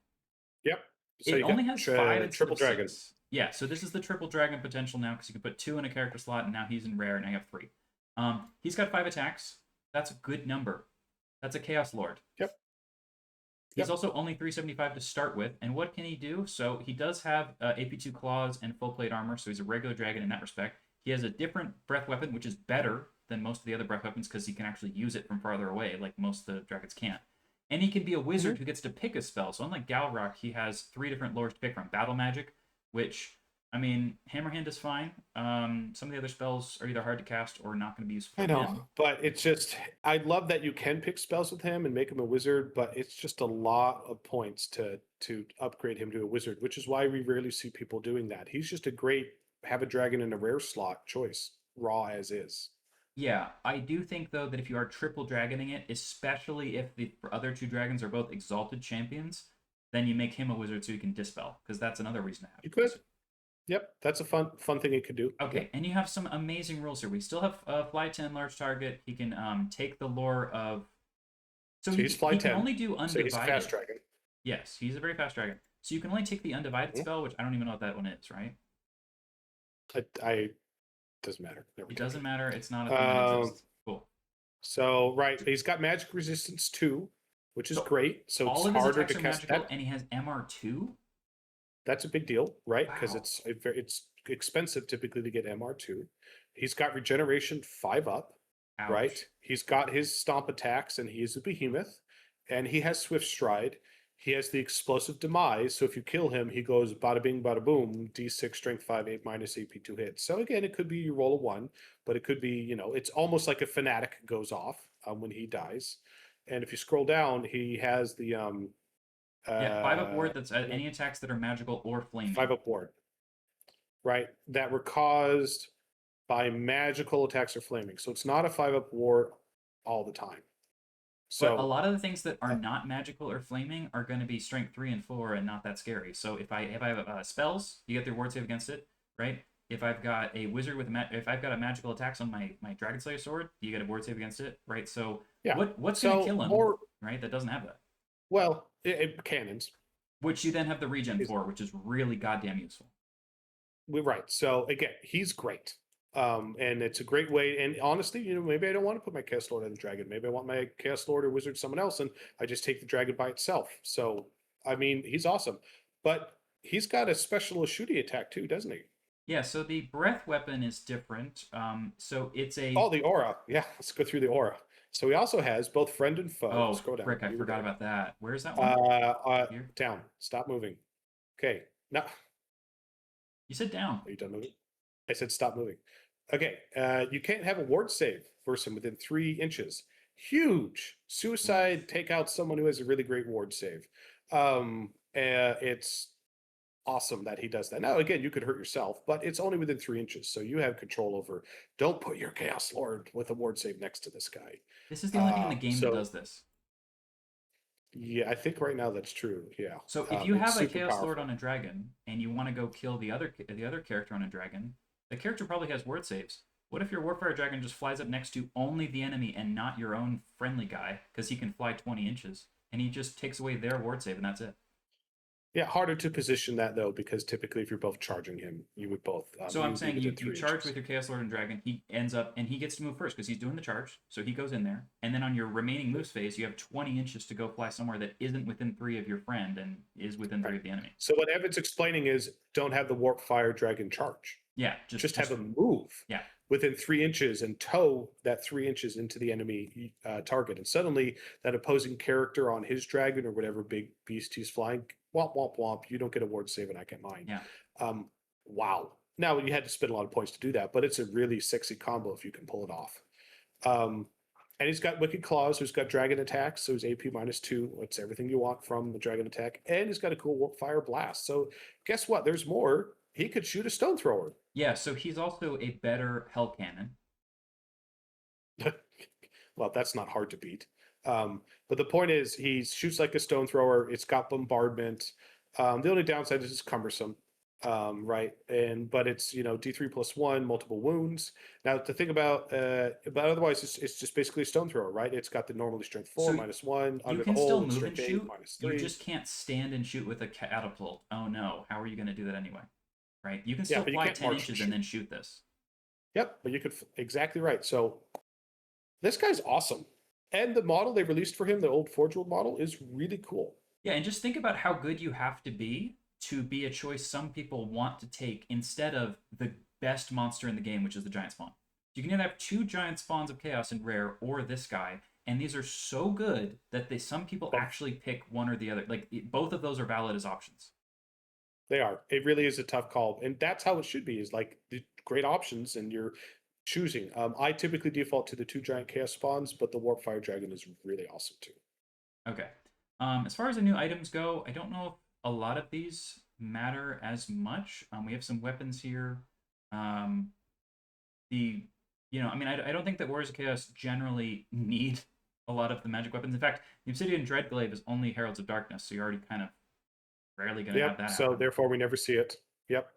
Speaker 1: Yep. So
Speaker 2: it only has 5 and
Speaker 1: triple dragon.
Speaker 2: 6. Yeah, so this is the triple dragon potential now because you can put 2 in a character slot, and now he's in rare, and I have 3. He's got 5 attacks. That's a good number. That's a Chaos Lord.
Speaker 1: Yep.
Speaker 2: He's also only 375 to start with, and what can he do? So he does have AP2 claws and full plate armor, so he's a regular dragon in that respect. He has a different breath weapon, which is better than most of the other breath weapons because he can actually use it from farther away, like most of the dragons can't. And he can be a wizard who gets to pick a spell. So unlike Galrauch, he has 3 different lores to pick from. Battle Magic, which, I mean, Hammerhand is fine. Some of the other spells are either hard to cast or not going to be useful.
Speaker 1: I know, but it's just, I love that you can pick spells with him and make him a wizard, but it's just a lot of points to upgrade him to a wizard, which is why we rarely see people doing that. He's just a great have a dragon in a rare slot choice, raw as is.
Speaker 2: Yeah, I do think, though, that if you are triple dragoning it, especially if the other 2 dragons are both exalted champions, then you make him a wizard so you can dispel, because that's another reason to have
Speaker 1: You could. Yep, that's a fun thing it could do.
Speaker 2: Okay,
Speaker 1: yep.
Speaker 2: And you have some amazing rules here. We still have Fly 10, large target. He can take the lore of... So
Speaker 1: he's Fly 10.
Speaker 2: He can only do Undivided.
Speaker 1: So he's a fast dragon.
Speaker 2: Yes, he's a very fast dragon. So you can only take the Undivided spell, which I don't even know what that one is, right?
Speaker 1: I doesn't matter.
Speaker 2: It doesn't matter. It's not a thing that exists. Cool.
Speaker 1: So, right, he's got magic resistance 2, which is great. So it's harder to cast that.
Speaker 2: And he has MR2?
Speaker 1: That's a big deal, right? Because
Speaker 2: Wow.
Speaker 1: it's expensive typically to get MR2. He's got regeneration 5 up,
Speaker 2: Ouch.
Speaker 1: right? He's got his stomp attacks, and he is a behemoth, and he has swift stride. He has the explosive demise, so if you kill him, he goes bada bing, bada boom, D6, strength 5, 8 minus AP2 hits. So again, it could be you roll a 1, but it could be, it's almost like a fanatic goes off when he dies. And if you scroll down, he has the
Speaker 2: 5 up ward that's any attacks that are magical or flaming.
Speaker 1: 5 up ward, right? That were caused by magical attacks or flaming. So it's not a 5 up ward all the time. So
Speaker 2: but a lot of the things that are not magical or flaming are going to be strength 3 and 4 and not that scary. So if I have spells, you get their ward save against it, right? If I've got a wizard with if I've got a magical attacks on my Dragon Slayer sword, you get a ward save against it, right? So what's going to kill him, right? That doesn't have that.
Speaker 1: Well, cannons,
Speaker 2: which you then have the regen for, which is really goddamn useful.
Speaker 1: Right. So again, he's great. And it's a great way. And honestly, maybe I don't want to put my Chaos Lord on the dragon. Maybe I want my Chaos Lord or Wizard someone else, and I just take the dragon by itself. So, I mean, he's awesome. But he's got a special shooting attack too, doesn't he?
Speaker 2: Yeah, so the breath weapon is different. So it's a...
Speaker 1: Oh, the aura. Yeah, let's go through the aura. So he also has both friend and foe.
Speaker 2: Oh,
Speaker 1: scroll down.
Speaker 2: frick, I forgot about that. Where's that one?
Speaker 1: Here? Down. Stop moving. Okay. Now...
Speaker 2: You said down.
Speaker 1: Are you done moving? I said stop moving. Okay, you can't have a ward save versus him within 3 inches. Huge. Suicide, take out someone who has a really great ward save. It's awesome that he does that. Now, again, you could hurt yourself, but it's only within 3 inches, so you have control over. Don't put your Chaos Lord with a ward save next to this guy.
Speaker 2: This is the only thing in the game that does this.
Speaker 1: Yeah, I think right now that's true. Yeah.
Speaker 2: So if you have a Chaos Lord on a dragon and you want to go kill the other character on a dragon, the character probably has ward saves. What if your Warfire Dragon just flies up next to only the enemy and not your own friendly guy, because he can fly 20 inches, and he just takes away their ward save, and that's it?
Speaker 1: Yeah, harder to position that, though, because typically if you're both charging him, you would both...
Speaker 2: so I'm saying you charge with your Chaos Lord and Dragon, he ends up, and he gets to move first, because he's doing the charge, so he goes in there, and then on your remaining moves phase, you have 20 inches to go fly somewhere that isn't within 3 of your friend, and is within 3 of the enemy.
Speaker 1: So what Evan's explaining is, don't have the Warfire Dragon charge.
Speaker 2: Yeah,
Speaker 1: just have him move within 3 inches and tow that 3 inches into the enemy target. And suddenly that opposing character on his dragon or whatever big beast he's flying, womp, womp, womp, you don't get a ward save and I get mine.
Speaker 2: Yeah.
Speaker 1: Wow. Now you had to spend a lot of points to do that, but it's a really sexy combo if you can pull it off. And he's got Wicked Claws, who's got Dragon Attacks, so he's AP -2. It's everything you want from the Dragon Attack. And he's got a cool Warfire Blast. So guess what? There's more. He could shoot a Stone Thrower.
Speaker 2: Yeah, so he's also a better Hell Cannon.
Speaker 1: Well, that's not hard to beat. But the point is, he shoots like a Stone Thrower. It's got Bombardment. The only downside is it's cumbersome. Right, but it's D3+1, multiple wounds. Now the thing about but otherwise it's just basically a Stone Thrower, right? It's got the normally strength 4
Speaker 2: So
Speaker 1: -1
Speaker 2: you
Speaker 1: under the
Speaker 2: can still
Speaker 1: hole,
Speaker 2: move and
Speaker 1: strength 8
Speaker 2: shoot. You
Speaker 1: -3.
Speaker 2: just can't stand and shoot with a catapult. Oh no, how are you going to do that anyway? Right? You can
Speaker 1: Yeah,
Speaker 2: still
Speaker 1: but you
Speaker 2: fly
Speaker 1: can't
Speaker 2: 10
Speaker 1: march
Speaker 2: inches
Speaker 1: and
Speaker 2: and then shoot this.
Speaker 1: Yep, but you could exactly right. So this guy's awesome, and the model they released for him, the old Forge World model, is really cool.
Speaker 2: Yeah, and just think about how good you have to be a choice some people want to take instead of the best monster in the game, which is the giant spawn. You can either have 2 giant spawns of chaos in rare or this guy, and these are so good that some people actually pick one or the other. Like both of those are valid as options.
Speaker 1: They are. It really is a tough call, and that's how it should be. Is like the great options, and you're choosing. I typically default to the 2 giant chaos spawns, but the Warpfire Dragon is really awesome too.
Speaker 2: Okay. As far as the new items go, I don't know if a lot of these matter as much. We have some weapons here. I don't think that Warriors of Chaos generally need a lot of the magic weapons. In fact, the Obsidian Dreadglaive is only Heralds of Darkness, so you're already kind of rarely going to have that
Speaker 1: So
Speaker 2: happen.
Speaker 1: therefore, we never see it. Yep.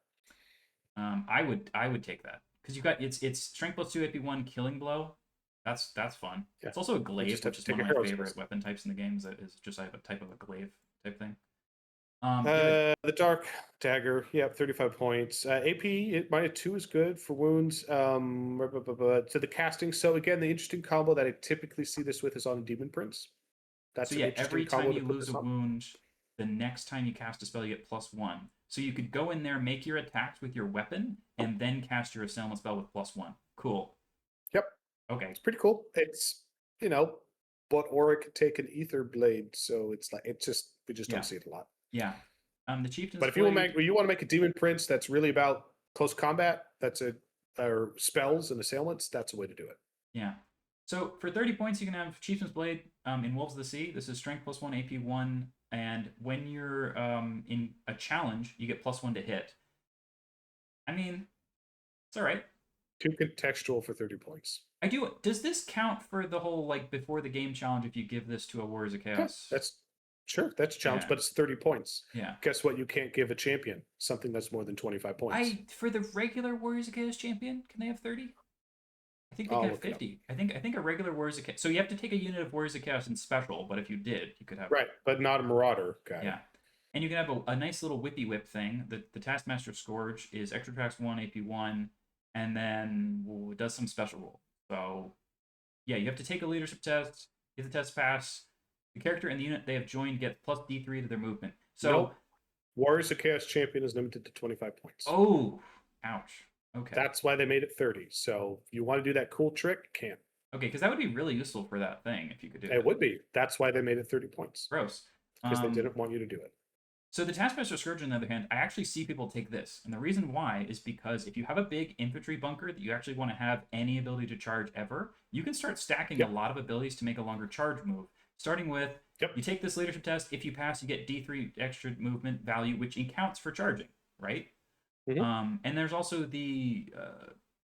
Speaker 2: I would take that because you got it's strength +2 AP1 killing blow. That's fun.
Speaker 1: Yeah.
Speaker 2: It's also a glaive, which is one of my favorite
Speaker 1: first.
Speaker 2: weapon types in the games. That is just I have a type of a glaive type thing.
Speaker 1: The Dark Dagger, yep, 35 points. AP -2 is good for wounds. So the casting. So again, the interesting combo that I typically see this with is on Demon Prince. That's
Speaker 2: So
Speaker 1: an
Speaker 2: yeah,
Speaker 1: interesting
Speaker 2: every
Speaker 1: combo
Speaker 2: time
Speaker 1: to
Speaker 2: you
Speaker 1: put
Speaker 2: lose
Speaker 1: this
Speaker 2: a
Speaker 1: on.
Speaker 2: wound, the next time you cast a spell, you get +1. So you could go in there, make your attacks with your weapon, and then cast your assailant spell with +1. Cool.
Speaker 1: Yep.
Speaker 2: Okay.
Speaker 1: It's pretty cool. It's but Aura could take an Ether Blade, so it's like we just don't see it a lot.
Speaker 2: Yeah. The Chieftain's
Speaker 1: But if you want to make a Demon Prince that's really about close combat, or spells and assailants, that's a way to do it.
Speaker 2: Yeah. So for 30 points, you can have Chieftain's Blade in Wolves of the Sea. This is strength +1, AP1, and when you're in a challenge, you get +1 to hit. I mean, it's all right.
Speaker 1: Too contextual for 30 points.
Speaker 2: I do. Does this count for the whole before the game challenge if you give this to a Warriors of Chaos?
Speaker 1: That's a challenge, but it's 30 points.
Speaker 2: Yeah.
Speaker 1: Guess what? You can't give a champion something that's more than 25 points.
Speaker 2: For the regular Warriors of Chaos champion, can they have 30? I think they can have 50. I think a regular Warriors of Chaos. So you have to take a unit of Warriors of Chaos in special, but if you did, you could have.
Speaker 1: Right, but not a Marauder guy.
Speaker 2: Yeah. And you can have a nice little whippy whip thing. The Taskmaster Scourge is extra tracks 1, AP1, and then it does some special rule. So, yeah, you have to take a leadership test, get the test pass. The character and the unit they have joined get +D3 to their movement. So,
Speaker 1: nope. Warriors of Chaos champion is limited to 25 points.
Speaker 2: Oh, ouch. Okay.
Speaker 1: That's why they made it 30. So if you want to do that cool trick, can't.
Speaker 2: Okay, because that would be really useful for that thing if you could do it.
Speaker 1: It would be. That's why they made it 30 points.
Speaker 2: Gross.
Speaker 1: Because they didn't want you to do it.
Speaker 2: So the Taskmaster Scourge, on the other hand, I actually see people take this. And the reason why is because if you have a big infantry bunker that you actually want to have any ability to charge ever, you can start stacking a lot of abilities to make a longer charge move. Starting with, you take this leadership test. If you pass, you get D3 extra movement value, which counts for charging, right?
Speaker 1: Mm-hmm.
Speaker 2: And there's also the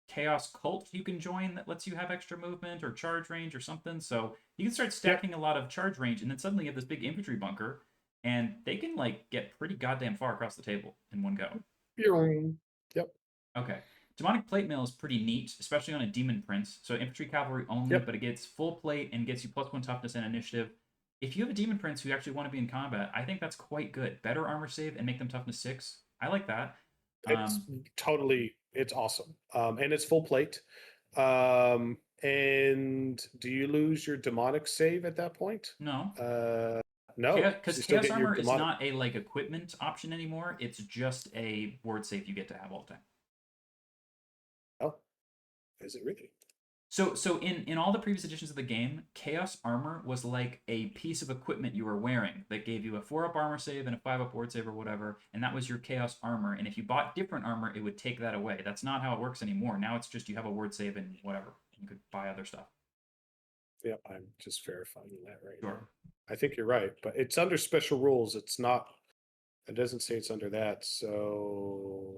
Speaker 2: Chaos Cult you can join that lets you have extra movement or charge range or something. So you can start stacking a lot of charge range, and then suddenly you have this big infantry bunker, and they can get pretty goddamn far across the table in one go.
Speaker 1: Yep.
Speaker 2: Okay. Demonic Plate Mail is pretty neat, especially on a Demon Prince. So infantry cavalry only, but it gets full plate and gets you +1 toughness and initiative. If you have a Demon Prince who actually want to be in combat, I think that's quite good. Better armor save and make them toughness 6. I like that.
Speaker 1: It's awesome. And it's full plate. And do you lose your demonic save at that point?
Speaker 2: No.
Speaker 1: No.
Speaker 2: Because Chaos Armor is not a equipment option anymore. It's just a ward save you get to have all the time.
Speaker 1: Oh. Is it really?
Speaker 2: So in all the previous editions of the game, Chaos Armor was like a piece of equipment you were wearing that gave you a 4-up armor save and a 5-up ward save or whatever, and that was your Chaos Armor. And if you bought different armor, it would take that away. That's not how it works anymore. Now it's just you have a ward save and whatever. You could buy other stuff.
Speaker 1: Yep, I'm just verifying that right
Speaker 2: Sure.
Speaker 1: now. I think you're right, but it's under special rules. It's not. It doesn't say it's under that. So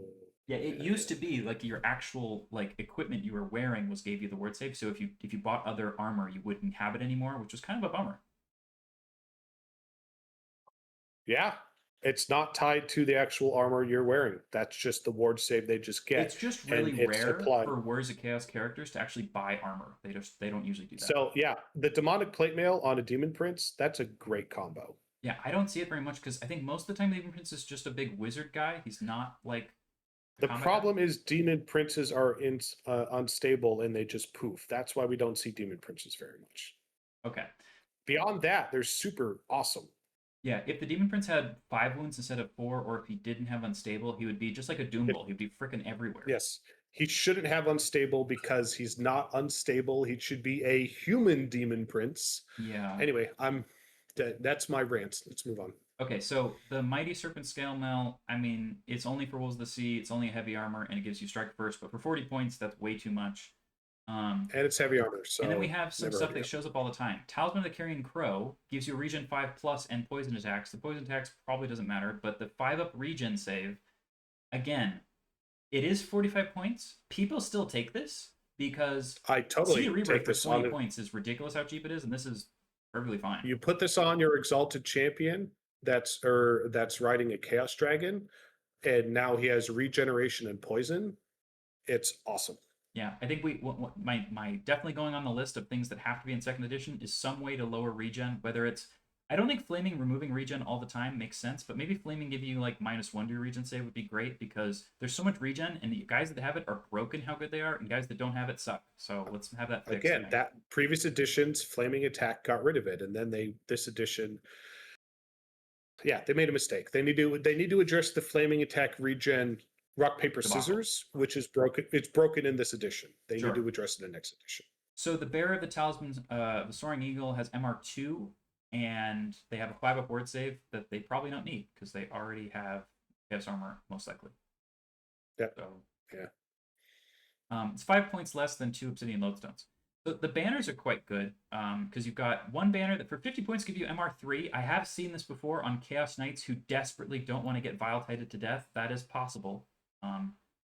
Speaker 2: Yeah, it used to be like your actual like equipment you were wearing was gave you the ward save. So if you bought other armor, you wouldn't have it anymore, which was kind of a bummer.
Speaker 1: yeah, it's not tied to the actual armor you're wearing. That's just the ward save they just get.
Speaker 2: It's just
Speaker 1: and
Speaker 2: really
Speaker 1: it's
Speaker 2: rare
Speaker 1: applied.
Speaker 2: for Warriors of Chaos characters to actually buy armor. They don't usually do that.
Speaker 1: So yeah, the demonic plate mail on a demon prince, that's a great combo.
Speaker 2: Yeah, I don't see it very much because I think most of the time the Demon Prince is just a big wizard guy. He's not like a
Speaker 1: The
Speaker 2: combat
Speaker 1: problem is demon princes are unstable and they just poof. That's why we don't see demon princes very much.
Speaker 2: guy. Okay.
Speaker 1: Beyond that, they're super awesome.
Speaker 2: Yeah, if the Demon Prince had 5 wounds instead of 4, or if he didn't have unstable, he would be just like a Doom Bull. He'd be freaking everywhere.
Speaker 1: Yes. He shouldn't have unstable because he's not unstable. He should be a human demon prince.
Speaker 2: Yeah.
Speaker 1: Anyway, that's my rant. Let's move on.
Speaker 2: Okay, so the Mighty Serpent Scale Mail, I mean, it's only for Wolves of the Sea, it's only a heavy armor, and it gives you strike first, but for 40 points, that's way too much.
Speaker 1: And it's heavy armor. So
Speaker 2: and then we have some stuff that shows up all the time. Talisman of the Carrion Crow gives you a regen 5+ and poison attacks. The poison attacks probably doesn't matter, but the 5-up regen save, again, it is 45 points. People still take this because
Speaker 1: I totally
Speaker 2: Sea Rebirth
Speaker 1: take
Speaker 2: for
Speaker 1: this
Speaker 2: 20
Speaker 1: on.
Speaker 2: points is ridiculous how cheap it is, and this is perfectly fine.
Speaker 1: You put this on your exalted champion that's riding a chaos dragon, and now he has regeneration and poison. It's awesome.
Speaker 2: Yeah, I think my definitely going on the list of things that have to be in second edition is some way to lower regen. Whether it's, I don't think flaming removing regen all the time makes sense, but maybe flaming give you like -1 to your regen save would be great because there's so much regen, and the guys that have it are broken how good they are, and guys that don't have it suck. So let's have that fixed.
Speaker 1: Again, that previous edition's flaming attack got rid of it, and then this edition, yeah, they made a mistake. They need to address the flaming attack regen rock paper scissors, which is broken. It's broken in this edition. They need to address it in the next edition.
Speaker 2: So the bearer of the talisman, the soaring eagle, has MR2, and they have a 5-up word save that they probably don't need because they already have chaos armor most likely.
Speaker 1: Yep.
Speaker 2: So
Speaker 1: yeah.
Speaker 2: It's 5 points less than 2 obsidian lodestones. So the banners are quite good because you've got one banner that for 50 points give you MR3. I have seen this before on Chaos Knights who desperately don't want to get Vile Tided to death. That is possible.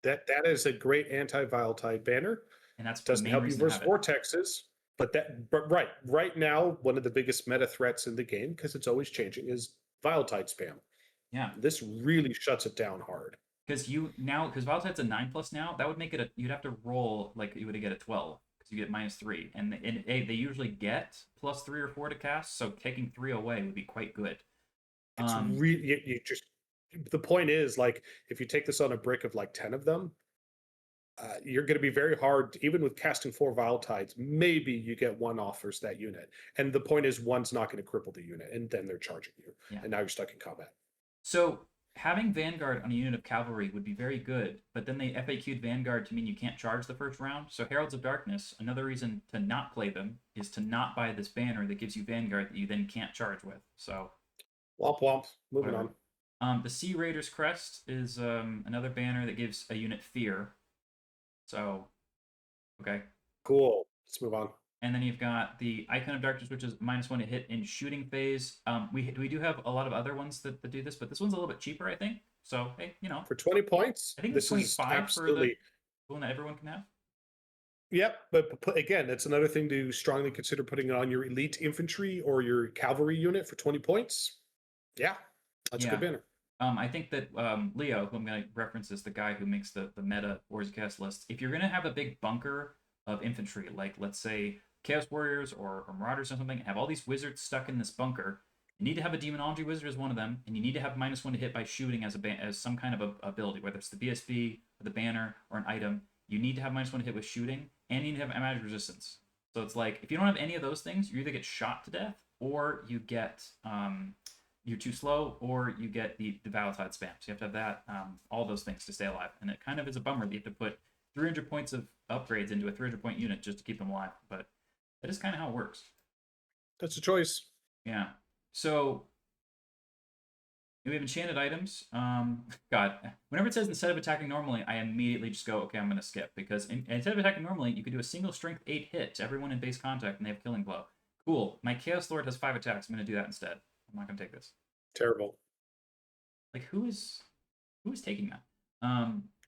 Speaker 1: That is a great anti-Vile Tide banner.
Speaker 2: And that's
Speaker 1: doesn't help you versus vortexes. But right now, one of the biggest meta threats in the game, because it's always changing, is Vile Tide spam.
Speaker 2: Yeah.
Speaker 1: This really shuts it down hard.
Speaker 2: Because Vile Tide's a 9+ now, that would make it you'd have to roll like you would get a 12 because you get -3, and they usually get +3 or 4 to cast, so taking 3 away would be quite good.
Speaker 1: It's really you just. The point is, like, if you take this on a brick of like 10 of them, you're going to be very hard, even with casting 4 Vile Tides. Maybe you get one offers that unit, and the point is, one's not going to cripple the unit, and then they're charging you, and now you're stuck in combat.
Speaker 2: So having Vanguard on a unit of cavalry would be very good, but then they FAQ'd Vanguard to mean you can't charge the first round. So Heralds of Darkness, another reason to not play them is to not buy this banner that gives you Vanguard that you then can't charge with. So
Speaker 1: womp womp. Moving on.
Speaker 2: The Sea Raider's Crest is another banner that gives a unit fear. So, okay.
Speaker 1: Cool. Let's move on.
Speaker 2: And then you've got the Icon of Darkness, which is -1 to hit in shooting phase. We do have a lot of other ones that do this, but this one's a little bit cheaper, I think. So, hey,
Speaker 1: for 20 points,
Speaker 2: I think
Speaker 1: this
Speaker 2: it's 25
Speaker 1: is absolutely
Speaker 2: for the one that everyone can have.
Speaker 1: Yep, but again, that's another thing to strongly consider putting it on your elite infantry or your cavalry unit for 20 points. Yeah, that's a good banner.
Speaker 2: I think that Leo, who I'm going to reference, is the guy who makes the meta Warriors of Chaos list. If you're going to have a big bunker of infantry, like let's say Chaos Warriors or Marauders or something, and have all these wizards stuck in this bunker, you need to have a Demonology Wizard as one of them, and you need to have -1 to hit by shooting as some kind of a ability, whether it's the BSB, or the banner, or an item. You need to have -1 to hit with shooting, and you need to have magic resistance. So it's like, if you don't have any of those things, you either get shot to death, or you get you're too slow, or you get the Vile Tide spam. So you have to have that, all those things to stay alive. And it kind of is a bummer that you have to put 300 points of upgrades into a 300-point unit just to keep them alive. But that is kind of how it works.
Speaker 1: That's a choice.
Speaker 2: Yeah. So we have enchanted items. God, whenever it says instead of attacking normally, I immediately just go, okay, I'm going to skip. Because instead of attacking normally, you can do a single strength 8 hit to everyone in base contact and they have killing blow. Cool. My Chaos Lord has 5 attacks. I'm going to do that instead. I'm not going to take this.
Speaker 1: Terrible.
Speaker 2: Like, who is taking that?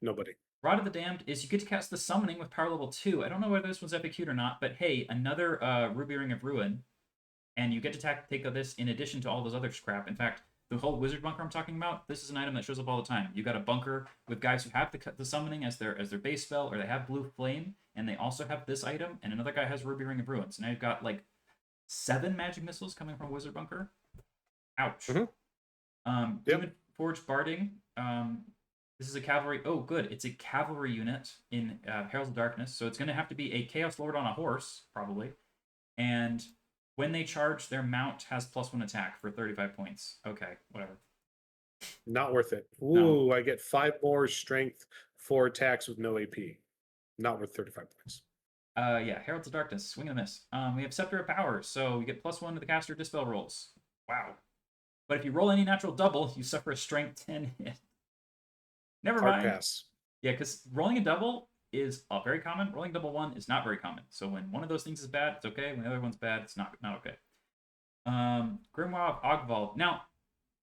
Speaker 1: Nobody.
Speaker 2: Rod of the Damned is you get to cast the Summoning with power level 2. I don't know whether this one's FAQ'd or not, but hey, another Ruby Ring of Ruin. And you get to take this in addition to all those other crap. In fact, the whole wizard bunker I'm talking about, this is an item that shows up all the time. You got a bunker with guys who have the summoning as their base spell, or they have blue flame, and they also have this item, and another guy has Ruby Ring of Ruin. So now you've got like 7 magic missiles coming from wizard bunker. Ouch.
Speaker 1: Mm-hmm.
Speaker 2: Demon Forge Barding. This is a cavalry. Oh, good. It's a cavalry unit in Heralds of Darkness, so it's going to have to be a Chaos Lord on a horse, probably. And when they charge, their mount has +1 attack for 35 points. Okay, whatever.
Speaker 1: Not worth it. Ooh,
Speaker 2: No.
Speaker 1: I get 5 more strength for attacks with no AP. Not worth 35 points.
Speaker 2: Yeah, Heralds of Darkness, swing and a miss. We have Scepter of Power, so you get +1 to the caster dispel rolls. Wow. But if you roll any natural double, you suffer a strength 10 hit. Never
Speaker 1: Hard
Speaker 2: mind.
Speaker 1: pass.
Speaker 2: Yeah, because rolling a double is very common. Rolling double 1 is not very common. So when one of those things is bad, it's okay. When the other one's bad, it's not okay. Grimoire of Ogvald. Now,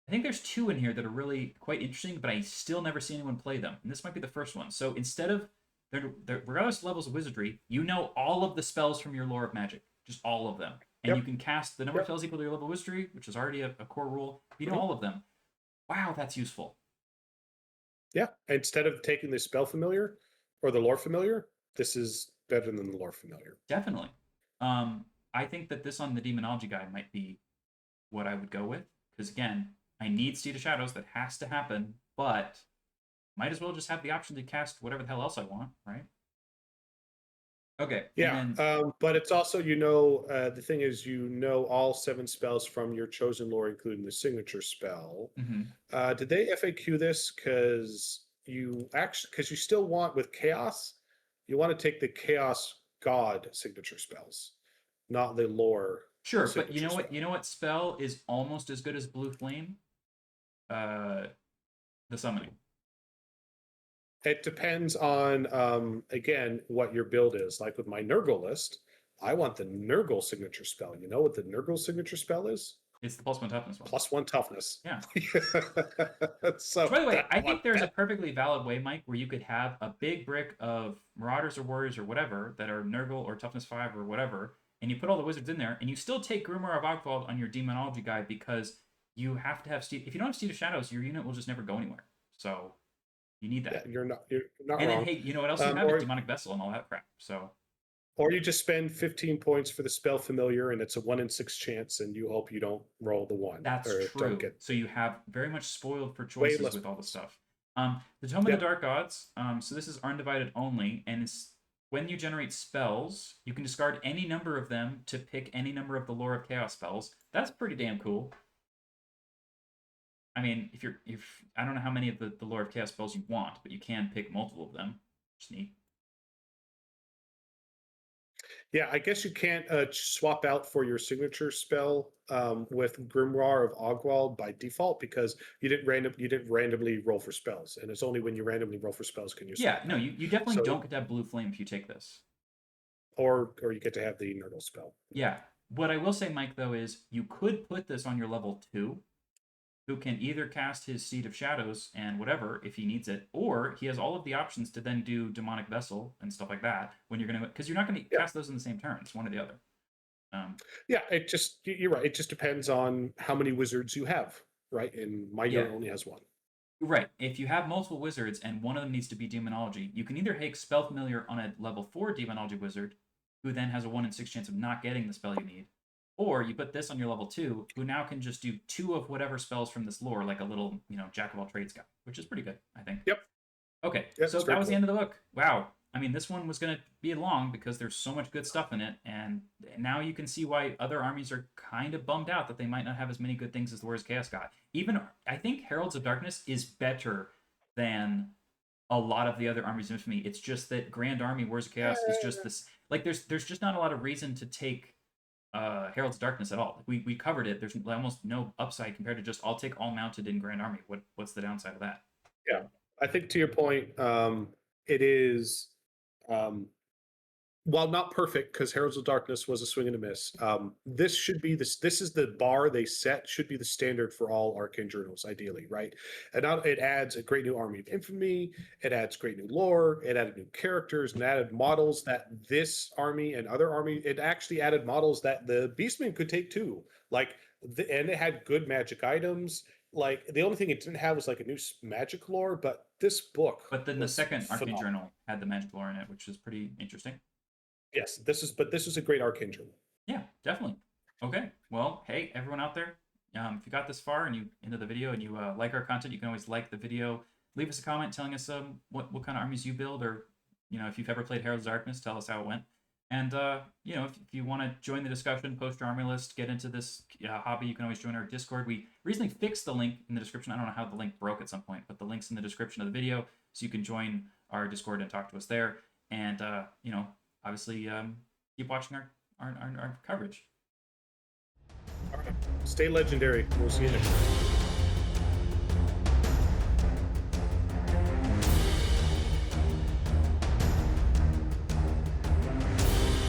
Speaker 2: I think there's 2 in here that are really quite interesting, but I still never see anyone play them. And this might be the first one. So instead of, regardless of levels of wizardry, you know all of the spells from your lore of magic. Just all of them. And you can cast the number of spells equal to your level of wizardry, which is already a core rule. You know all of them. Wow, that's useful.
Speaker 1: Yeah, instead of taking the spell familiar or the lore familiar, this is better than the lore familiar.
Speaker 2: Definitely. I think that this on the Demonology guide might be what I would go with. Because again, I need Seed of Shadows. That has to happen. But might as well just have the option to cast whatever the hell else I want, right? Okay.
Speaker 1: Yeah,
Speaker 2: then,
Speaker 1: but it's also, the thing is, all 7 spells from your chosen lore, including the signature spell. Did they FAQ this? Because you still want, with Chaos, you want to take the Chaos God signature spells, not the lore.
Speaker 2: Sure, but you know what? You know what spell is almost as good as Blue Flame? The Summoning.
Speaker 1: It depends on, again, what your build is. Like with my Nurgle list, I want the Nurgle signature spell. You know what the Nurgle signature spell is?
Speaker 2: It's the +1 toughness one.
Speaker 1: +1 toughness.
Speaker 2: Yeah.
Speaker 1: So,
Speaker 2: by the way, I think there's a perfectly valid way, Mike, where you could have a big brick of Marauders or Warriors or whatever that are Nurgle or toughness 5 or whatever, and you put all the wizards in there, and you still take Grimoire of Ogvald on your Demonology guide because you have to have Steed. If you don't have Steed of Shadows, your unit will just never go anywhere. So you need that.
Speaker 1: Yeah, you're not
Speaker 2: and
Speaker 1: wrong.
Speaker 2: then, hey, you know what else you have? Is Demonic Vessel and all that crap. So.
Speaker 1: Or you just spend 15 points for the spell familiar, and it's a 1 in 6 chance, and you hope you don't roll the 1.
Speaker 2: That's true. So you have very much spoiled for choices with all the stuff. The Tome of the Dark Gods. So this is Undivided only, and it's when you generate spells, you can discard any number of them to pick any number of the Lore of Chaos spells. That's pretty damn cool. I mean, if I don't know how many of the Lore of Chaos spells you want, but you can pick multiple of them. Just neat.
Speaker 1: Yeah, I guess you can't swap out for your signature spell with Grimoire of Ogwald by default because you didn't randomly roll for spells, and it's only when you randomly roll for spells can you.
Speaker 2: Yeah, no, you definitely don't get to have Blue Flame if you take this.
Speaker 1: Or you get to have the Nurgle spell.
Speaker 2: Yeah, what I will say, Mike, though, is you could put this on your level 2, who can either cast his Seed of Shadows and whatever if he needs it, or he has all of the options to then do Demonic Vessel and stuff like that when you're going to, because you're not going to cast those in the same turn. It's one or the other.
Speaker 1: Yeah, you're right. It just depends on how many wizards you have, right? And my unit only has 1.
Speaker 2: Right. If you have multiple wizards and one of them needs to be Demonology, you can either take Spell Familiar on a level 4 Demonology wizard, who then has a 1 in 6 chance of not getting the spell you need, or you put this on your level 2, who now can just do 2 of whatever spells from this lore, like a little, jack of all trades guy, which is pretty good, I think.
Speaker 1: Yep.
Speaker 2: Okay,
Speaker 1: yep,
Speaker 2: so that was the end of the book. Wow. I mean, this one was going to be long because there's so much good stuff in it, and now you can see why other armies are kind of bummed out that they might not have as many good things as the Warriors Chaos got. Even, I think Heralds of Darkness is better than a lot of the other Armies of Infamy. It's just that Grand Army Wars of Chaos is just this. Like, there's just not a lot of reason to take Heralds of Darkness at all. We covered it. There's almost no upside compared to just I'll take all mounted in Grand Army. What's the downside of that?
Speaker 1: Yeah, I think to your point, it is while not perfect, because Heralds of Darkness was a swing and a miss. This should be this. This is the bar they set. Should be the standard for all Arcane journals, ideally, right? And now it adds a great new Army of Infamy. It adds great new lore. It added new characters and added models that this army and other army. It actually added models that the Beastmen could take too. Like, and it had good magic items. Like, the only thing it didn't have was like a new magic lore, but this book.
Speaker 2: But then the second Arcane
Speaker 1: phenomenal.
Speaker 2: journal had the magic lore in it, which was pretty interesting.
Speaker 1: Yes, this is a great Arcane journal.
Speaker 2: Yeah, definitely. Okay, well, hey, everyone out there, if you got this far and you into the video and you like our content, you can always like the video, leave us a comment telling us what kind of armies you build, or if you've ever played Heralds of Darkness, tell us how it went. And if you want to join the discussion, post your army list, get into this hobby, you can always join our Discord. We recently fixed the link in the description. I don't know how the link broke at some point, but the link's in the description of the video, so you can join our Discord and talk to us there. And obviously, keep watching our coverage.
Speaker 1: All right. Stay legendary. We'll see you next time.